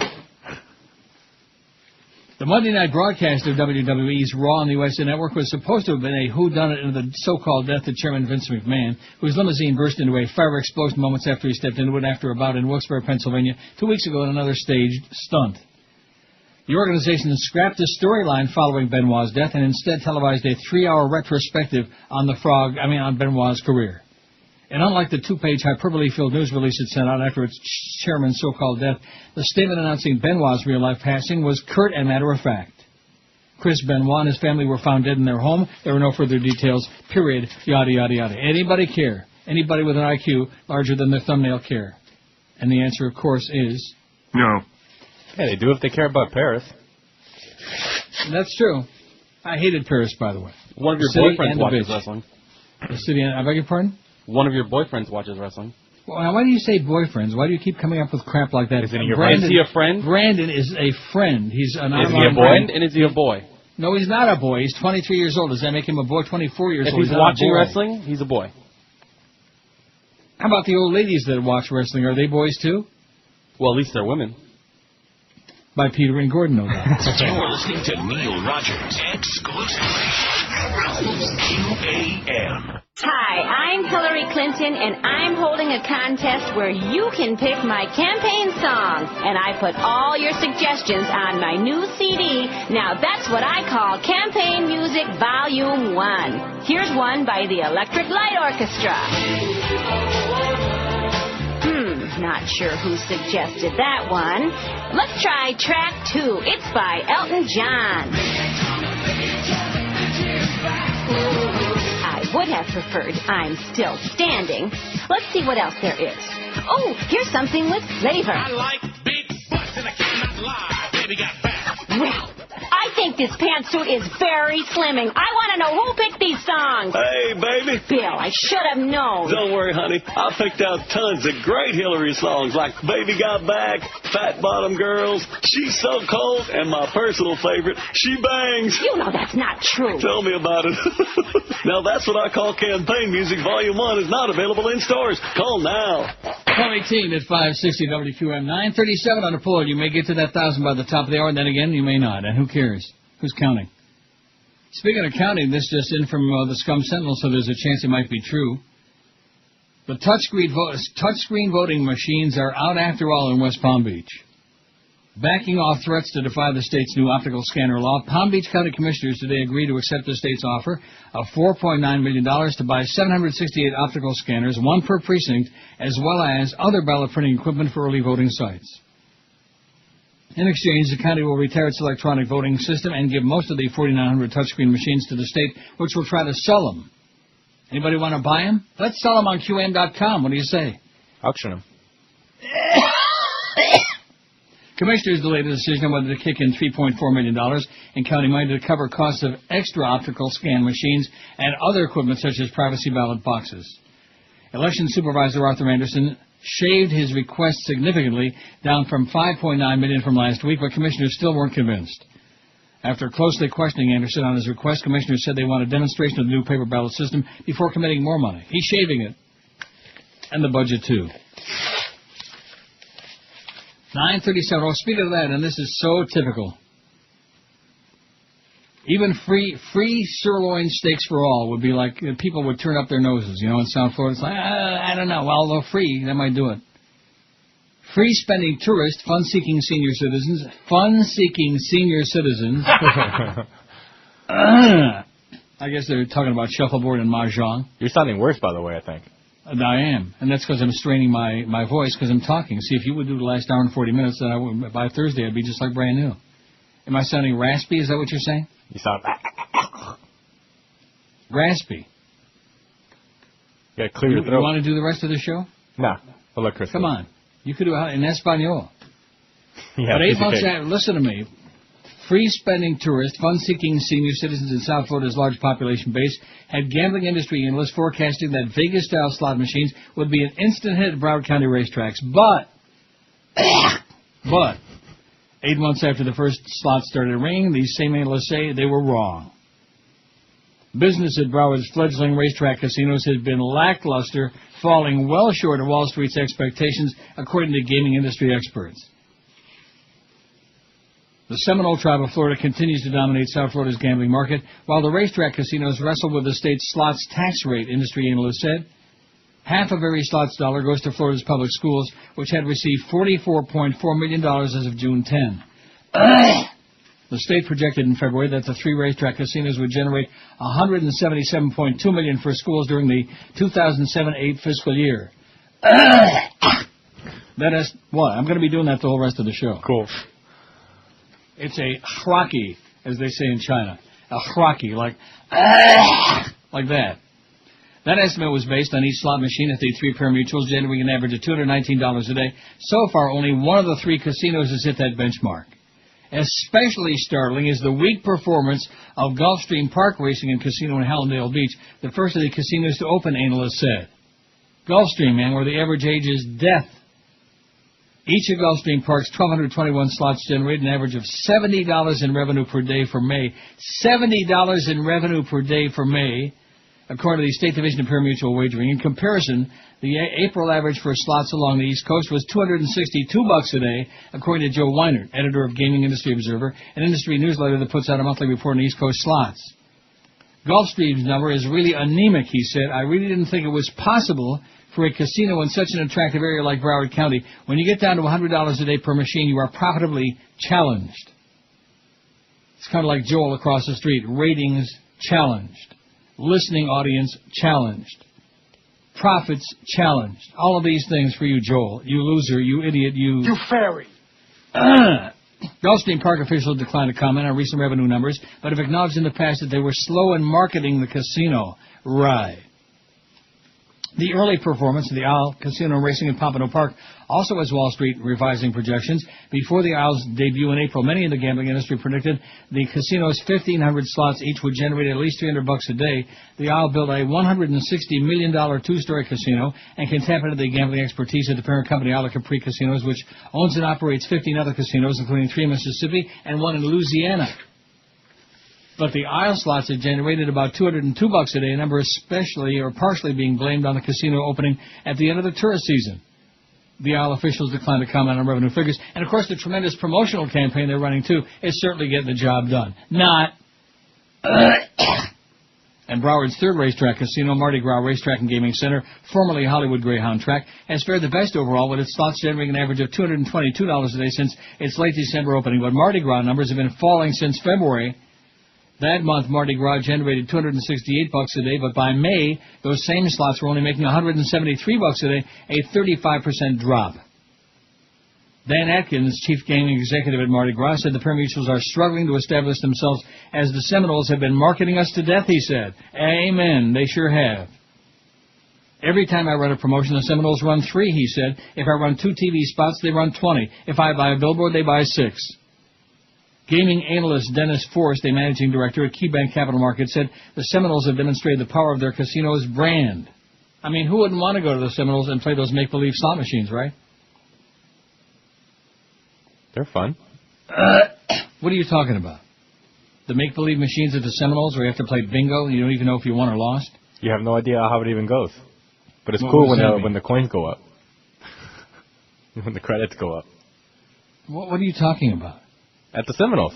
Speaker 2: The Monday night broadcast of WWE's Raw on the USA Network was supposed to have been a whodunit into the so-called death of Chairman Vince McMahon, whose limousine burst into a fire explosion moments after he stepped into it after a bout in Wilkes-Barre, Pennsylvania, 2 weeks ago in another staged stunt. The organization scrapped the storyline following Benoit's death and instead televised a 3-hour retrospective on on Benoit's career. And unlike the 2-page hyperbole-filled news release it sent out after its chairman's so-called death, the statement announcing Benoit's real-life passing was curt and matter-of-fact. Chris Benoit and his family were found dead in their home. There were no further details, period, yada, yada, yada. Anybody care? Anybody with an IQ larger than their thumbnail care? And the answer, of course, is...
Speaker 8: No. Yeah, they do if they care about Paris.
Speaker 2: That's true. I hated Paris, by the way.
Speaker 4: One of your boyfriends watches wrestling.
Speaker 2: The city, I beg your pardon?
Speaker 4: One of your boyfriends watches wrestling.
Speaker 2: Well, now, why do you say boyfriends? Why do you keep coming up with crap like that?
Speaker 4: Is he a friend?
Speaker 2: Brandon is a friend. He's an
Speaker 4: Is he a boy? And is he a boy?
Speaker 2: No, he's not a boy. He's 23 years old. Does that make him a boy? 24 years old.
Speaker 4: If he's watching wrestling, he's a boy.
Speaker 2: How about the old ladies that watch wrestling? Are they boys too?
Speaker 4: Well, at least they're women.
Speaker 2: By Peter and Gordon, no doubt.
Speaker 16: You're listening to Neil Rogers exclusively. QAM.
Speaker 1: Hi, I'm Hillary Clinton, and I'm holding a contest where you can pick my campaign songs. And I put all your suggestions on my new CD. Now that's what I call Campaign Music Volume 1. Here's one by the Electric Light Orchestra. Not sure who suggested that one. Let's try track 2. It's by Elton John. I would have preferred I'm Still Standing. Let's see what else there is. Oh, here's something with flavor.
Speaker 16: I like big butts and I cannot lie. Baby got back.
Speaker 1: Well, I think this pantsuit is very slimming. I want to know who picked these songs.
Speaker 5: Hey, baby.
Speaker 1: Bill, I should have known.
Speaker 5: Don't worry, honey. I picked out tons of great Hillary songs like Baby Got Back, Fat Bottom Girls, She's So Cold, and my personal favorite, She Bangs.
Speaker 1: You know that's not true.
Speaker 5: Tell me about it. Now, that's what I call campaign music. Volume 1 is not available in stores. Call now.
Speaker 2: Call 18 at 560 WQM 937 on the poll. You may get to that 1,000 by the top of the hour, and then again, you may not. And who cares? Who's counting? Speaking of counting, this just in from the Scum Sentinel, so there's a chance it might be true. The touchscreen voting machines are out after all in West Palm Beach. Backing off threats to defy the state's new optical scanner law, Palm Beach County Commissioners today agreed to accept the state's offer of $4.9 million to buy 768 optical scanners, one per precinct, as well as other ballot printing equipment for early voting sites. In exchange, the county will retire its electronic voting system and give most of the 4,900 touchscreen machines to the state, which will try to sell them. Anybody want to buy them? Let's sell them on QM.com. What do you say?
Speaker 8: Auction them.
Speaker 2: Commissioners delayed a decision on whether to kick in $3.4 million in county money to cover costs of extra optical scan machines and other equipment such as privacy ballot boxes. Election Supervisor Arthur Anderson shaved his request significantly, down from $5.9 million from last week, but commissioners still weren't convinced. After closely questioning Anderson on his request, commissioners said they want a demonstration of the new paper ballot system before committing more money. He's shaving it. And the budget, too. 937. Oh, speaking of that, and this is so typical. Even free sirloin steaks for all would be like, people would turn up their noses, you know, in South Florida. It's like, I don't know. Well, they're free. That might do it. Free spending tourists, fun-seeking senior citizens. I guess they're talking about shuffleboard and mahjong.
Speaker 8: You're sounding worse, by the way, I think.
Speaker 2: I am, and that's because I'm straining my voice because I'm talking. See, if you would do the last hour and 40 minutes, then by Thursday I'd be just like brand new. Am I sounding raspy? Is that what you're saying?
Speaker 8: You sound
Speaker 2: raspy.
Speaker 8: Yeah, clear your throat.
Speaker 2: You want to do the rest of the show?
Speaker 8: No. I'll let Chris.
Speaker 2: Come on. You could do it in Espanol.
Speaker 8: Yeah,
Speaker 2: but 8 months after, listen to me. Free spending tourists, fun-seeking senior citizens in South Florida's large population base had gambling industry analysts forecasting that Vegas-style slot machines would be an instant hit at Broward County racetracks. But 8 months after the first slots started ringing, these same analysts say they were wrong. Business at Broward's fledgling racetrack casinos has been lackluster, falling well short of Wall Street's expectations, according to gaming industry experts. The Seminole Tribe of Florida continues to dominate South Florida's gambling market, while the racetrack casinos wrestle with the state's slots tax rate, industry analysts said. Half of every slots dollar goes to Florida's public schools, which had received $44.4 million as of June 10. The state projected in February that the three racetrack casinos would generate $177.2 million for schools during the 2007-8 fiscal year. That is what? I'm going to be doing that the whole rest of the show.
Speaker 8: Cool.
Speaker 2: It's a hraki, as they say in China. A hraki, like that. That estimate was based on each slot machine at the three pari-mutuels, generating an average of $219 a day. So far, only one of the three casinos has hit that benchmark. Especially startling is the weak performance of Gulfstream Park Racing and Casino in Hallandale Beach, the first of the casinos to open, analysts said. Gulfstream, man, where the average age is death. Each of Gulfstream Park's 1,221 slots generated an average of $70 in revenue per day for May. $70 in revenue per day for May, according to the State Division of Pari-Mutuel Wagering. In comparison, the April average for slots along the East Coast was $262 a day, according to Joe Weinert, editor of Gaming Industry Observer, an industry newsletter that puts out a monthly report on East Coast slots. Gulfstream's number is really anemic, he said. I really didn't think it was possible for a casino in such an attractive area like Broward County. When you get down to $100 a day per machine, you are profitably challenged. It's kind of like Joel across the street. Ratings challenged. Listening audience challenged. Profits challenged. All of these things for you, Joel. You loser, you idiot, you...
Speaker 6: You fairy.
Speaker 2: Gulfstream Park officials declined to comment on recent revenue numbers, but have acknowledged in the past that they were slow in marketing the casino. Right. The early performance of the Isle Casino Racing in Pompano Park also has Wall Street revising projections. Before the Isle's debut in April, many in the gambling industry predicted the casino's 1,500 slots each would generate at least $300 a day. The Isle built a $160 million two-story casino and can tap into the gambling expertise of the parent company Isle Capri Casinos, which owns and operates 15 other casinos, including 3 in Mississippi and 1 in Louisiana. But the Isle slots had generated about $202 a day, a number especially or partially being blamed on the casino opening at the end of the tourist season. The Isle officials declined to comment on revenue figures. And, of course, the tremendous promotional campaign they're running, too, is certainly getting the job done. Not. And Broward's third racetrack casino, Mardi Gras Racetrack and Gaming Center, formerly Hollywood Greyhound Track, has fared the best overall, with its slots generating an average of $222 a day since its late December opening. But Mardi Gras numbers have been falling since February. That month, Mardi Gras generated $268 a day, but by May, those same slots were only making $173 a day, a 35% drop. Dan Atkins, chief gaming executive at Mardi Gras, said the pari-mutuels are struggling to establish themselves as the Seminoles have been marketing us to death, he said. Amen. They sure have. Every time I run a promotion, the Seminoles run 3, he said. If I run 2 TV spots, they run 20. If I buy a billboard, they buy 6. Gaming analyst Dennis Forrest, a managing director at KeyBank Capital Markets, said the Seminoles have demonstrated the power of their casino's brand. I mean, who wouldn't want to go to the Seminoles and play those make-believe slot machines, right?
Speaker 8: They're fun.
Speaker 2: What are you talking about? The make-believe machines at the Seminoles where you have to play bingo and you don't even know if you won or lost?
Speaker 8: You have no idea how it even goes. But it's
Speaker 2: What
Speaker 8: cool
Speaker 2: does
Speaker 8: when the coins go up. When the credits go up.
Speaker 2: What are you talking about?
Speaker 8: At the Seminoles.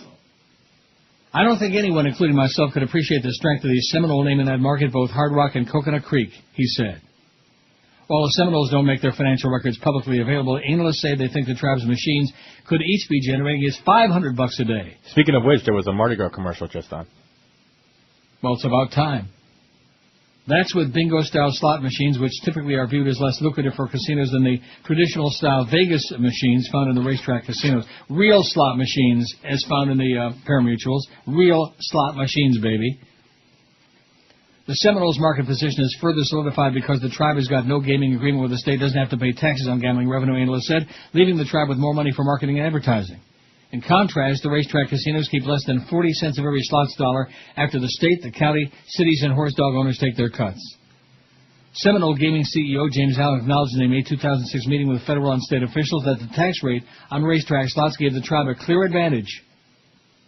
Speaker 2: I don't think anyone, including myself, could appreciate the strength of the Seminole name in that market, both Hard Rock and Coconut Creek, he said. While the Seminoles don't make their financial records publicly available, analysts say they think the tribe's machines could each be generating as $500 a day.
Speaker 8: Speaking of which, there was a Mardi Gras commercial just on.
Speaker 2: Well, it's about time. That's with bingo-style slot machines, which typically are viewed as less lucrative for casinos than the traditional-style Vegas machines found in the racetrack casinos. Real slot machines, as found in the pari-mutuels. Real slot machines, baby. The Seminoles' market position is further solidified because the tribe has got no gaming agreement with the state, doesn't have to pay taxes on gambling revenue, analysts said, leaving the tribe with more money for marketing and advertising. In contrast, the racetrack casinos keep less than 40 cents of every slots dollar after the state, the county, cities, and horse dog owners take their cuts. Seminole Gaming CEO James Allen acknowledged in a May 2006 meeting with federal and state officials that the tax rate on racetrack slots gave the tribe a clear advantage.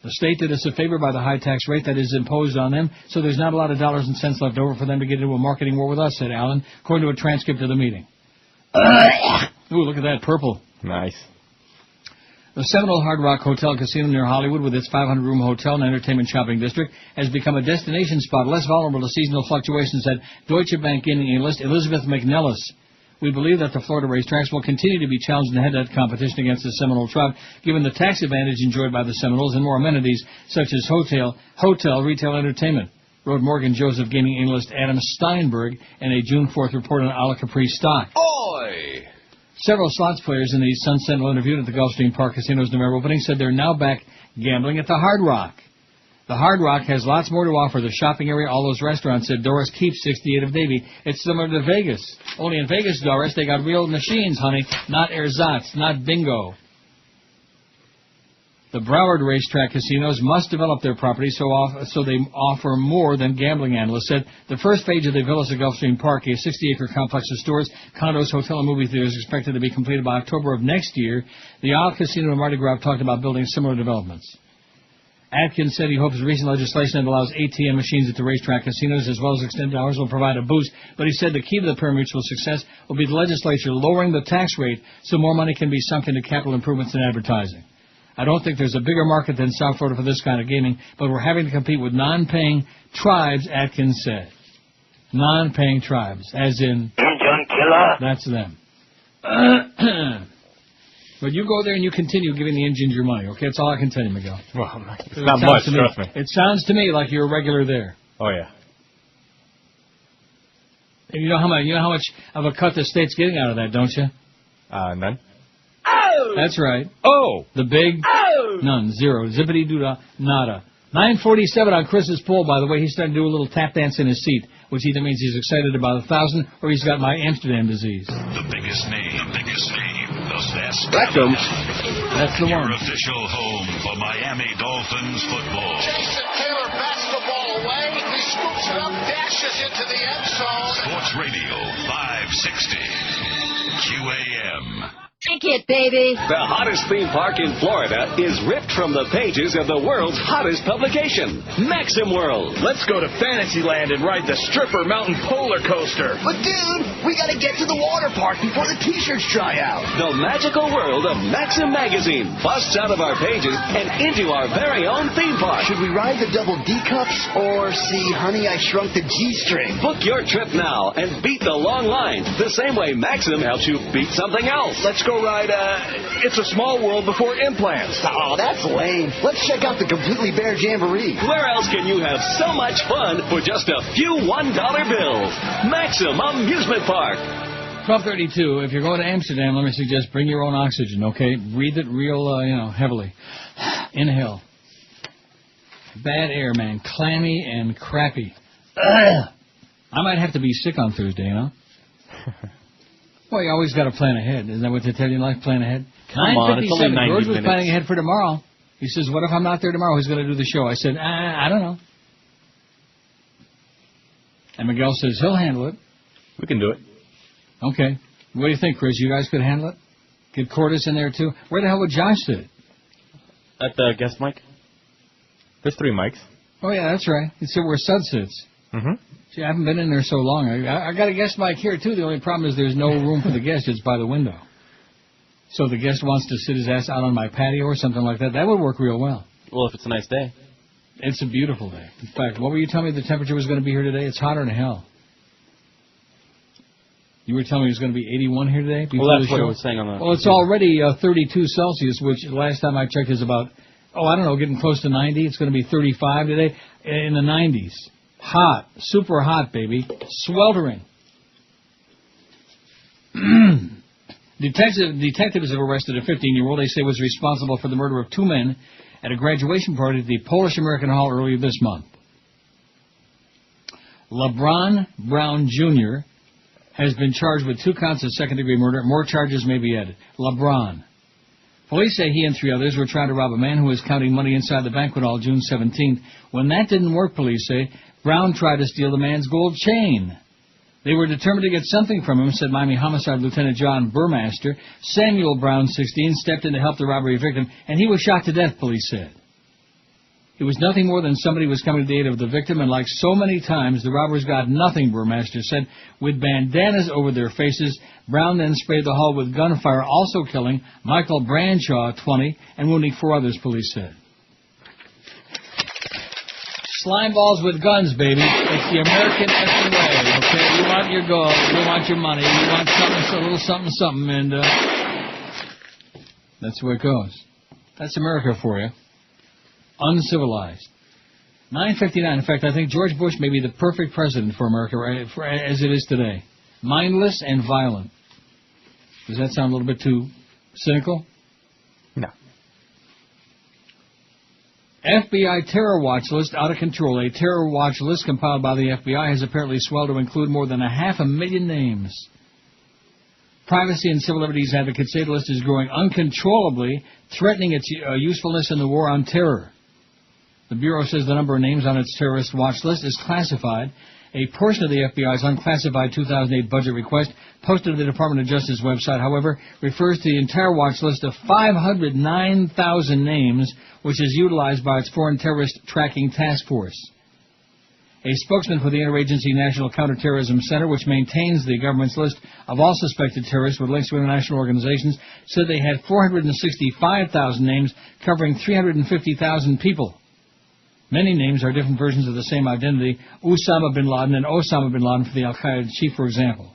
Speaker 2: The state did us a favor by the high tax rate that is imposed on them, so there's not a lot of dollars and cents left over for them to get into a marketing war with us, said Allen, according to a transcript of the meeting. Ooh, look at that purple.
Speaker 8: Nice.
Speaker 2: The Seminole Hard Rock Hotel Casino near Hollywood, with its 500-room hotel and entertainment shopping district, has become a destination spot less vulnerable to seasonal fluctuations, said Deutsche Bank gaming analyst Elizabeth McNellis. We believe that the Florida racetracks will continue to be challenged in head-to-head competition against the Seminole tribe, given the tax advantage enjoyed by the Seminoles and more amenities such as hotel, retail, entertainment, wrote Morgan Joseph gaming analyst Adam Steinberg in a June 4th report on Isle Capri stock.
Speaker 16: Oi!
Speaker 2: Several slots players in the Sun Sentinel interviewed at the Gulfstream Park Casino's November opening said they're now back gambling at the Hard Rock. The Hard Rock has lots more to offer. The shopping area, all those restaurants, said Doris Keefe, 68 of Davie. It's similar to Vegas. Only in Vegas, Doris, they got real machines, honey, not ersatz, not bingo. The Broward racetrack casinos must develop their property so they offer more than gambling, analysts said. The first phase of the Villas at Gulfstream Park, a 60-acre complex of stores, condos, hotel, and movie theaters, is expected to be completed by October of next year. The Isle Casino and Mardi Gras talked about building similar developments. Atkins said he hopes recent legislation that allows ATM machines at the racetrack casinos as well as extended hours will provide a boost, but he said the key to the pari-mutuel success will be the legislature lowering the tax rate so more money can be sunk into capital improvements and advertising. I don't think there's a bigger market than South Florida for this kind of gaming, but we're having to compete with non-paying tribes, Atkins said. Non-paying tribes, as in...
Speaker 6: John Killer?
Speaker 2: That's them. But you go there and you continue giving the Indians your money, okay? That's all I can tell you, Miguel.
Speaker 8: Well, it's not much, trust me.
Speaker 2: It sounds to me like you're a regular there.
Speaker 8: Oh, yeah.
Speaker 2: You know how much of a cut the state's getting out of that, don't you?
Speaker 8: None.
Speaker 2: Oh! That's right.
Speaker 8: Oh!
Speaker 2: The big... Oh! None. Zero. Zippity-doo-dah. Nada. 9:47 on Chris's poll, by the way. He's starting to do a little tap dance in his seat, which either means he's excited about 1,000 or he's got my Amsterdam disease.
Speaker 16: The biggest name. The best.
Speaker 2: Rectum. That's the one.
Speaker 16: Your official home for Miami Dolphins football.
Speaker 11: Jason Taylor bats the ball away. He scoops it up, dashes into the end zone.
Speaker 16: Sports Radio 560 QAM.
Speaker 1: Take it, baby.
Speaker 5: The hottest theme park in Florida is ripped from the pages of the world's hottest publication, Maxim World.
Speaker 13: Let's go to Fantasyland and ride the Stripper Mountain Polar Coaster.
Speaker 11: But dude, we gotta get to the water park before the t-shirts dry out.
Speaker 5: The magical world of Maxim Magazine busts out of our pages and into our very own theme park.
Speaker 11: Should we ride the double D cups or see Honey, I Shrunk the G-String?
Speaker 5: Book your trip now and beat the long line, the same way Maxim helps you beat something else.
Speaker 13: Let's go ride It's a Small World before implants.
Speaker 11: Oh, that's lame. Let's check out the Completely Bare Jamboree.
Speaker 5: Where else can you have so much fun for just a few $1 bills? Maxim Amusement Park.
Speaker 2: 12:32. If you're going to Amsterdam, let me suggest bring your own oxygen, okay? Breathe it real, heavily. Inhale. Bad air, man. Clammy and crappy. I might have to be sick on Thursday, Well, you always got to plan ahead. Isn't that what they tell you in life? Plan ahead.
Speaker 4: Come on, it's only 90
Speaker 2: George was
Speaker 4: minutes.
Speaker 2: planning ahead for tomorrow. He says, what if I'm not there tomorrow? Who's going to do the show? I said, I don't know. And Miguel says, he'll handle it.
Speaker 8: We can do it.
Speaker 2: Okay. What do you think, Chris? You guys could handle it? Get Cordis in there, too? Where the hell would Josh sit?
Speaker 4: At the guest mic?
Speaker 8: There's 3 mics.
Speaker 2: Oh, yeah, that's right. It's where Sud sits.
Speaker 8: Mm-hmm.
Speaker 2: See, I haven't been in there so long. I got a guest mic here, too. The only problem is there's no room for the guest. It's by the window. So if the guest wants to sit his ass out on my patio or something like that, that would work real well.
Speaker 4: Well, if it's a nice day.
Speaker 2: It's a beautiful day. In fact, what were you telling me the temperature was going to be here today? It's hotter than hell. You were telling me it was going to be 81 here today?
Speaker 4: Well, that's what I was saying on the...
Speaker 2: Well, it's already 32 Celsius, which last time I checked is about, getting close to 90. It's going to be 35 today, in the 90s. Hot. Super hot, baby. Sweltering. Detectives have arrested a 15-year-old they say was responsible for the murder of 2 men at a graduation party at the Polish-American Hall earlier this month. LeBron Brown Jr. has been charged with 2 counts of second-degree murder. More charges may be added. LeBron. Police say he and 3 others were trying to rob a man who was counting money inside the banquet hall June 17th. When that didn't work, police say, Brown tried to steal the man's gold chain. They were determined to get something from him, said Miami Homicide Lieutenant John Burmaster. Samuel Brown, 16, stepped in to help the robbery victim, and he was shot to death, police said. It was nothing more than somebody was coming to the aid of the victim, and like so many times, the robbers got nothing, Burmaster said. With bandanas over their faces, Brown then sprayed the hall with gunfire, also killing Michael Branshaw, 20, and wounding 4 others, police said. Slime balls with guns, baby. It's the American effing way, okay? You want your gold, you want your money, you want something, a little something, and that's the way it goes. That's America for you. Uncivilized. 9:59. In fact, I think George Bush may be the perfect president for America as it is today. Mindless and violent. Does that sound a little bit too cynical?
Speaker 8: No.
Speaker 2: FBI terror watch list out of control. A terror watch list compiled by the FBI has apparently swelled to include more than 500,000 names. Privacy and civil liberties advocates say the list is growing uncontrollably, threatening its usefulness in the war on terror. The Bureau says the number of names on its terrorist watch list is classified. A portion of the FBI's unclassified 2008 budget request posted to the Department of Justice website, however, refers to the entire watch list of 509,000 names, which is utilized by its Foreign Terrorist Tracking Task Force. A spokesman for the Interagency National Counterterrorism Center, which maintains the government's list of all suspected terrorists with links to international organizations, said they had 465,000 names covering 350,000 people. Many names are different versions of the same identity, Osama bin Laden and Osama bin Laden for the al-Qaeda chief, for example.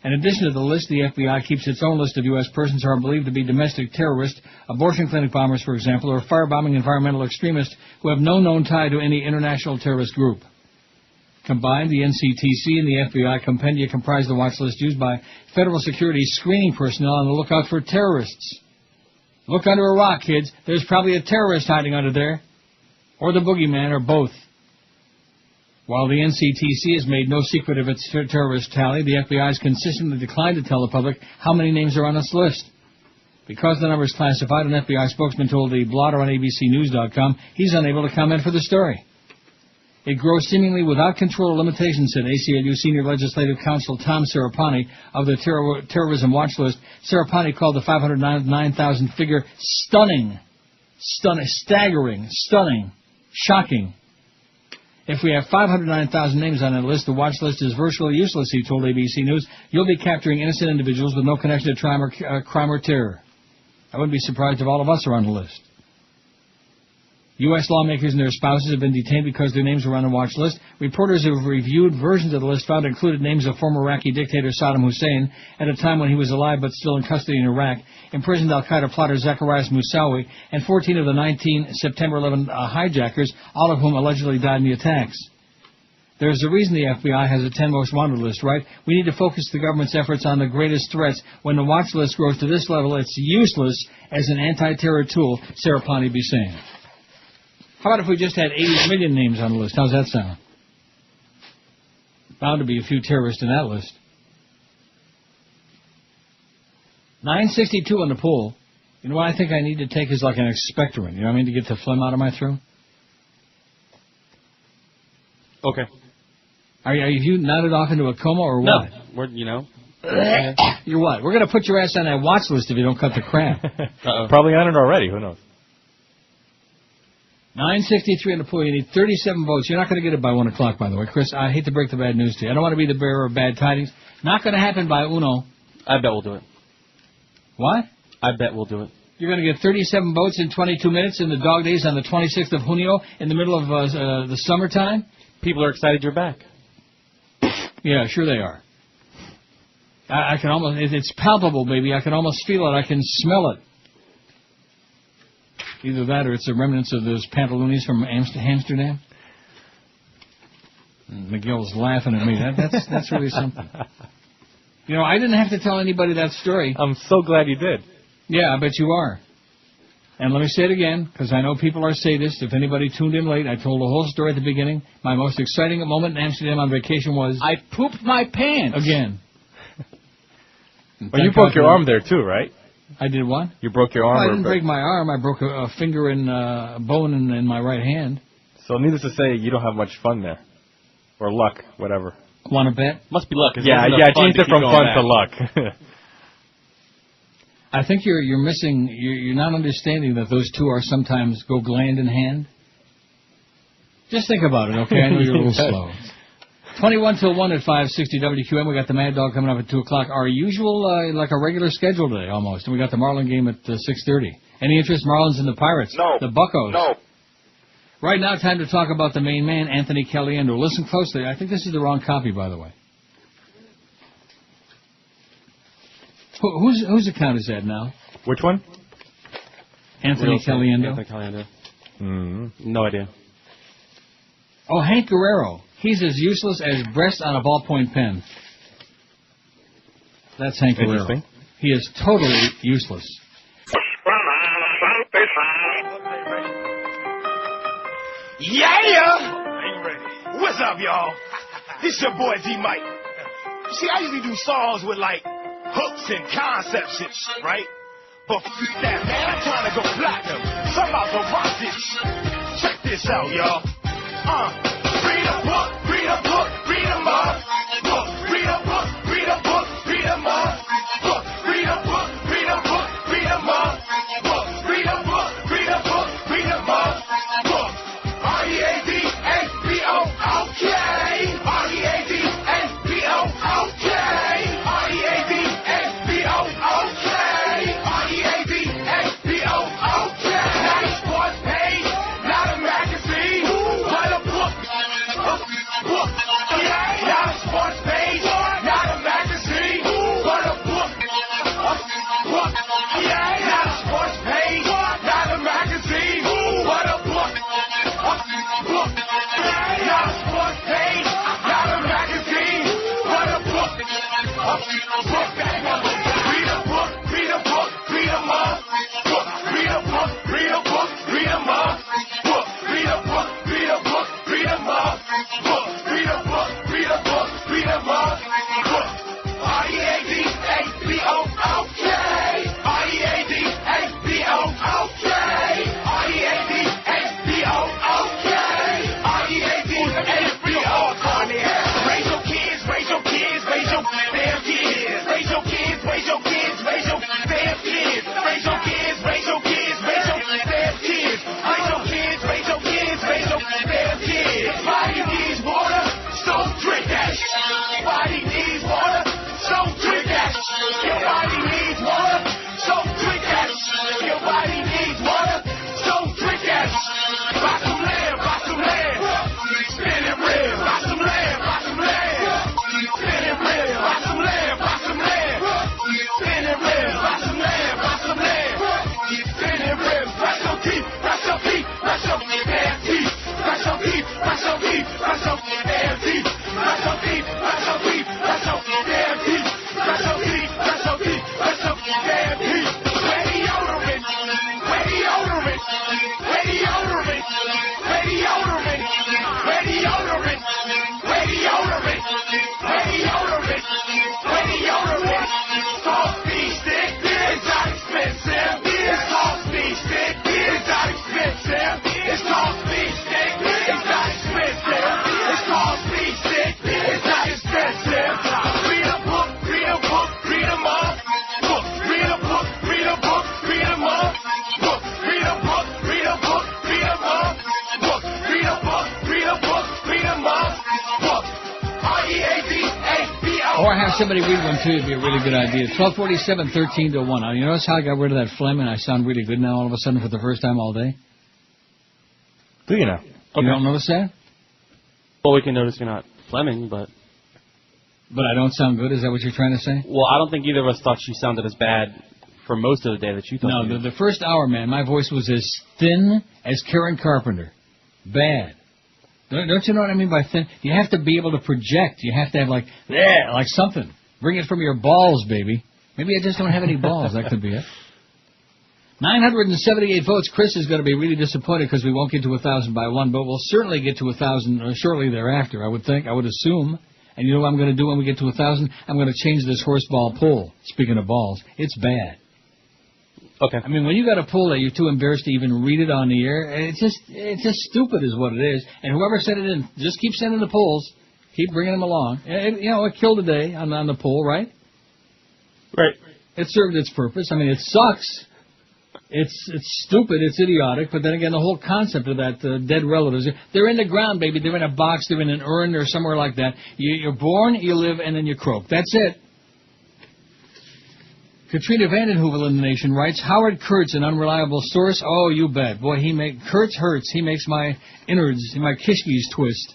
Speaker 2: In addition to the list, the FBI keeps its own list of U.S. persons who are believed to be domestic terrorists, abortion clinic bombers, for example, or firebombing environmental extremists who have no known tie to any international terrorist group. Combined, the NCTC and the FBI compendia comprise the watch list used by federal security screening personnel on the lookout for terrorists. Look under a rock, kids. There's probably a terrorist hiding under there. Or the boogeyman, or both. While the NCTC has made no secret of its terrorist tally, the FBI has consistently declined to tell the public how many names are on its list. Because the number is classified, an FBI spokesman told the blotter on ABCNews.com he's unable to comment for the story. It grows seemingly without control or limitation, said ACLU Senior Legislative Counsel Tom Serapani of the Terrorism Watch List. Serapani called the 509,000 figure stunning, staggering, stunning, shocking. If we have 509,000 names on that list, the watch list is virtually useless, he told ABC News. You'll be capturing innocent individuals with no connection to crime or terror. I wouldn't be surprised if all of us are on the list. U.S. lawmakers and their spouses have been detained because their names were on the watch list. Reporters have reviewed versions of the list found included names of former Iraqi dictator Saddam Hussein at a time when he was alive but still in custody in Iraq, imprisoned al-Qaeda plotter Zacarias Moussaoui, and 14 of the 19 September 11 hijackers, all of whom allegedly died in the attacks. There's a reason the FBI has a 10 most wanted list, right? We need to focus the government's efforts on the greatest threats. When the watch list grows to this level, it's useless as an anti-terror tool, Serapani be saying. How about if we just had 80 million names on the list? How's that sound? Bound to be a few terrorists in that list. 962 on the poll. You know what I think I need to take is like an expectorant. You know what I mean? To get the phlegm out of my throat.
Speaker 4: Okay.
Speaker 2: Are you nodded off into a coma or what?
Speaker 4: No. We're,
Speaker 2: You're what? We're going to put your ass on that watch list if you don't cut the crap.
Speaker 8: Probably on it already. Who knows?
Speaker 2: 963 in the poll. You need 37 votes. You're not going to get it by 1 o'clock, by the way. Chris, I hate to break the bad news to you. I don't want to be the bearer of bad tidings. Not going to happen by uno.
Speaker 4: I bet we'll do it.
Speaker 2: What?
Speaker 4: I bet we'll do it.
Speaker 2: You're going to get 37 votes in 22 minutes in the dog days on the 26th of junio in the middle of the summertime?
Speaker 4: People are excited you're back.
Speaker 2: Yeah, sure they are. I can almost, it's palpable, baby. I can almost feel it. I can smell it. Either that or it's the remnants of those pantaloonies from Amsterdam. Miguel's laughing at me. That's really something. You know, I didn't have to tell anybody that story.
Speaker 8: I'm so glad you did.
Speaker 2: Yeah, I bet you are. And let me say it again, because I know people are sadists. If anybody tuned in late, I told the whole story at the beginning. My most exciting moment in Amsterdam on vacation was... I pooped my pants. Again.
Speaker 8: Well, you broke your arm there, too, right?
Speaker 2: I did what?
Speaker 8: You broke your arm.
Speaker 2: Well, I didn't break my arm. I broke a finger and a bone in my right hand.
Speaker 8: So needless to say, you don't have much fun there. Or luck, whatever.
Speaker 2: Want to bet?
Speaker 4: Must be luck.
Speaker 8: Yeah, changed it from fun to luck.
Speaker 2: I think you're missing, you're not understanding that those two are sometimes go hand in hand. Just think about it, okay? I know you're a little slow. 21 till 1 at 560 WQM. We got the Mad Dog coming up at 2 o'clock. Our usual, like a regular schedule today, almost. And we got the Marlin game at 6:30. Any interest, Marlins and the Pirates?
Speaker 9: No.
Speaker 2: The Buccos?
Speaker 9: No.
Speaker 2: Right now, time to talk about the main man, Anthony Caliendo. Listen closely. I think this is the wrong copy, by the way. Whose account is that now?
Speaker 8: Which one?
Speaker 2: Anthony Caliendo.
Speaker 4: Anthony Caliendo. No idea.
Speaker 2: Oh, Hank Guerrero. He's as useless as breast on a ballpoint pen. That's Hank Guerrero. He is totally useless.
Speaker 7: Yeah! What's up, y'all? This your boy D-Mike. See, I usually do songs with, like, hooks and concepts and shit, right? But that, man, I'm trying to go platinum. So I'm about to rock this. Check this out, y'all. Read a book, read a book, read a book. Read a book, read a book, read a book. Read a book, read a book, read a book. Read a book, read a book, read a book. R-E-A-D-S-B-O-O-K. R-E-A-D-S-B-O-O-K. R-E-A-D-S-B-O-O-K. R-E-A-D-S-B-O-O-K. Not a sports page, not a magazine, but a book. Book that number. Read a book, read a book, read a book. Read a book, read a book, read a book. Read a book, read a book, read a book. Read a book, read a book, read a book. R-E-A-D-A-B-O-O-K. R-E-A-D-A-B-O-O-K. R-E-A-D-A-B-O-O-K. R-E-A-D-A-B-O-O-K. Raise your kids, raise your kids, raise your damn kids. Raise your kids, raise your kids, raise your damn kids. Raise your kids, raise your kids, raise your damn kids. Raise your kids, raise your kids, raise your damn kids. Your body needs water, so drink that. Your body needs water, so drink that. Your body needs water, so drink that. Your body needs water, so drink that. Buy some land, buy some land. Spin it real, buy some land, buy some land. Spin it real, buy some land, buy some land. Spin it real, buy some land, buy some land. Spin it real, brush your teeth, brush your teeth, brush your damn teeth. Brush your teeth, brush your teeth, brush your damn teeth. Brush your teeth, brush your teeth, brush your damn teeth. Brush your teeth, brush your teeth, brush your damn teeth. Where deodorant, where deodorant, where deodorant, where deodorant, where deodorant, where deodorant, where deodorant, where deodorant. Coffee stick, it's not expensive. It's coffee stick, it's not expensive. It's coffee stick, it's not expensive. It's coffee stick, it's not expensive. Read a book, read a book, read a book. Read a book, read a book, read a book. Read a book, read a book, read a book. Read a book, read a book, read a book. R-E-A-D-A-B-O.
Speaker 2: Or have somebody read one too would be a really good idea. 1247, 13 to 1. Now, you notice how I got rid of that phlegm and I sound really good now all of a sudden for the first time all day?
Speaker 8: Do you know?
Speaker 2: You don't notice that?
Speaker 4: Well, we can notice you're not Fleming, but
Speaker 2: I don't sound good? Is that what you're trying to say?
Speaker 4: Well, I don't think either of us thought she sounded as bad for most of the day that you thought.
Speaker 2: No, the first hour, man, my voice was as thin as Karen Carpenter. Bad. Don't you know what I mean by thin? You have to be able to project. You have to have like something. Bring it from your balls, baby. Maybe I just don't have any balls. That could be it. 978 votes. Chris is going to be really disappointed because we won't get to 1,000 by one, but we'll certainly get to 1,000 shortly thereafter, I would think. I would assume. And you know what I'm going to do when we get to 1,000? I'm going to change this horseball poll. Speaking of balls, it's bad.
Speaker 4: Okay.
Speaker 2: I mean, when you got a poll that you're too embarrassed to even read it on the air, it's just stupid is what it is. And whoever sent it in, just keep sending the polls. Keep bringing them along. It killed a day on the poll, right?
Speaker 4: Right.
Speaker 2: It served its purpose. I mean, it sucks. It's stupid, it's idiotic, but then again, the whole concept of that dead relatives, they're in the ground, baby. They're in a box, they're in an urn, or somewhere like that. You're born, you live, and then you croak. That's it. Katrina Vandenhoevel in the Nation writes, Howard Kurtz, an unreliable source? Oh, you bet. Boy, Kurtz hurts. He makes my innards, my kishkis twist.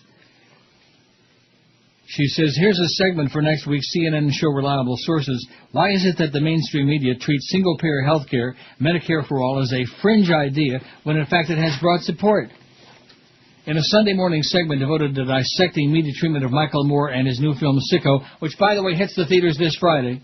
Speaker 2: She says, here's a segment for next week's CNN show Reliable Sources. Why is it that the mainstream media treats single-payer health care, Medicare for all, as a fringe idea when in fact it has broad support? In a Sunday morning segment devoted to dissecting media treatment of Michael Moore and his new film Sicko, which, by the way, hits the theaters this Friday,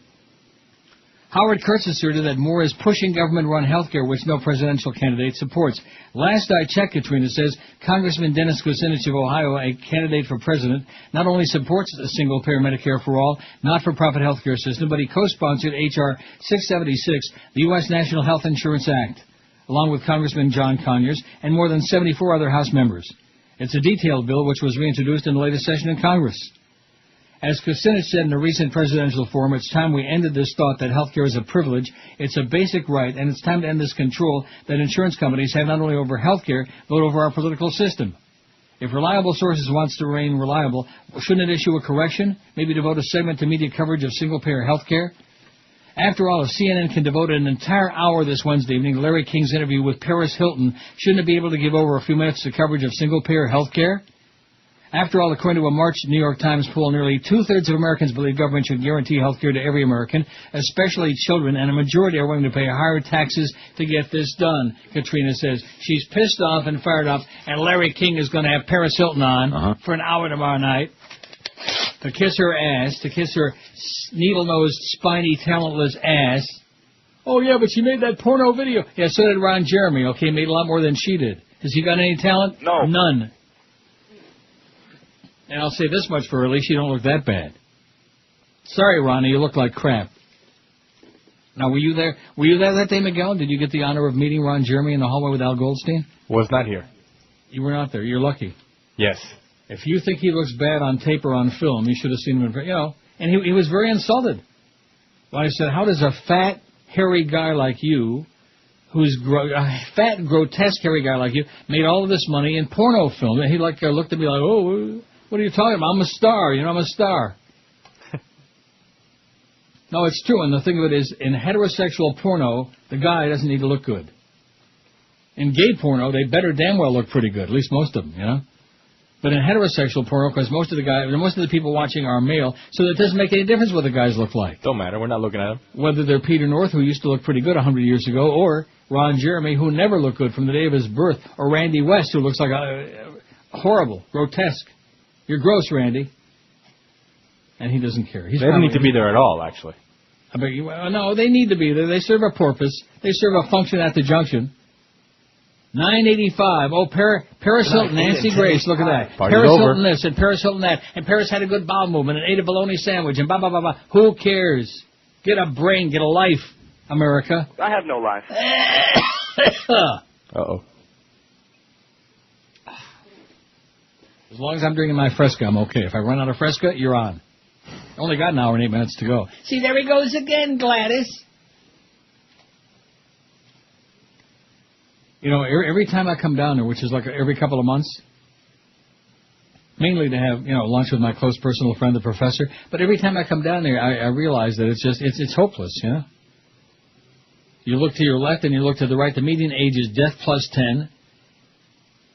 Speaker 2: Howard Kurtz asserted that Moore is pushing government-run health care, which no presidential candidate supports. Last I checked, Katrina says, Congressman Dennis Kucinich of Ohio, a candidate for president, not only supports a single-payer Medicare for all, not-for-profit health care system, but he co-sponsored H.R. 676, the U.S. National Health Insurance Act, along with Congressman John Conyers and more than 74 other House members. It's a detailed bill which was reintroduced in the latest session in Congress. As Kucinich said in a recent presidential forum, it's time we ended this thought that health care is a privilege, it's a basic right, and it's time to end this control that insurance companies have not only over health care, but over our political system. If Reliable Sources wants to remain reliable, shouldn't it issue a correction? Maybe devote a segment to media coverage of single-payer health care? After all, if CNN can devote an entire hour this Wednesday evening to Larry King's interview with Paris Hilton, shouldn't it be able to give over a few minutes to coverage of single-payer health care? After all, according to a March New York Times poll, nearly two-thirds of Americans believe government should guarantee health care to every American, especially children, and a majority are willing to pay higher taxes to get this done, Katrina says. She's pissed off and fired up, and Larry King is going to have Paris Hilton on for an hour tomorrow night. to kiss her ass, to kiss her needle-nosed, spiny, talentless ass. Oh, yeah, but she made that porno video. Yeah, so did Ron Jeremy, okay? Made a lot more than she did. Has he got any talent?
Speaker 3: No.
Speaker 2: None. And I'll say this much for her, at least you don't look that bad. Sorry, Ronnie, you look like crap. Now, were you there? Were you there that day, Miguel? Did you get the honor of meeting Ron Jeremy in the hallway with Al Goldstein?
Speaker 8: Was not here.
Speaker 2: You were not there. You're lucky.
Speaker 8: Yes.
Speaker 2: If you think he looks bad on tape or on film, you should have seen him in, and he was very insulted. Well, I said, how does a fat, hairy guy like you, who's a fat, grotesque, hairy guy like you, made all of this money in porno film? And he looked at me like, oh, what are you talking about? I'm a star. I'm a star. No, it's true, and the thing of it is, in heterosexual porno, the guy doesn't need to look good. In gay porno, they better damn well look pretty good, at least most of them, But in heterosexual porno, because most of the people watching are male, so it doesn't make any difference what the guys look like.
Speaker 8: Don't matter, we're not looking at them.
Speaker 2: Whether they're Peter North, who used to look pretty good 100 years ago, or Ron Jeremy, who never looked good from the day of his birth, or Randy West, who looks like horrible, grotesque. You're gross, Randy. And he doesn't care. They
Speaker 8: don't need to be there at all, actually.
Speaker 2: I bet you. No, they need to be there. They serve a purpose. They serve a function at the junction. 985. Oh, Paris Hilton, Nancy Grace. Look at that.
Speaker 8: Party's
Speaker 2: Paris
Speaker 8: over.
Speaker 2: Hilton this and Paris Hilton that. And Paris had a good bowel movement and ate a bologna sandwich and blah, blah, blah, blah. Who cares? Get a brain. Get a life, America.
Speaker 9: I have no life.
Speaker 8: Uh-oh.
Speaker 2: As long as I'm drinking my Fresca, I'm okay. If I run out of Fresca, you're on. Only got an hour and 8 minutes to go. See, there he goes again, Gladys. Every time I come down there, which is like every couple of months, mainly to have, lunch with my close personal friend, the professor, but every time I come down there, I realize that it's hopeless, You look to your left and you look to the right, the median age is death plus 10.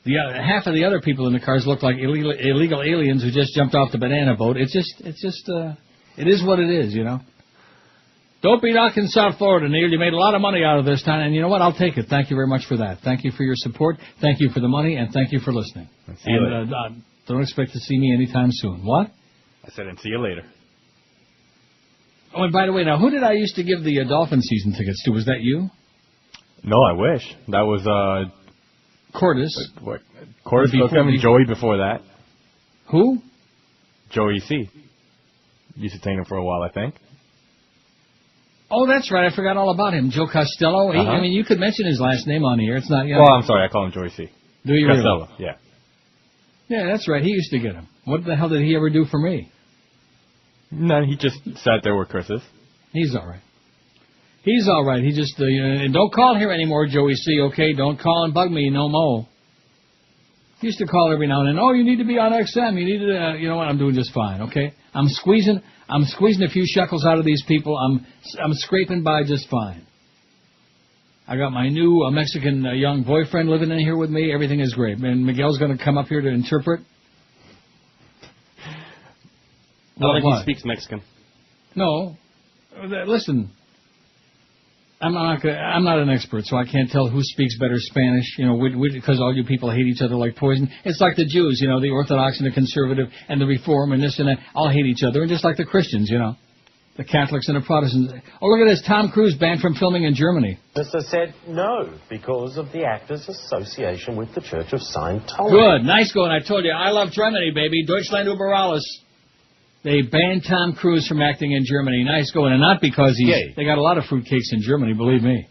Speaker 2: Half of the other people in the cars look like illegal aliens who just jumped off the banana boat. It is what it is, Don't be knocking South Florida, Neil. You made a lot of money out of this time, and you know what? I'll take it. Thank you very much for that. Thank you for your support. Thank you for the money, and thank you for listening. And don't expect to see me anytime soon. What?
Speaker 8: I said, and see you later.
Speaker 2: Oh, and by the way, now, who did I used to give the Dolphin season tickets to? Was that you?
Speaker 8: No, I wish. That was,
Speaker 2: Cordes.
Speaker 8: Cordes took him, and Joey before that.
Speaker 2: Who?
Speaker 8: Joey C. Used to take him for a while, I think.
Speaker 2: Oh, that's right. I forgot all about him. Joe Costello. You could mention his last name on the air. It's not.
Speaker 8: Well, I'm sorry. I call him Joey C.
Speaker 2: Do you
Speaker 8: Costello,
Speaker 2: really?
Speaker 8: Yeah.
Speaker 2: Yeah, that's right. He used to get him. What the hell did he ever do for me?
Speaker 8: None. He just sat there with Chris's.
Speaker 2: He's all right. He's all right. He just don't call here anymore, Joey C. Okay, don't call and bug me no more. He used to call every now and then. Oh, you need to be on XM. You need to. You know what? I'm doing just fine. Okay, I'm squeezing a few shekels out of these people. I'm scraping by just fine. I got my new Mexican young boyfriend living in here with me. Everything is great. And Miguel's going to come up here to interpret.
Speaker 4: I don't think he speaks Mexican.
Speaker 2: No. Listen. I'm not an expert, so I can't tell who speaks better Spanish, because all you people hate each other like poison. It's like the Jews, the Orthodox and the Conservative and the Reform and this and that, all hate each other, and just like the Christians, the Catholics and the Protestants. Oh, look at this, Tom Cruise banned from filming in Germany.
Speaker 15: Mr. said no, because of the actor's association with the Church of Scientology.
Speaker 2: Good, nice going, I told you, I love Germany, baby, Deutschland über alles. They banned Tom Cruise from acting in Germany. Nice going. And not because he's... Yay. They got a lot of fruitcakes in Germany, believe me.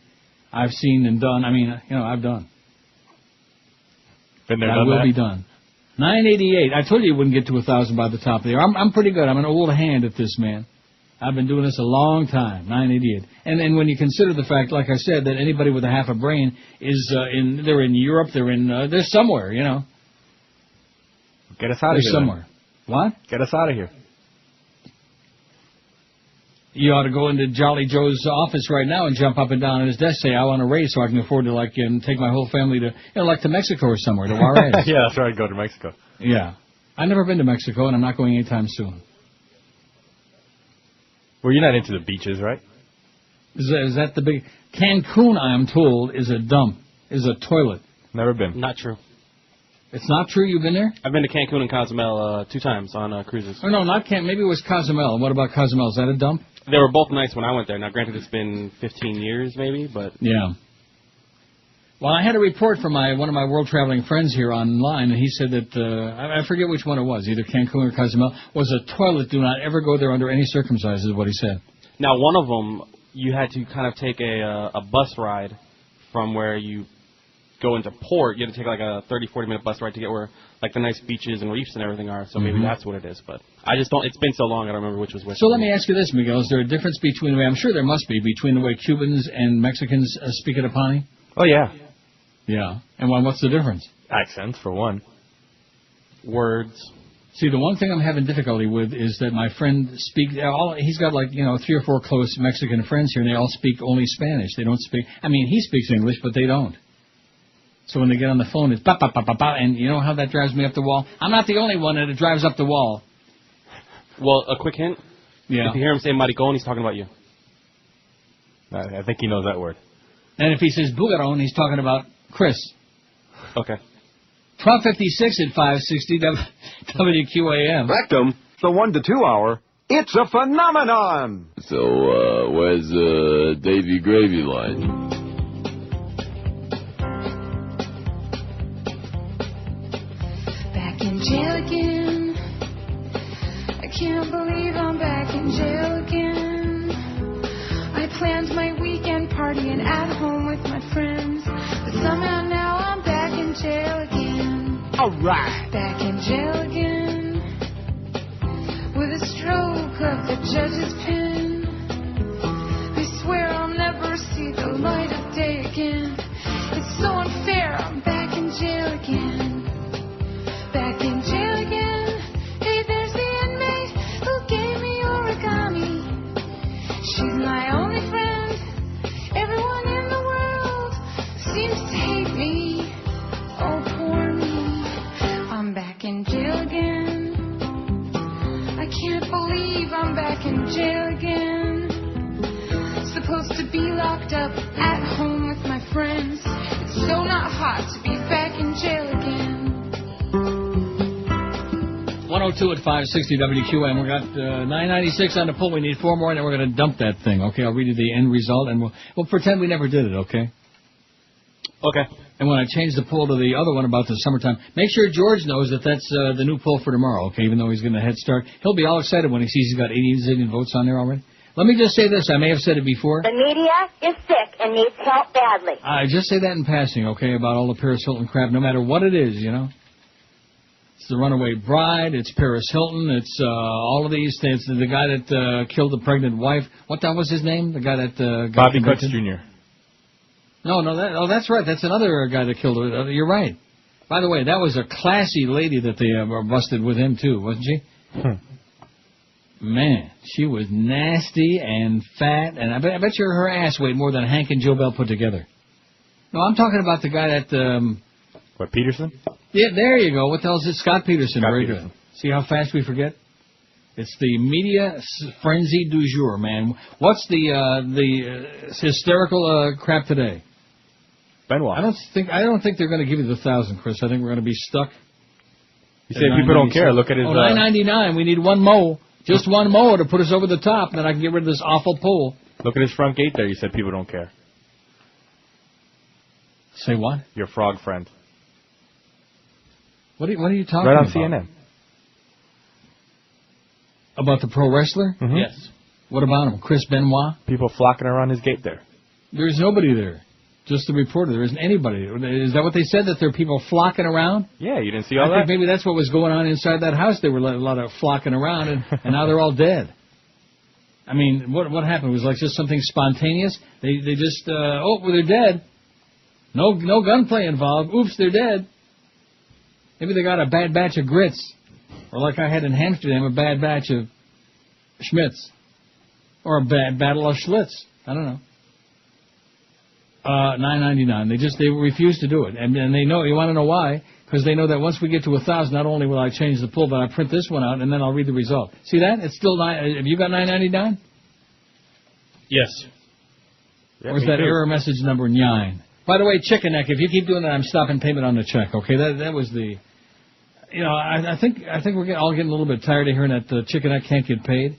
Speaker 2: I've seen and done. I've done.
Speaker 8: Been there,
Speaker 2: I will be done. 988. I told you it wouldn't get to 1,000 by the top of the year. I'm pretty good. I'm an old hand at this, man. I've been doing this a long time. 988. And when you consider the fact, like I said, that anybody with a half a brain is they're in Europe, they're somewhere,
Speaker 8: Get us out of here.
Speaker 2: They're somewhere. What?
Speaker 8: Get us out of here.
Speaker 2: You ought to go into Jolly Joe's office right now and jump up and down on his desk, say, I want to raise so I can afford to, take my whole family to, to Mexico or somewhere, to Juarez.
Speaker 8: Yeah, that's right, go to Mexico.
Speaker 2: Yeah. I've never been to Mexico, and I'm not going anytime soon.
Speaker 8: Well, you're not into the beaches, right?
Speaker 2: Is that the big... Cancun, I am told, is a dump, is a toilet.
Speaker 8: Never been.
Speaker 4: Not true.
Speaker 2: It's not true? You've been there?
Speaker 4: I've been to Cancun and Cozumel 2 times on cruises.
Speaker 2: Oh, no, not Cancun. Maybe it was Cozumel. What about Cozumel? Is that a dump?
Speaker 4: They were both nice when I went there. Now, granted, it's been 15 years maybe, but...
Speaker 2: Yeah. Well, I had a report from one of my world-traveling friends here online, and he said that, I forget which one it was, either Cancun or Cozumel, was a toilet. Do not ever go there under any circumstances, is what he said.
Speaker 4: Now, one of them, you had to kind of take a bus ride from where you go into port. You had to take like a 30, 40-minute bus ride to get where like the nice beaches and reefs and everything are, so maybe that's what it is. But I just don't, it's been so long, I don't remember which was which.
Speaker 2: So let me ask you this, Miguel. Is there a difference between, I'm sure there must be, between the way Cubans and Mexicans speak at Apani?
Speaker 8: Oh, yeah.
Speaker 2: Yeah. And what's the difference?
Speaker 8: Accents, for one.
Speaker 4: Words.
Speaker 2: See, the one thing I'm having difficulty with is that my friend he's got like, 3 or 4 close Mexican friends here, and they all speak only Spanish. They don't speak, he speaks English, but they don't. So when they get on the phone, it's ba ba ba ba ba, and you know how that drives me up the wall? I'm not the only one that it drives up the wall.
Speaker 4: Well, a quick hint.
Speaker 2: Yeah.
Speaker 4: If you hear him say maricón, he's talking about you.
Speaker 8: I think he knows that word.
Speaker 2: And if he says bugaron, he's talking about Chris.
Speaker 4: Okay.
Speaker 2: 12:56 at 560 WQAM.
Speaker 17: Rectum, the 1 to 2 hour. It's a phenomenon.
Speaker 18: So, where's Davy Gravy Line?
Speaker 10: Back in jail again. I can't believe I'm back in jail again. I planned my weekend partying at home with my friends, but somehow now I'm back in jail again.
Speaker 17: All right.
Speaker 10: Back in jail again, with a stroke of the judge's pen. I swear I'll never see the light of day again. It's so unfair, I'm back in jail again. Back in jail again. Hey, there's the inmate who gave me origami. She's my only friend. Everyone in the world seems to hate me. Oh, poor me. I'm back in jail again. I can't believe I'm back in jail again. Supposed to be locked up at home with my friends. It's so not hot to be back in jail again.
Speaker 2: 102 at 560 WQAM. We got 996 on the pull. We need 4 more, and then we're going to dump that thing. Okay, I'll read you the end result, and we'll pretend we never did it. Okay.
Speaker 4: Okay.
Speaker 2: And when I change the poll to the other one about the summertime, make sure George knows that that's the new poll for tomorrow. Okay, even though he's getting a head start, he'll be all excited when he sees he's got 80 zillion votes on there already. Let me just say this. I may have said it before.
Speaker 14: The media is sick and needs help badly.
Speaker 2: I just say that in passing. Okay, about all the Paris Hilton crap. No matter what it is, It's the runaway bride, it's Paris Hilton, it's all of these things. The guy that killed the pregnant wife. What that was his name? The guy that got
Speaker 8: Bobby
Speaker 2: convicted?
Speaker 8: Coates Jr.
Speaker 2: No, that's right. That's another guy that killed her. You're right. By the way, that was a classy lady that they busted with him, too, wasn't she? Man, she was nasty and fat, and I bet you her ass weighed more than Hank and Joe Bell put together. No, I'm talking about the guy that...
Speaker 8: What, Peterson?
Speaker 2: Yeah, there you go. What the hell is it? Scott Peterson. Very
Speaker 8: Peterson.
Speaker 2: Good. See how fast we forget? It's the media frenzy du jour, man. What's the hysterical crap today?
Speaker 8: Benoit.
Speaker 2: I don't think they're going to give you the 1,000, Chris. I think we're going to be stuck.
Speaker 8: You say people don't care. Look at his...
Speaker 2: $9.99. We need one mo. Just one mo to put us over the top, and then I can get rid of this awful poll.
Speaker 8: Look at his front gate there. You said people don't care.
Speaker 2: Say what?
Speaker 8: Your frog friend.
Speaker 2: What are you talking
Speaker 8: about?
Speaker 2: Right on
Speaker 8: CNN.
Speaker 2: About the pro wrestler?
Speaker 8: Mm-hmm.
Speaker 4: Yes.
Speaker 2: What about him? Chris Benoit?
Speaker 8: People flocking around his gate there.
Speaker 2: There's nobody there. Just the reporter. There isn't anybody. Is that what they said, that there are people flocking around?
Speaker 8: Yeah, you didn't see all
Speaker 2: I
Speaker 8: that?
Speaker 2: think maybe that's what was going on inside that house. There were a lot of flocking around, and now they're all dead. I mean, what happened? It was like just something spontaneous? They just, they're dead. No gunplay involved. Oops, they're dead. Maybe they got a bad batch of grits. Or like I had in Amsterdam, a bad batch of Schmitz. Or a bad battle of Schlitz. I don't know. $9.99. They refuse to do it. And they know, you want to know why? Because they know that once we get to 1,000, not only will I change the poll, but I print this one out, and then I'll read the result. See that? It's still have you got $9.99?
Speaker 4: Yes.
Speaker 2: Or is that error message number 9? By the way, Chicken Neck, if you keep doing that, I'm stopping payment on the check, okay? That was the I think we're all getting a little bit tired of hearing that the chicken neck can't get paid.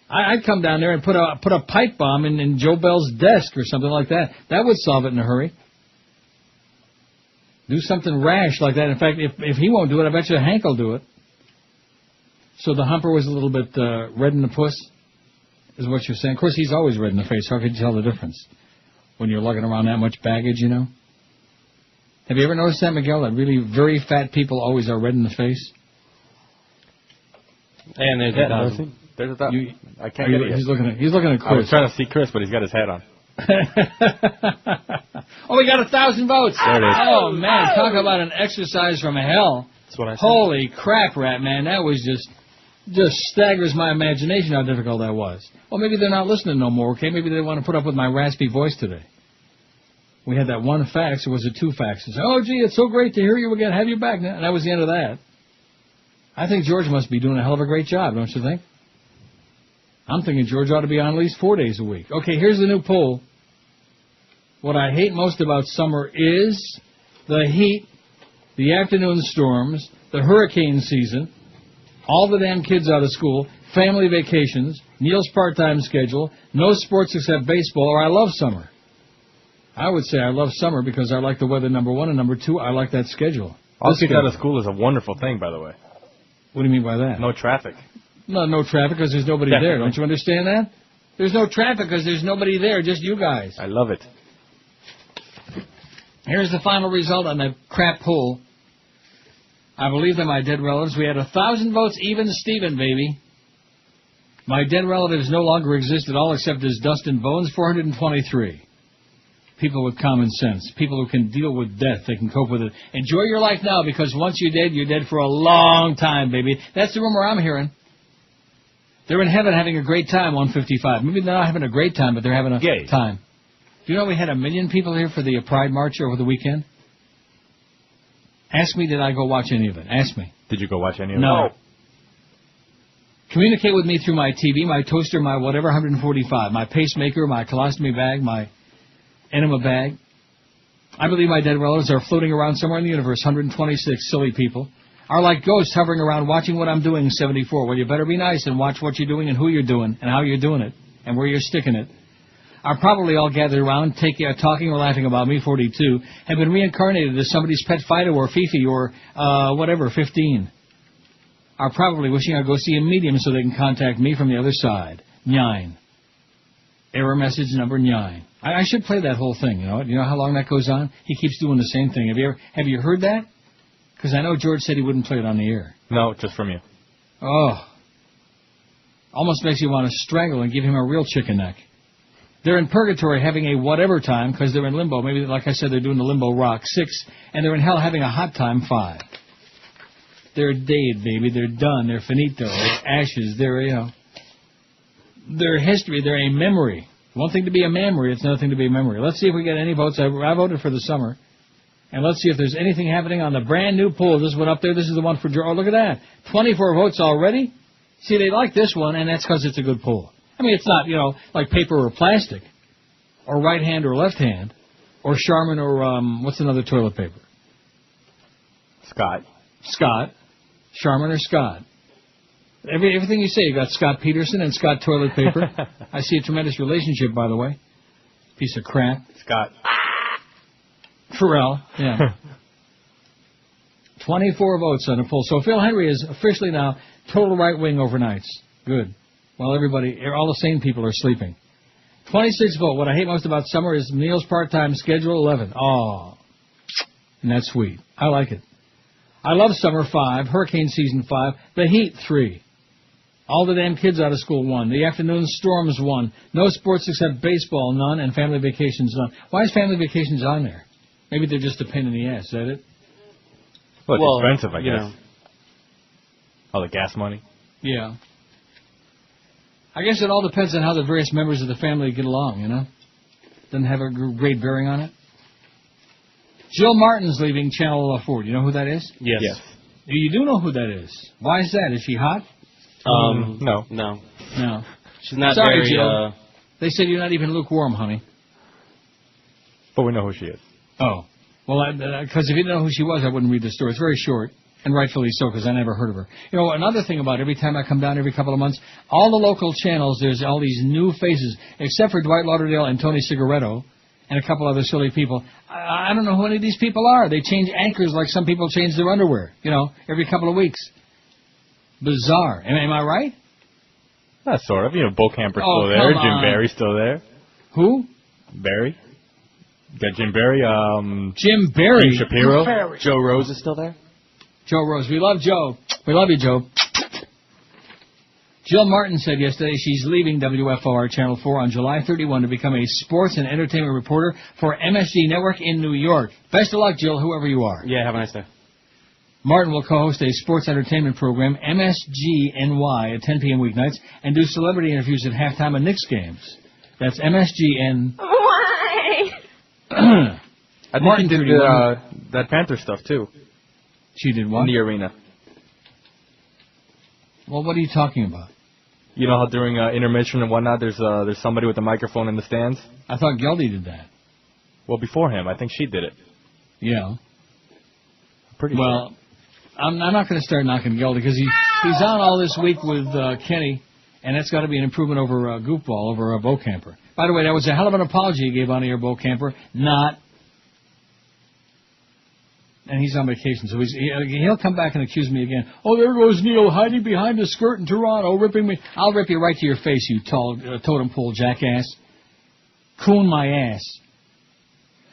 Speaker 2: I'd come down there and put a pipe bomb in Joe Bell's desk or something like that. That would solve it in a hurry. Do something rash like that. In fact, if he won't do it, I bet you Hank will do it. So the humper was a little bit red in the puss, is what you're saying. Of course, he's always red in the face. How could you tell the difference when you're lugging around that much baggage, you know? Have you ever noticed that, Miguel, that really very fat people always are red in the face?
Speaker 4: And there's a thousand.
Speaker 8: There's a thousand. I can't get it yet.
Speaker 2: He's looking at Chris.
Speaker 8: I was trying to see Chris, but he's got his hat on.
Speaker 2: Oh, we got 1,000 votes.
Speaker 8: There it is.
Speaker 2: Oh, man, talk about an exercise from hell.
Speaker 4: That's what I said.
Speaker 2: Holy crap, Rat, man. That was just staggers my imagination how difficult that was. Well, maybe they're not listening no more, okay? Maybe they want to put up with my raspy voice today. We had that one fax, or was it two faxes? Oh, gee, it's so great to hear you again. Have you back now. And that was the end of that. I think George must be doing a hell of a great job, don't you think? I'm thinking George ought to be on at least 4 days a week. Okay, here's the new poll. What I hate most about summer is the heat, the afternoon storms, the hurricane season, all the damn kids out of school, family vacations, Neil's part-time schedule, no sports except baseball, or I love summer. I would say I love summer because I like the weather, number one, and number two, I like that schedule.
Speaker 8: All kids out of school is a wonderful thing, by the way.
Speaker 2: What do you mean by that?
Speaker 8: No traffic.
Speaker 2: No traffic because there's nobody there. Don't you understand that? There's no traffic because there's nobody there, just you guys.
Speaker 8: I love it.
Speaker 2: Here's the final result on that crap poll. I believe that my dead relatives, we had 1,000 votes, even Steven, baby. My dead relatives no longer exist at all except as dust and bones, 423. People with common sense. People who can deal with death. They can cope with it. Enjoy your life now because once you're dead for a long time, baby. That's the rumor I'm hearing. They're in heaven having a great time, 155. Maybe they're not having a great time, but they're having a time. Do you know we had 1 million people here for the Pride March over the weekend? Ask me, did I go watch any of it? Ask me.
Speaker 8: Did you go watch any of it?
Speaker 2: No. Communicate with me through my TV, my toaster, my whatever, 145. My pacemaker, my colostomy bag, my enema bag. I believe my dead relatives are floating around somewhere in the universe, 126 silly people. Are like ghosts hovering around watching what I'm doing, 74. Well, you better be nice and watch what you're doing and who you're doing and how you're doing it and where you're sticking it. Are probably all gathered around, talking or laughing about me, 42, have been reincarnated as somebody's pet Fido or Fifi or whatever, 15. Are probably wishing I'd go see a medium so they can contact me from the other side, 9. Error message number 9. I should play that whole thing, you know. You know how long that goes on? He keeps doing the same thing. Have you heard that? Because I know George said he wouldn't play it on the air.
Speaker 8: No, just from you.
Speaker 2: Oh. Almost makes you want to strangle and give him a real chicken neck. They're in purgatory having a whatever time because they're in limbo. Maybe, like I said, they're doing the limbo rock, 6. And they're in hell having a hot time, 5. They're dead, baby. They're done. They're finito. They're ashes. They're history. They're a memory. One thing to be a memory, it's another thing to be a memory. Let's see if we get any votes. I voted for the summer. And let's see if there's anything happening on the brand new poll. This one up there. This is the one for George. Oh, look at that. 24 votes already. See, they like this one, and that's because it's a good poll. I mean, it's not, like paper or plastic, or right hand or left hand, or Charmin or, what's another toilet paper? Scott. Charmin or Scott. Everything you say, you got Scott Peterson and Scott toilet paper. I see a tremendous relationship, by the way. Piece of crap.
Speaker 8: Scott.
Speaker 2: Pharrell, yeah. 24 votes on the poll. So Phil Hendrie is officially now total right-wing overnights. Good. Well, all the sane people are sleeping. 26 vote. What I hate most about summer is Neil's part-time schedule, 11. Oh, and that's sweet. I like it. I love summer, 5. Hurricane season, 5. The heat, 3. All the damn kids out of school, 1. The afternoon storms, 1. No sports except baseball, none. And family vacations, none. Why is family vacations on there? Maybe they're just a pain in the ass. Is that it?
Speaker 8: Well, it's expensive, I guess. All the gas money.
Speaker 2: Yeah. I guess it all depends on how the various members of the family get along, Doesn't have a great bearing on it. Jill Martin's leaving Channel 4. Do you know who that is?
Speaker 4: Yes.
Speaker 2: You do know who that is. Why is that? Is she hot?
Speaker 8: No.
Speaker 4: She's not
Speaker 2: Sorry,
Speaker 4: very,
Speaker 2: Jill. They said you're not even lukewarm, honey.
Speaker 8: But we know who she is.
Speaker 2: Oh. Well, because if you didn't know who she was, I wouldn't read the story. It's very short. And rightfully so, because I never heard of her. You know, another thing about every time I come down every couple of months, all the local channels, there's all these new faces, except for Dwight Lauderdale and Tony Cigaretto and a couple other silly people. I don't know who any of these people are. They change anchors like some people change their underwear, you know, every couple of weeks. Bizarre. Am I right?
Speaker 8: Not sort of. You know, Bo Camper's still there. Jim Barry's still there.
Speaker 2: Who?
Speaker 8: Barry. Got Jim Barry.
Speaker 2: Jim Barry.
Speaker 8: Jim Shapiro.
Speaker 4: Joe Rose is still there.
Speaker 2: Joe Rose. We love Joe. We love you, Joe. Jill Martin said yesterday she's leaving WFOR Channel 4 on July 31 to become a sports and entertainment reporter for MSG Network in New York. Best of luck, Jill, whoever you are.
Speaker 4: Yeah, have a nice day.
Speaker 2: Martin will co-host a sports entertainment program, MSGNY, at 10 p.m. weeknights, and do celebrity interviews at halftime of Knicks games. That's MSGN.
Speaker 1: Why?
Speaker 8: I think
Speaker 2: Martin
Speaker 8: she did that Panther stuff, too.
Speaker 2: She did what?
Speaker 8: In the arena.
Speaker 2: Well, what are you talking about?
Speaker 8: You know how during intermission and whatnot, there's somebody with a microphone in the stands?
Speaker 2: I thought Geldy did that.
Speaker 8: Well, before him. I think she did it.
Speaker 2: Yeah.
Speaker 8: Pretty
Speaker 2: well, I'm not going to start knocking Geldy because he's on all this week with Kenny, and that's got to be an improvement over Goofball, over Bo Camper. By the way, that was a hell of an apology he gave on air, Bo Camper. Not. And he's on vacation, so he'll come back and accuse me again. Oh, there goes Neil hiding behind a skirt in Toronto, ripping me. I'll rip you right to your face, you tall totem pole jackass. Coon my ass.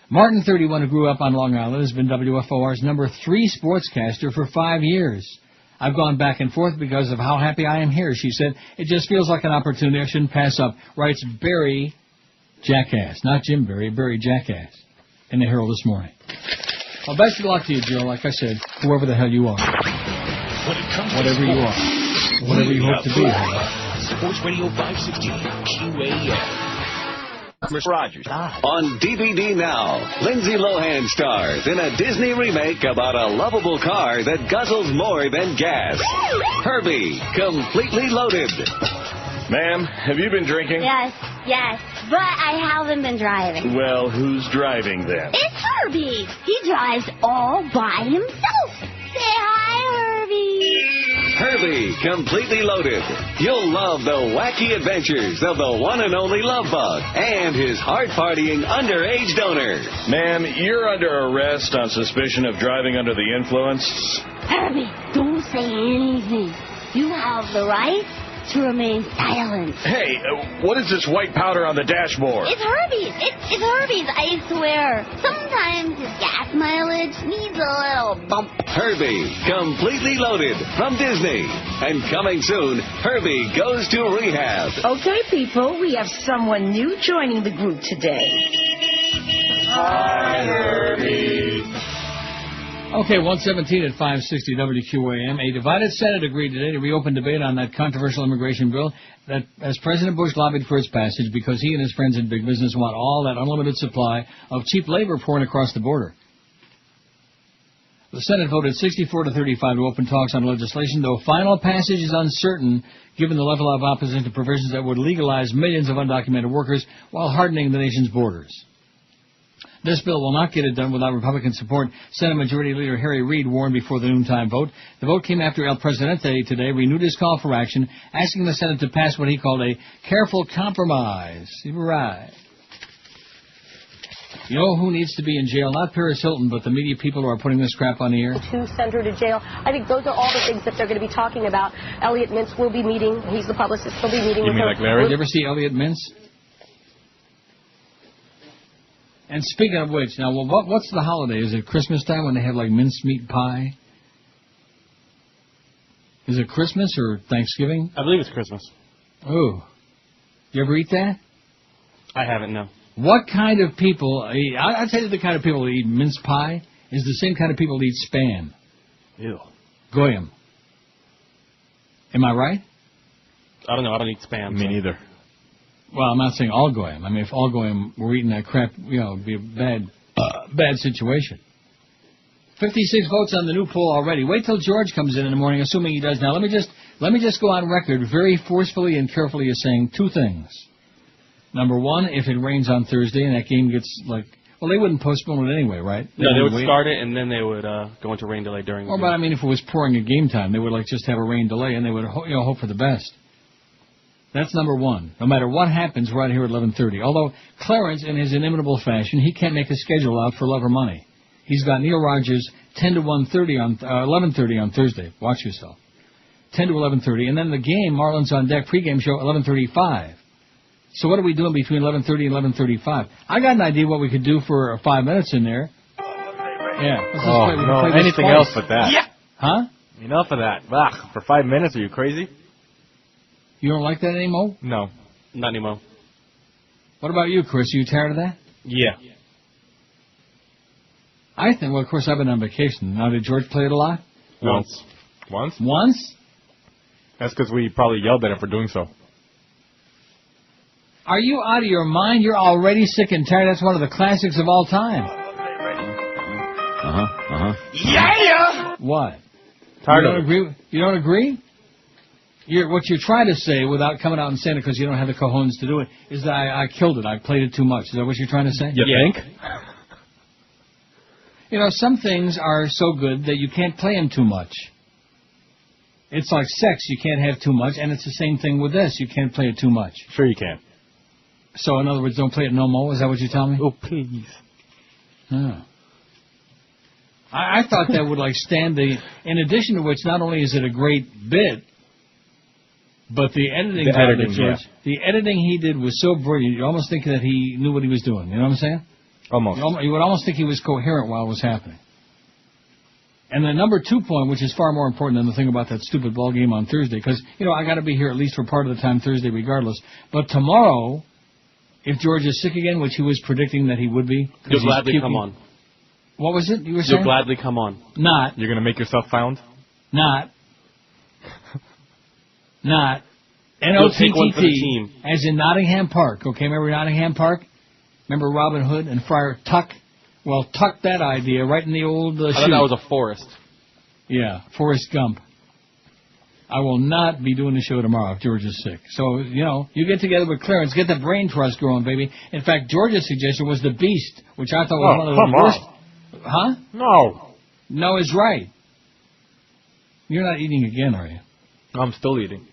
Speaker 2: Martin, 31, who grew up on Long Island, has been WFOR's number 3 sportscaster for 5 years. I've gone back and forth because of how happy I am here, she said. It just feels like an opportunity I shouldn't pass up, writes Barry Jackass. Not Jim Barry, Barry Jackass in the Herald this morning. Well, best of luck to you, Jill. Like I said, whoever the hell you are. Whatever you are. Whatever you hope to be.
Speaker 16: Sports Radio 560 QAM.
Speaker 19: Mr. Rogers. On DVD now, Lindsay Lohan stars in a Disney remake about a lovable car that guzzles more than gas. Herbie, completely loaded.
Speaker 21: Ma'am, have you been drinking?
Speaker 1: Yes, but I haven't been driving.
Speaker 21: Well, who's driving then?
Speaker 1: It's Herbie. He drives all by himself. Say hi, Herbie.
Speaker 19: Herbie, completely loaded. You'll love the wacky adventures of the one and only Love Bug and his hard-partying underage donor.
Speaker 21: Ma'am, you're under arrest on suspicion of driving under the influence.
Speaker 1: Herbie, don't say anything. You have the right to remain silent.
Speaker 21: Hey, what is this white powder on the dashboard?
Speaker 1: It's Herbie's. It's Herbie's, I swear. Sometimes his gas mileage needs a little bump.
Speaker 19: Herbie, completely loaded from Disney. And coming soon, Herbie goes to rehab.
Speaker 23: Okay, people, we have someone new joining the group today.
Speaker 21: Hi, Herbie.
Speaker 2: Okay, 117 at 560 WQAM. A divided Senate agreed today to reopen debate on that controversial immigration bill that, as President Bush lobbied for its passage because he and his friends in big business want all that unlimited supply of cheap labor pouring across the border. The Senate voted 64 to 35 to open talks on legislation, though final passage is uncertain given the level of opposition to provisions that would legalize millions of undocumented workers while hardening the nation's borders. This bill will not get it done without Republican support. Senate Majority Leader Harry Reid warned before the noontime vote. The vote came after El Presidente today renewed his call for action, asking the Senate to pass what he called a careful compromise. Right. You know who needs to be in jail? Not Paris Hilton, but the media people who are putting this crap on the air.
Speaker 24: To send her to jail. I think those are all the things that they're going to be talking about. Elliot Mintz will be meeting. He's the publicist. He'll be meeting with her.
Speaker 2: You mean like Larry? Did you ever see Elliot Mintz? And speaking of which, now, well, what's the holiday? Is it Christmas time when they have, like, mincemeat pie? Is it Christmas or Thanksgiving?
Speaker 4: I believe it's Christmas.
Speaker 2: Oh. You ever eat that?
Speaker 4: I haven't, no.
Speaker 2: What kind of people, I'll tell you the kind of people that eat mince pie is the same kind of people that eat Spam.
Speaker 4: Ew.
Speaker 2: Goyim. Am I right?
Speaker 4: I don't know. I don't eat Spam.
Speaker 8: Me neither.
Speaker 2: Well, I'm not saying all Goyim. I mean, if all Goyim were eating that crap, you know, it'd be a bad situation. 56 votes on the new poll already. Wait till George comes in the morning, assuming he does. Now, let me just go on record very forcefully and carefully as saying two things. Number one, if it rains on Thursday and that game gets Well, they wouldn't postpone it anyway, right?
Speaker 4: No, they would
Speaker 2: wait.
Speaker 4: start it, and then they would go into rain delay during the
Speaker 2: Well,
Speaker 4: game.
Speaker 2: but I mean, if it was pouring at game time, they would like just have a rain delay, and they would hope for the best. That's number one. No matter what happens, right here at 11:30. Although Clarence, in his inimitable fashion, he can't make a schedule out for love or money. He's got Neil Rogers 10 to 1:30 on 11:30 on Thursday. Watch yourself. 10 to 11:30, and then the game, Marlins on Deck pregame show 11:35. So what are we doing between 11:30 and 11:35? I got an idea what we could do for 5 minutes in there. Yeah. Let's just play, we can play
Speaker 8: anything else but that.
Speaker 2: Yeah. Huh?
Speaker 8: Enough of that. Ugh, for 5 minutes, are you crazy?
Speaker 2: You don't like that anymore?
Speaker 8: No.
Speaker 4: Not anymore.
Speaker 2: What about you, Chris? Are you tired of that?
Speaker 4: Yeah.
Speaker 2: I think, well, of course, I've been on vacation. Now, did George play it a lot?
Speaker 8: Once.
Speaker 2: Once?
Speaker 8: That's because we probably yelled at him for doing so.
Speaker 2: Are you out of your mind? You're already sick and tired. That's one of the classics of all time.
Speaker 7: Yeah!
Speaker 2: What?
Speaker 8: Tired
Speaker 2: you
Speaker 8: of
Speaker 2: don't
Speaker 8: it.
Speaker 2: agree? You don't agree? What you're trying to say, without coming out and saying it because you don't have the cojones to do it, is that I killed it. I played it too much. Is that what you're trying to say?
Speaker 8: You think?
Speaker 2: You know, some things are so good that you can't play them too much. It's like sex. You can't have too much, and it's the same thing with this. You can't play it too much.
Speaker 8: Sure you can.
Speaker 2: So, in other words, don't play it no more? Is that what you're telling me?
Speaker 8: Oh, please.
Speaker 2: Oh. I thought that would, like, stand the... In addition to which, not only is it a great bit, but the editing... The editing he did was so brilliant, you almost think that he knew what he was doing. You know what I'm saying?
Speaker 8: Almost.
Speaker 2: You would almost think he was coherent while it was happening. And the number 2 point, which is far more important than the thing about that stupid ball game on Thursday, because, you know, I got to be here at least for part of the time Thursday regardless. But tomorrow, if George is sick again, which he was predicting that he would be...
Speaker 4: You'll gladly come on.
Speaker 2: What was it you were saying?
Speaker 4: You'll gladly come on.
Speaker 2: Not.
Speaker 8: You're going to make yourself found?
Speaker 2: Not.
Speaker 4: You'll take one for the team.
Speaker 2: N-O-T-T-T, as in Nottingham Park. Okay, remember Nottingham Park? Remember Robin Hood and Friar Tuck? Well, tuck that idea right in the old
Speaker 4: I thought that was a forest.
Speaker 2: Yeah, Forrest Gump. I will not be doing the show tomorrow if George is sick. So, you know, you get together with Clarence, get the brain trust growing, baby. In fact, George's suggestion was the Beast, which I thought was one of the worst. Huh?
Speaker 8: No.
Speaker 2: No is right. You're not eating again, are you?
Speaker 8: I'm still eating.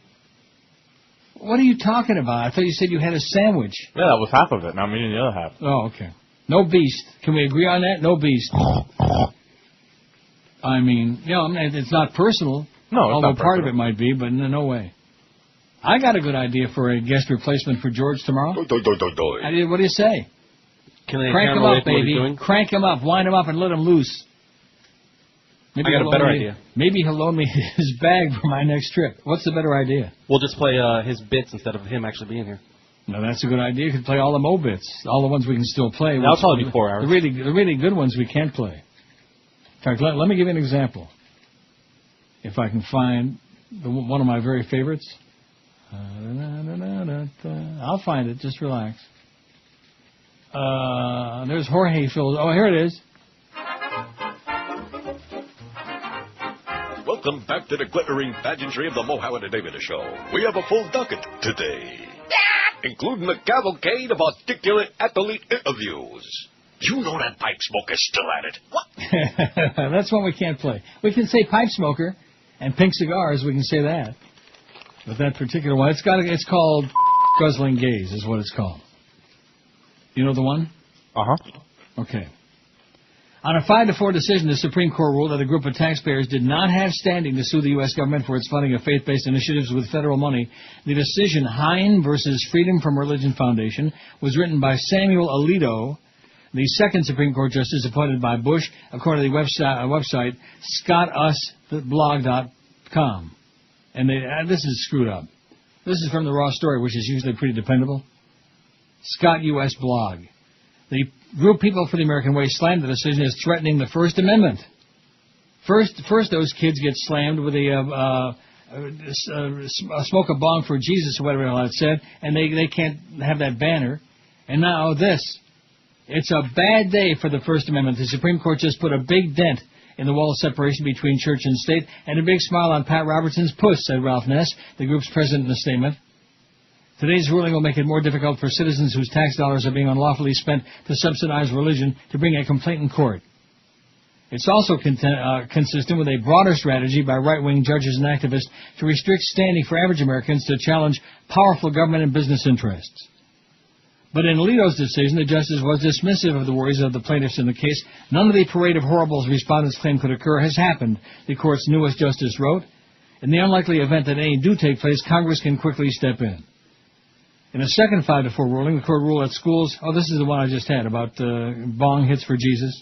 Speaker 2: What are you talking about? I thought you said you had a sandwich.
Speaker 8: Yeah, that was half of it. Now I'm eating the other half.
Speaker 2: Oh, okay. No Beast. Can we agree on that? No Beast. I mean, you know, it's not personal.
Speaker 8: No, it's
Speaker 2: although
Speaker 8: not
Speaker 2: part of
Speaker 8: personal.
Speaker 2: it might be, but no way. I got a good idea for a guest replacement for George tomorrow. What do you say?
Speaker 4: Can they
Speaker 2: Crank him
Speaker 4: away
Speaker 2: up,
Speaker 4: from what he's
Speaker 2: baby.
Speaker 4: doing?
Speaker 2: Crank him up, wind him up, and let him loose. Maybe
Speaker 4: I got a
Speaker 2: he'll
Speaker 4: better
Speaker 2: loan me-
Speaker 4: idea.
Speaker 2: Maybe he'll loan me his bag for my next trip. What's the better idea?
Speaker 4: We'll just play his bits instead of him actually being here.
Speaker 2: No, that's a good idea. You could play all the Mo bits, all the ones we can still play.
Speaker 4: That'll probably be 4 hours.
Speaker 2: The really good ones we can't play. In fact, let me give you an example. If I can find one of my very favorites. I'll find it. Just relax. There's Jorge Phil. Oh, here it is.
Speaker 6: Welcome back to the glittering pageantry of the Mohammed and David Show. We have a full docket today, including a cavalcade of articulate athlete interviews. You know that pipe smoker's still at it. What?
Speaker 2: That's one we can't play. We can say pipe smoker and pink cigars. We can say that. But that particular one, it's called Guzzling Gaze is what it's called. You know the one?
Speaker 8: Uh-huh.
Speaker 2: Okay. On a 5-4 decision, the Supreme Court ruled that a group of taxpayers did not have standing to sue the U.S. government for its funding of faith-based initiatives with federal money. The decision, Hine versus Freedom from Religion Foundation, was written by Samuel Alito, the second Supreme Court justice appointed by Bush, according to the website scottusblog.com. And this is screwed up. This is from the Raw Story, which is usually pretty dependable. Scott U.S. Blog. The group People for the American Way slammed the decision as threatening the First Amendment. First those kids get slammed with a smoke a bong for Jesus or whatever the hell it said, and they can't have that banner. And now this. It's a bad day for the First Amendment. The Supreme Court just put a big dent in the wall of separation between church and state, and a big smile on Pat Robertson's puss, said Ralph Ness, the group's president in a statement. Today's ruling will make it more difficult for citizens whose tax dollars are being unlawfully spent to subsidize religion to bring a complaint in court. It's also consistent with a broader strategy by right-wing judges and activists to restrict standing for average Americans to challenge powerful government and business interests. But in Alito's decision, the justice was dismissive of the worries of the plaintiffs in the case. None of the parade of horribles respondents claim could occur has happened, the court's newest justice wrote. In the unlikely event that any do take place, Congress can quickly step in. In a second 5-4 ruling, the court ruled that schools... Oh, this is the one I just had about bong hits for Jesus.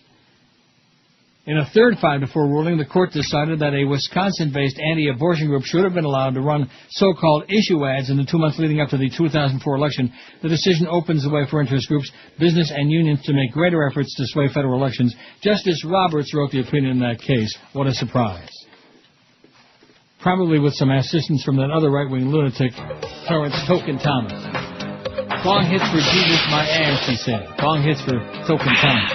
Speaker 2: In a third 5-4 ruling, the court decided that a Wisconsin-based anti-abortion group should have been allowed to run so-called issue ads in the 2 months leading up to the 2004 election. The decision opens the way for interest groups, business, and unions to make greater efforts to sway federal elections. Justice Roberts wrote the opinion in that case. What a surprise. Probably with some assistance from that other right-wing lunatic, Clarence Token Thomas. Bong hits for Jesus, my ass, he said. Bong hits for Token Thomas.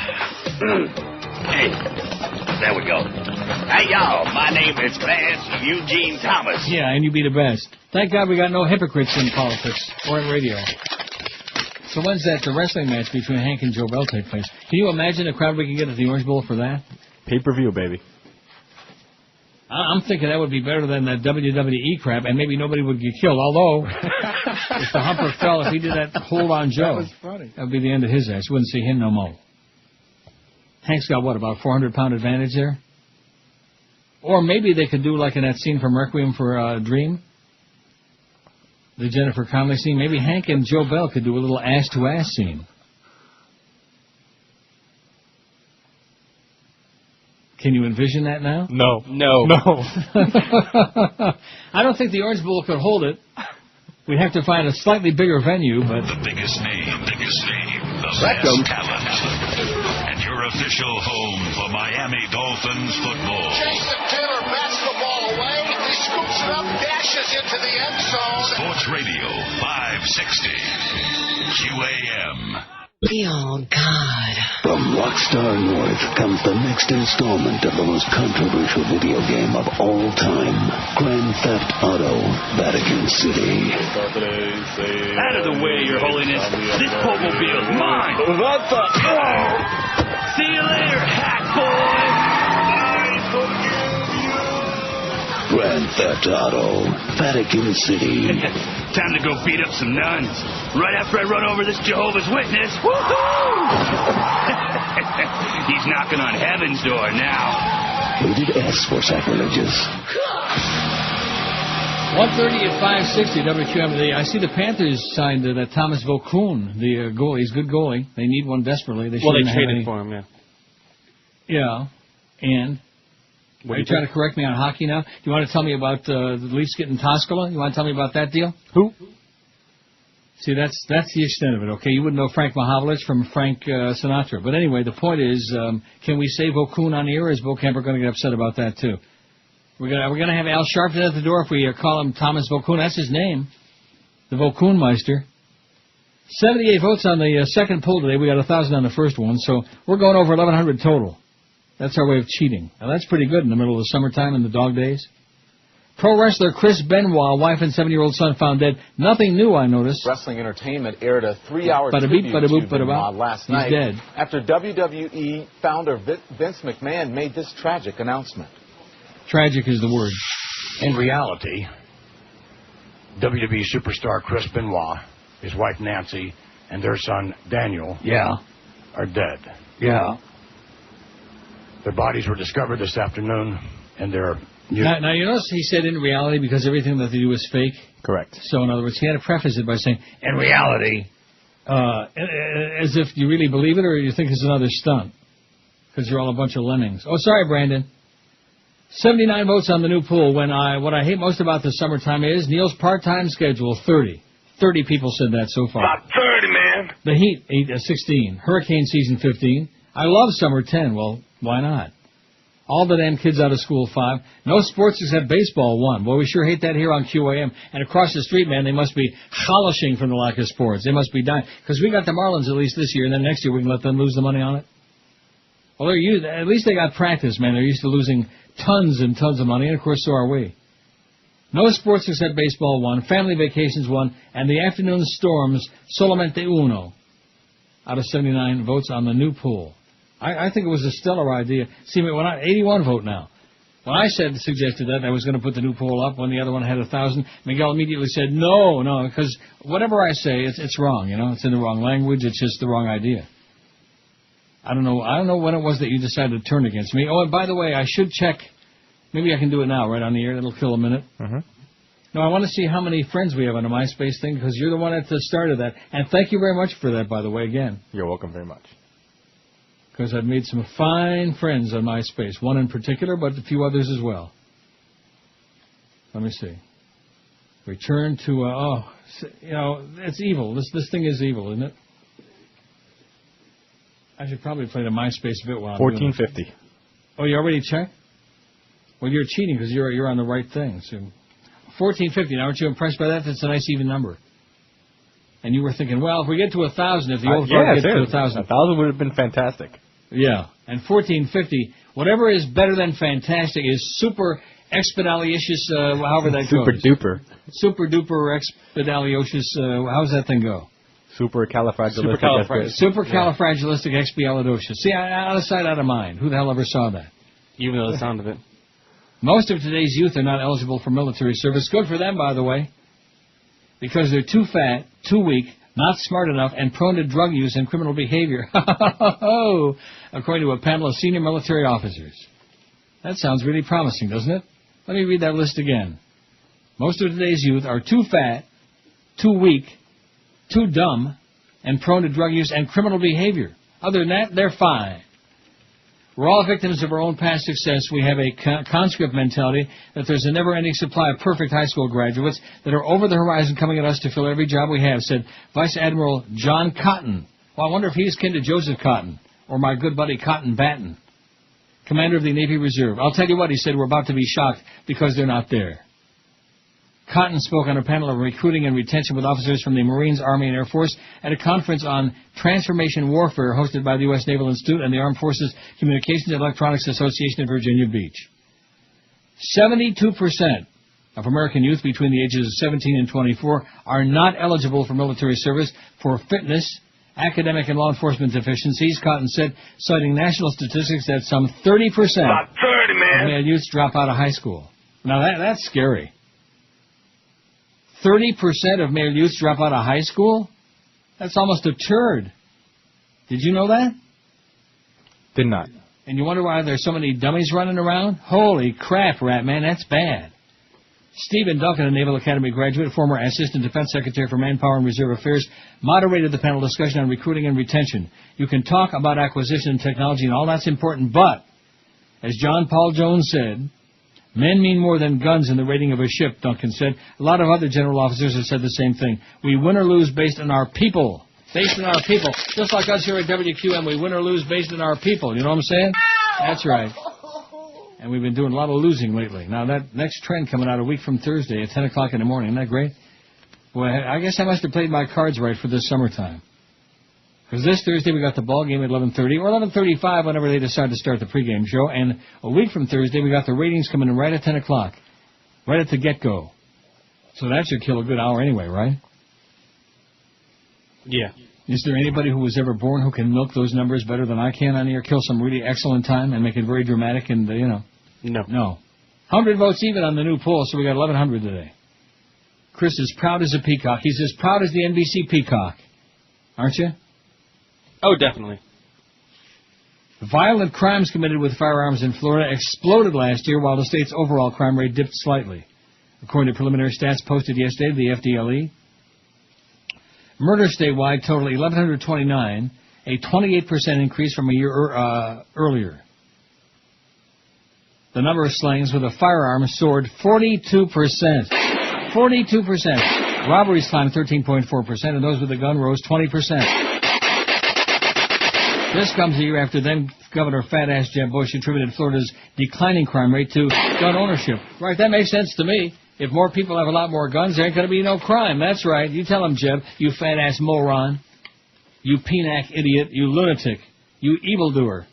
Speaker 12: Hey, there we go. Hey, y'all, my name is Clarence Eugene Thomas.
Speaker 2: Yeah, and you be the best. Thank God we got no hypocrites in politics or in radio. So when's that the wrestling match between Hank and Joe Bell take place? Can you imagine the crowd we can get at the Orange Bowl for that?
Speaker 8: Pay-per-view, baby.
Speaker 2: I'm thinking that would be better than that WWE crap, and maybe nobody would get killed. Although, if the humper fell, if he did that hold on Joe,
Speaker 13: that was funny.
Speaker 2: That would be the end of his ass. You wouldn't see him no more. Hank's got, what, about 400-pound advantage there? Or maybe they could do like in that scene from Requiem for a Dream, the Jennifer Connelly scene. Maybe Hank and Joe Bell could do a little ass-to-ass scene. Can you envision that now?
Speaker 8: No.
Speaker 2: I don't think the Orange Bowl could hold it. We'd have to find a slightly bigger venue, but...
Speaker 16: The biggest name, the best talent, and your official home for Miami Dolphins football.
Speaker 11: Jason Taylor bats the ball away. He scoops it up, dashes into the end zone.
Speaker 16: Sports Radio 560 QAM.
Speaker 20: Oh, God.
Speaker 19: From Rockstar North comes the next installment of the most controversial video game of all time, Grand Theft Auto, Vatican City.
Speaker 12: Out of the way, Your Holiness. This Pomobile's mine.
Speaker 5: What the...
Speaker 12: See you later, hack boy.
Speaker 19: Grand Theft Auto, Vatican City.
Speaker 12: Time to go beat up some nuns. Right after I run over this Jehovah's Witness. Woohoo! He's knocking on heaven's door now.
Speaker 19: Rated S for sacrilegious.
Speaker 2: 1:30 at 560 WQM. I see the Panthers signed that Thomas Vokoun, the goalie. He's a good goalie. They need one desperately. They
Speaker 4: traded for him, yeah.
Speaker 2: Yeah, and... Are you trying to correct me on hockey now? Do you want to tell me about the Leafs getting Toskala? You want to tell me about that deal?
Speaker 8: Who?
Speaker 2: See, that's the extent of it, okay? You wouldn't know Frank Mahovlich from Frank Sinatra. But anyway, the point is, can we say Vokoun on the air, or is Bo Kemper going to get upset about that, too? We're gonna have Al Sharpton at the door if we call him Thomas Vokoun. That's his name. The Vokounmeister. 78 votes on the second poll today. We got 1,000 on the first one, so we're going over 1,100 total. That's our way of cheating. Now, that's pretty good in the middle of the summertime and the dog days. Pro wrestler Chris Benoit, wife and 7-year-old son found dead. Nothing new, I noticed.
Speaker 22: Wrestling Entertainment aired a 3-hour tribute to Benoit last night.
Speaker 2: He's dead.
Speaker 22: After WWE founder Vince McMahon made this tragic announcement.
Speaker 2: Tragic is the word.
Speaker 25: In reality, WWE superstar Chris Benoit, his wife Nancy, and their son Daniel are dead.
Speaker 2: Yeah.
Speaker 25: Their bodies were discovered this afternoon, and they're...
Speaker 2: Now, you notice he said in reality because everything that they do is fake?
Speaker 8: Correct.
Speaker 2: So, in other words, he had to preface it by saying, in reality, as if you really believe it or you think it's another stunt. Because you're all a bunch of lemmings. Oh, sorry, Brandon. 79 votes on the new poll. What I hate most about the summertime is Neil's part-time schedule, 30. 30 people said that so far.
Speaker 25: About 30, man.
Speaker 2: The Heat, 16. Hurricane season, 15. I love summer, 10. Well, why not? All the damn kids out of school, 5. No sports except baseball, 1. Well, we sure hate that here on QAM. And across the street, man, they must be holishing from the lack of sports. They must be dying. Because we got the Marlins at least this year, and then next year we can let them lose the money on it. Well, at least they got practice, man. They're used to losing tons and tons of money, and of course so are we. No sports except baseball won, family vacations won, and the afternoon storms solamente uno out of 79 votes on the new pool. I think it was a stellar idea. See, when 81 vote now. When I suggested that I was going to put the new poll up when the other one had 1,000, Miguel immediately said, no, because whatever I say, it's wrong, It's in the wrong language. It's just the wrong idea. I don't know when it was that you decided to turn against me. Oh, and by the way, I should check. Maybe I can do it now, right on the air. It'll kill a minute.
Speaker 8: Mm-hmm.
Speaker 2: No, I want to see how many friends we have on the MySpace thing, because you're the one at the start of that. And thank you very much for that, by the way, again.
Speaker 8: You're welcome very much.
Speaker 2: Because I've made some fine friends on MySpace. One in particular, but a few others as well. Let me see. Return to, it's evil. This thing is evil, isn't it? I should probably play the MySpace a bit while I'm doing
Speaker 8: 1450.
Speaker 2: Oh, you already checked? Well, you're cheating because you're on the right thing. So 1450. Now, aren't you impressed by that? That's a nice even number. And you were thinking, well, if we get to 1,000, if the old guard gets to 1,000.
Speaker 8: 1,000 would have been fantastic.
Speaker 2: Yeah. And 1450, whatever is better than fantastic is super expedaliosus, however that
Speaker 8: super
Speaker 2: goes.
Speaker 8: Duper.
Speaker 2: Super duper expedaliosus, how's that thing go? Supercalifragilisticexpialidocious. See, out of sight, out of mind. Who the hell ever saw that?
Speaker 4: Even though the sound of it.
Speaker 2: Most of today's youth are not eligible for military service. Good for them, by the way. Because they're too fat, too weak, not smart enough, and prone to drug use and criminal behavior. According to a panel of senior military officers. That sounds really promising, doesn't it? Let me read that list again. Most of today's youth are too fat, too weak, too dumb, and prone to drug use and criminal behavior. Other than that, they're fine. We're all victims of our own past success. We have a conscript mentality that there's a never-ending supply of perfect high school graduates that are over the horizon coming at us to fill every job we have, said Vice Admiral John Cotton. Well, I wonder if he's kin to Joseph Cotton, or my good buddy Cotton Batten, commander of the Navy Reserve. I'll tell you what, he said, we're about to be shocked because they're not there. Cotton spoke on a panel of recruiting and retention with officers from the Marines, Army, and Air Force at a conference on transformation warfare hosted by the U.S. Naval Institute and the Armed Forces Communications and Electronics Association in Virginia Beach. 72% of American youth between the ages of 17 and 24 are not eligible for military service for fitness, academic, and law enforcement deficiencies, Cotton said, citing national statistics that some 30%
Speaker 7: About 30, man.
Speaker 2: of male youths drop out of high school. Now, that's scary. 30% of male youths drop out of high school? That's almost absurd. Did you know that?
Speaker 8: Did not.
Speaker 2: And you wonder why there's so many dummies running around? Holy crap, Rat Man, that's bad. Stephen Duncan, a Naval Academy graduate, former Assistant Defense Secretary for Manpower and Reserve Affairs, moderated the panel discussion on recruiting and retention. You can talk about acquisition and technology and all that's important, but, as John Paul Jones said, men mean more than guns in the rating of a ship, Duncan said. A lot of other general officers have said the same thing. We win or lose based on our people. Based on our people. Just like us here at WQM, we win or lose based on our people. You know what I'm saying? That's right. And we've been doing a lot of losing lately. Now, that next trend coming out a week from Thursday at 10 o'clock in the morning, isn't that great? Well, I guess I must have played my cards right for this summertime. Because this Thursday we got the ball game at 11:30 or 11:35 whenever they decide to start the pregame show. And a week from Thursday we got the ratings coming in right at 10 o'clock. Right at the get-go. So that should kill a good hour anyway, right?
Speaker 4: Yeah.
Speaker 2: Is there anybody who was ever born who can milk those numbers better than I can on here, kill some really excellent time and make it very dramatic and, No. 100 votes even on the new poll, so we got 1,100 today. Chris is proud as a peacock. He's as proud as the NBC peacock. Aren't you?
Speaker 4: Oh, definitely.
Speaker 2: Violent crimes committed with firearms in Florida exploded last year while the state's overall crime rate dipped slightly. According to preliminary stats posted yesterday to the FDLE, murder statewide totaled 1,129, a 28% increase from a year earlier. The number of slayings with a firearm soared 42%. 42%. Robberies climbed 13.4%, and those with a gun rose 20%. This comes a year after then-Governor Fat-Ass Jeb Bush attributed Florida's declining crime rate to gun ownership. Right, that makes sense to me. If more people have a lot more guns, there ain't going to be no crime. That's right. You tell him, Jeb, you fat-ass moron. You penac idiot. You lunatic. You evildoer.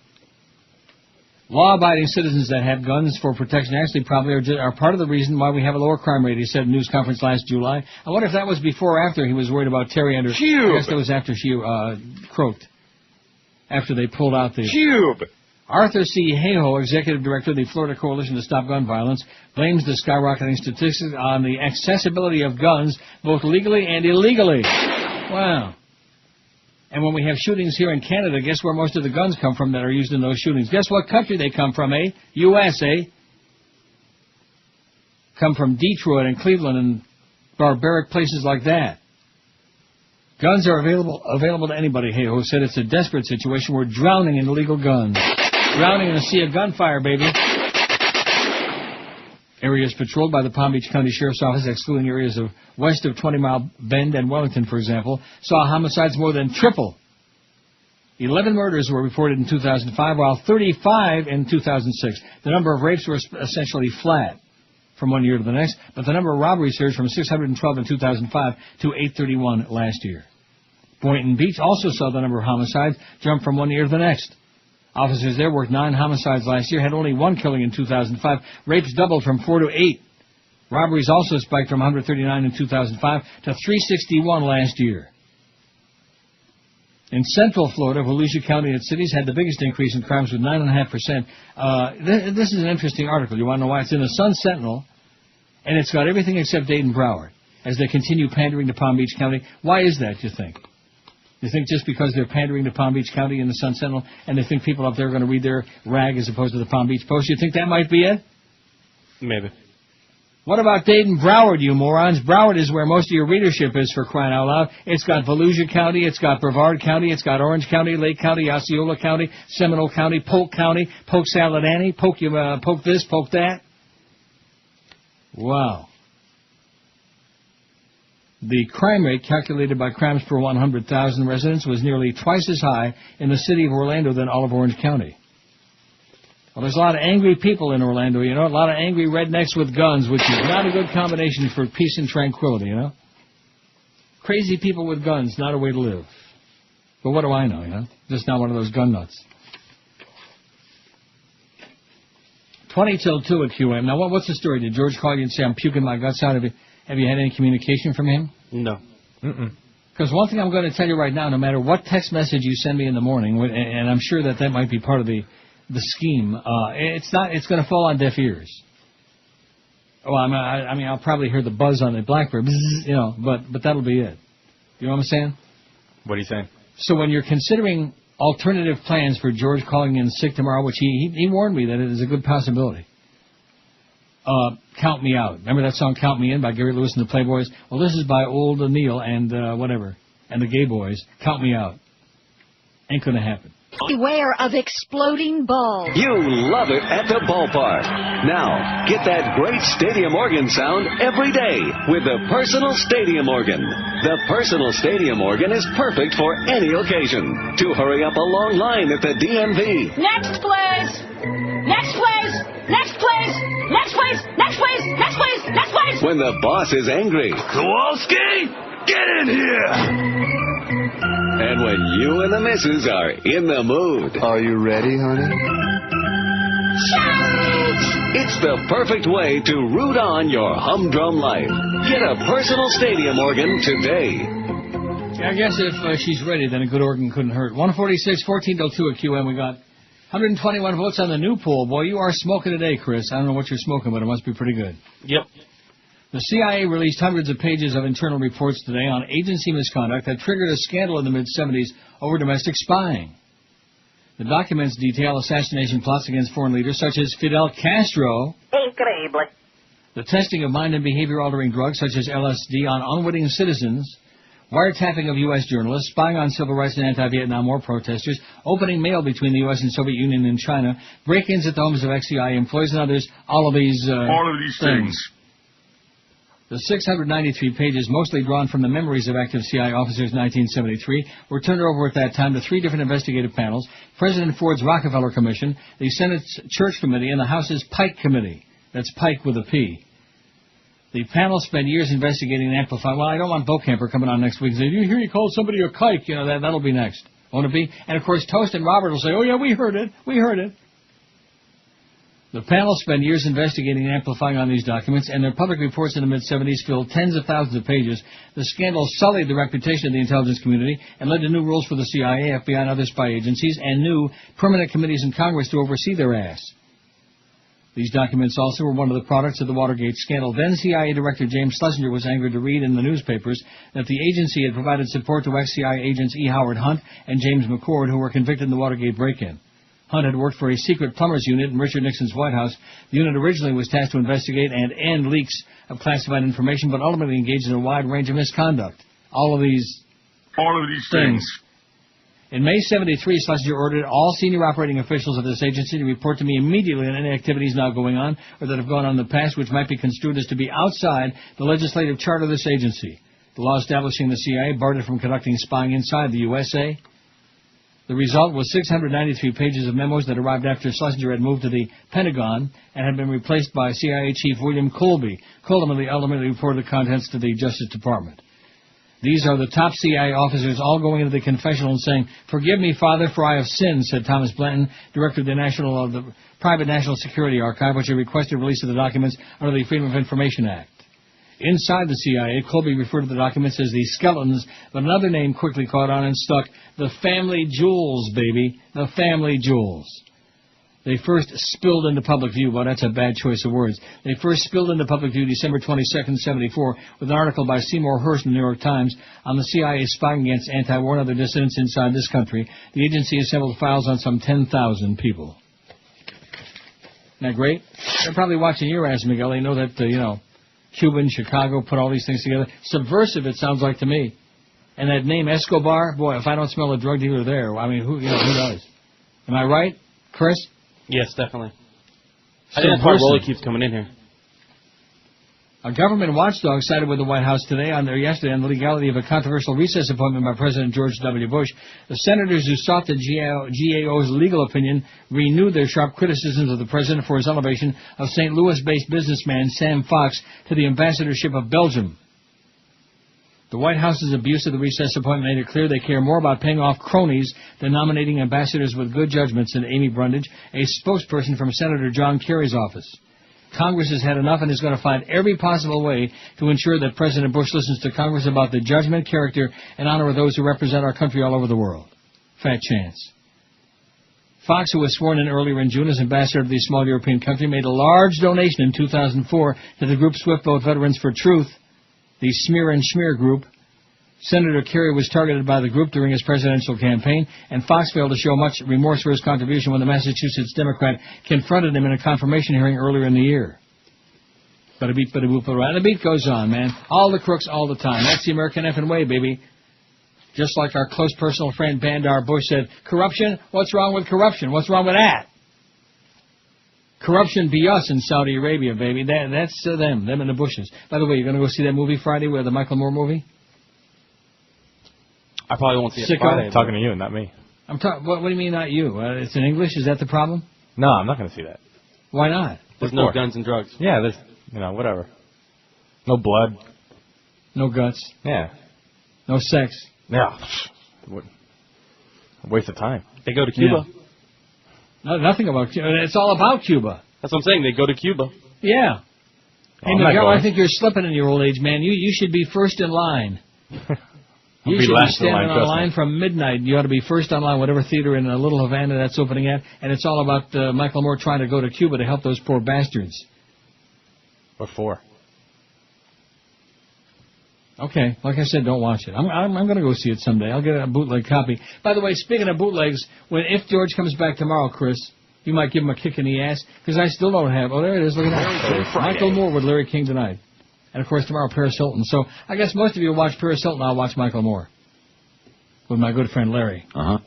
Speaker 2: Law-abiding citizens that have guns for protection actually probably are part of the reason why we have a lower crime rate, he said in a news conference last July. I wonder if that was before or after he was worried about Terry under...
Speaker 6: Cube.
Speaker 2: I guess that was after she croaked. After they pulled out the...
Speaker 6: Cube.
Speaker 2: Arthur C. Hayhoe, executive director of the Florida Coalition to Stop Gun Violence, blames the skyrocketing statistics on the accessibility of guns, both legally and illegally. Wow. And when we have shootings here in Canada, guess where most of the guns come from that are used in those shootings? Guess what country they come from, eh? U.S., eh? Come from Detroit and Cleveland and barbaric places like that. Guns are available to anybody, Hayhoe said. It's a desperate situation. We're drowning in illegal guns. Drowning in a sea of gunfire, baby. Areas patrolled by the Palm Beach County Sheriff's Office, excluding areas of west of 20 Mile Bend and Wellington, for example, saw homicides more than triple. 11 murders were reported in 2005, while 35 in 2006. The number of rapes were essentially flat from one year to the next, but the number of robberies surged from 612 in 2005 to 831 last year. Boynton Beach also saw the number of homicides jump from one year to the next. Officers there worked 9 homicides last year, had only 1 killing in 2005. Rapes doubled from 4 to 8. Robberies also spiked from 139 in 2005 to 361 last year. In Central Florida, Volusia County and cities had the biggest increase in crimes with 9.5%. This is an interesting article. You want to know why? It's in the Sun-Sentinel, and it's got everything except Dade and Broward as they continue pandering to Palm Beach County. Why is that, you think? You think just because they're pandering to Palm Beach County in the Sun-Sentinel and they think people up there are going to read their rag as opposed to the Palm Beach Post, you think that might be it?
Speaker 4: Maybe.
Speaker 2: What about Dade and Broward, you morons? Broward is where most of your readership is, for crying out loud. It's got Volusia County, it's got Brevard County, it's got Orange County, Lake County, Osceola County, Seminole County, Polk Saladani, poke this, poke that. Wow. The crime rate calculated by crimes per 100,000 residents was nearly twice as high in the city of Orlando than all of Orange County. Well, there's a lot of angry people in Orlando, you know, a lot of angry rednecks with guns, which is not a good combination for peace and tranquility, you know. Crazy people with guns, not a way to live. But what do I know, you know? Just not one of those gun nuts. 20 till 2 at QM. Now, what's the story? Did George call you and say, I'm puking my guts out? Have you had any communication from him?
Speaker 4: No.
Speaker 2: Because one thing I'm going to tell you right now, no matter what text message you send me in the morning, and I'm sure that might be part of the scheme, it's going to fall on deaf ears. Well, I mean, I'll probably hear the buzz on the BlackBerry, bzz, you know, but that'll be it. You know what I'm saying?
Speaker 8: What are you saying?
Speaker 2: So when you're considering alternative plans for George calling in sick tomorrow, which he warned me that it is a good possibility, Count Me Out. Remember that song, Count Me In, by Gary Lewis and the Playboys? Well, this is by old Neil and whatever, and the Gay Boys. Count Me Out. Ain't gonna happen.
Speaker 23: Beware of exploding balls.
Speaker 19: You love it at the ballpark. Now, get that great stadium organ sound every day with the Personal Stadium Organ. The Personal Stadium Organ is perfect for any occasion. To hurry up a long line at the DMV.
Speaker 1: Next, please! Next, please! Next, please! Next, please! Next, please! Next, please! Next, please!
Speaker 19: When the boss is angry.
Speaker 6: Kowalski, get in here!
Speaker 19: And when you and the missus are in the mood.
Speaker 3: Are you ready, honey?
Speaker 19: It's the perfect way to root on your humdrum life. Get a Personal Stadium Organ today.
Speaker 2: Yeah, I guess if she's ready, then a good organ couldn't hurt. 146, 14 till 2 at QM. We got 121 votes on the new poll. Boy, you are smoking today, Chris. I don't know what you're smoking, but it must be pretty good.
Speaker 4: Yep.
Speaker 2: The CIA released hundreds of pages of internal reports today on agency misconduct that triggered a scandal in the mid-'70s over domestic spying. The documents detail assassination plots against foreign leaders such as Fidel Castro,
Speaker 14: Increíble.
Speaker 2: the testing of mind and behavior-altering drugs such as LSD on unwitting citizens, wiretapping of U.S. journalists, spying on civil rights and anti-Vietnam War protesters, opening mail between the U.S. and Soviet Union and China, break-ins at the homes of ex-CIA employees and others, all of these things. The 693 pages, mostly drawn from the memories of active CIA officers in 1973, were turned over at that time to 3 different investigative panels: President Ford's Rockefeller Commission, the Senate's Church Committee, and the House's Pike Committee. That's Pike with a P. The panel spent years investigating and amplifying. Well, I don't want Bocamper coming on next week and saying, you hear you called somebody a kike? You know, that'll be next. Won't it be? And, of course, Toast and Robert will say, oh, yeah, we heard it. We heard it. The panel spent years investigating and amplifying on these documents, and their public reports in the mid-'70s filled tens of thousands of pages. The scandal sullied the reputation of the intelligence community and led to new rules for the CIA, FBI, and other spy agencies, and new permanent committees in Congress to oversee their ass. These documents also were one of the products of the Watergate scandal. Then CIA Director James Schlesinger was angered to read in the newspapers that the agency had provided support to ex-CIA agents E. Howard Hunt and James McCord, who were convicted in the Watergate break-in. Hunt had worked for a secret plumbers unit in Richard Nixon's White House. The unit originally was tasked to investigate and end leaks of classified information, but ultimately engaged in a wide range of misconduct. All of these things. In May '73, Schlesinger ordered all senior operating officials of this agency to report to me immediately on any activities now going on or that have gone on in the past which might be construed as to be outside the legislative charter of this agency. The law establishing the CIA barred it from conducting spying inside the USA. The result was 693 pages of memos that arrived after Schlesinger had moved to the Pentagon and had been replaced by CIA Chief William Colby, who ultimately reported the contents to the Justice Department. These are the top CIA officers all going into the confessional and saying, "Forgive me, Father, for I have sinned," said Thomas Blanton, director of the Private National Security Archive, which had requested release of the documents under the Freedom of Information Act. Inside the CIA, Colby referred to the documents as the skeletons, but another name quickly caught on and stuck: the family jewels, baby. The family jewels. They first spilled into public view. Well, that's a bad choice of words. They first spilled into public view December 22nd, '74, with an article by Seymour Hersh in the New York Times on the CIA spying against anti-war and other dissidents inside this country. The agency assembled files on some 10,000 people. Isn't that great? They're probably watching your ass, Miguel. They know that, Cuba and Chicago put all these things together. Subversive, it sounds like to me. And that name Escobar, boy, if I don't smell a drug dealer there, I mean, who does? Am I right, Chris?
Speaker 4: Yes, definitely. I think that's why Rolly keeps coming in here.
Speaker 2: A government watchdog sided with the White House yesterday on the legality of a controversial recess appointment by President George W. Bush. The senators who sought the GAO's legal opinion renewed their sharp criticisms of the president for his elevation of St. Louis-based businessman Sam Fox to the ambassadorship of Belgium. The White House's abuse of the recess appointment made it clear they care more about paying off cronies than nominating ambassadors with good judgment, said Amy Brundage, a spokesperson from Senator John Kerry's office. Congress has had enough and is going to find every possible way to ensure that President Bush listens to Congress about the judgment, character, and honor of those who represent our country all over the world. Fat chance. Fox, who was sworn in earlier in June as ambassador of the small European country, made a large donation in 2004 to the group Swift Boat Veterans for Truth, the Smear and Schmear group. Senator Kerry was targeted by the group during his presidential campaign, and Fox failed to show much remorse for his contribution when the Massachusetts Democrat confronted him in a confirmation hearing earlier in the year. But a beat, and the beat goes on, man. All the crooks, all the time. That's the American effing way, baby. Just like our close personal friend Bandar Bush said, corruption? What's wrong with corruption? What's wrong with that? Corruption be us in Saudi Arabia, baby. That's them in the bushes. By the way, you're going to go see that movie Friday, the Michael Moore movie?
Speaker 4: I probably won't see it Friday.
Speaker 8: I'm talking to you, not me.
Speaker 2: What do you mean, not you? It's in English? Is that the problem?
Speaker 8: No, I'm not going to see that.
Speaker 2: Why not?
Speaker 4: There's no guns and drugs.
Speaker 8: Yeah, there's, whatever. No blood.
Speaker 2: No guts.
Speaker 8: Yeah.
Speaker 2: No sex.
Speaker 8: Yeah. Waste of time.
Speaker 4: They go to Cuba.
Speaker 2: Yeah. No, nothing about Cuba. It's all about Cuba.
Speaker 4: That's what I'm saying. They go to Cuba.
Speaker 2: Yeah. Hey, Miguel, I think you're slipping in your old age, man. You should be first in line. You should be standing on line from midnight. You ought to be first on line, whatever theater in Little Havana that's opening at. And it's all about Michael Moore trying to go to Cuba to help those poor bastards.
Speaker 8: What for?
Speaker 2: Okay, like I said, don't watch it. I'm going to go see it someday. I'll get a bootleg copy. By the way, speaking of bootlegs, if George comes back tomorrow, Chris, you might give him a kick in the ass, because I still don't have... Oh, there it is. Look at that. Michael Moore with Larry King tonight. And, of course, tomorrow, Paris Hilton. So I guess most of you will watch Paris Hilton. I'll watch Michael Moore with my good friend Larry.
Speaker 4: Uh-huh.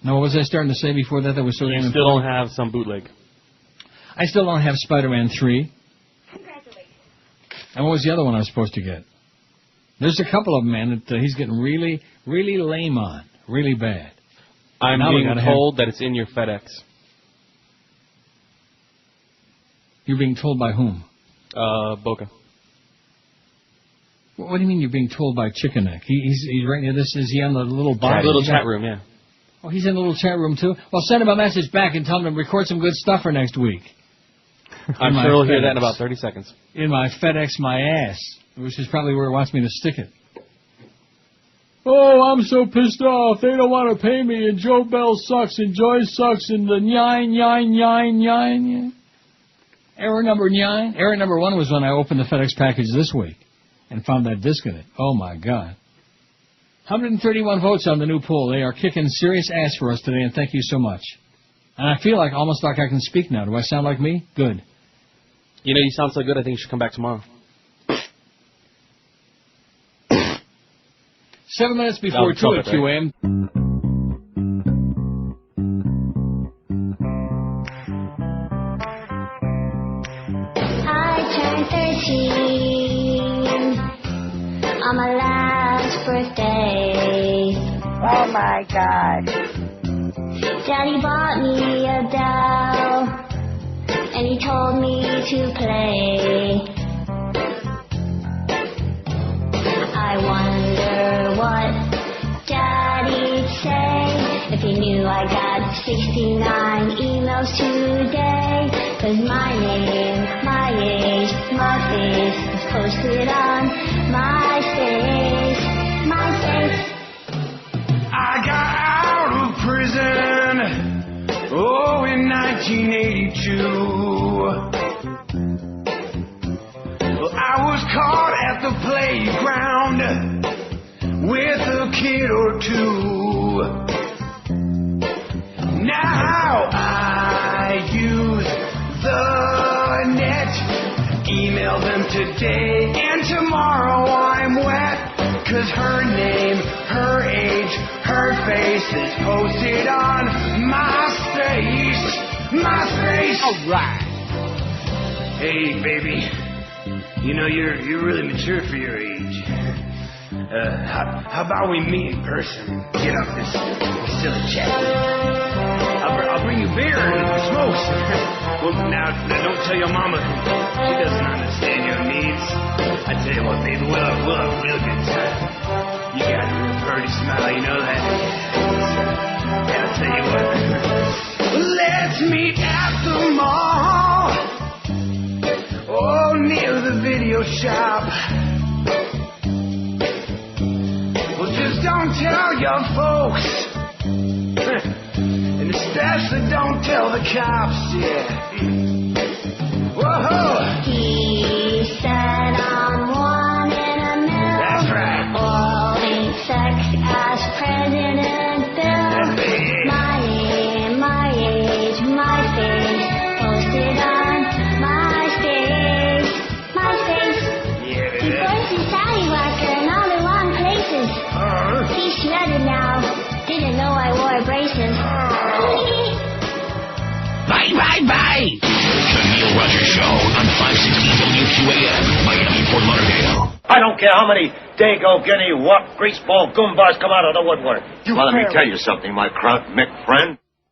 Speaker 2: Now, what was I starting to say before that? That was so damn important?
Speaker 4: You still don't have some bootleg.
Speaker 2: I still don't have Spider-Man 3.
Speaker 14: Congratulations.
Speaker 2: And what was the other one I was supposed to get? There's a couple of them, man, that he's getting really, really lame on. Really bad.
Speaker 4: I'm being told that it's in your FedEx.
Speaker 2: You're being told by whom?
Speaker 4: Boca.
Speaker 2: What do you mean you're being told by Chicken Neck? He's right near this. Is he on the little bar?
Speaker 4: Little chat room, yeah.
Speaker 2: Oh, he's in the little chat room, too? Well, send him a message back and tell him to record some good stuff for next week.
Speaker 4: I'm sure he'll hear that in about 30 seconds.
Speaker 2: In my FedEx my ass, which is probably where it wants me to stick it. Oh, I'm so pissed off. They don't want to pay me, and Joe Bell sucks, and Joy sucks, and the nine. Error number 9. Error number 1 was when I opened the FedEx package this week and found that disc in it. Oh, my God. 131 votes on the new poll. They are kicking serious ass for us today, and thank you so much. And I feel almost like I can speak now. Do I sound like me? Good.
Speaker 4: You know, you sound so good, I think you should come back tomorrow.
Speaker 2: 7 minutes before 2 at QM.
Speaker 3: I turned 13 on my last birthday.
Speaker 23: Oh, my God.
Speaker 3: Daddy bought me a doll, and he told me to play. I wonder what Daddy'd say if he knew I got 69 emails today. 'Cause my name, my age, my face is posted on MySpace.
Speaker 7: I got out of prison, in 1982. Well, I was caught at the playground with a kid or two. Now I use the net, email them today, and tomorrow I'm wet. 'Cause her name, her age, her face is posted on MySpace. All right. Hey, baby. You know, you're really mature for your age. How about we meet in person? Get up this silly chat. I'll bring you beer and smokes. Well, now don't tell your mama. She doesn't understand your needs. I tell you what, baby, we'll have a real good time. You got a pretty smile, you know that. Yeah, I'll tell you what. Let's meet at the mall. Oh, near the video shop. Well, just don't tell your folks. And especially don't tell the cops, yeah. Whoa!
Speaker 3: He said I'm 1 in a million.
Speaker 7: That's right.
Speaker 3: Oral ain't sex as President Bill. My name, my age, my face, posted on MySpace.
Speaker 7: Yeah,
Speaker 3: He voiced his tallywhacker in all the wrong places. He's shredded now. Didn't know I wore braces.
Speaker 16: Bye. The Neil Rogers Show on 560 WQAM, Miami, Fort Lauderdale.
Speaker 12: I don't care how many Dago, Guinea, Wop, Greaseball, Goombas come out of the woodwork.
Speaker 6: Well, let me tell you something, my Kraut Mick friend.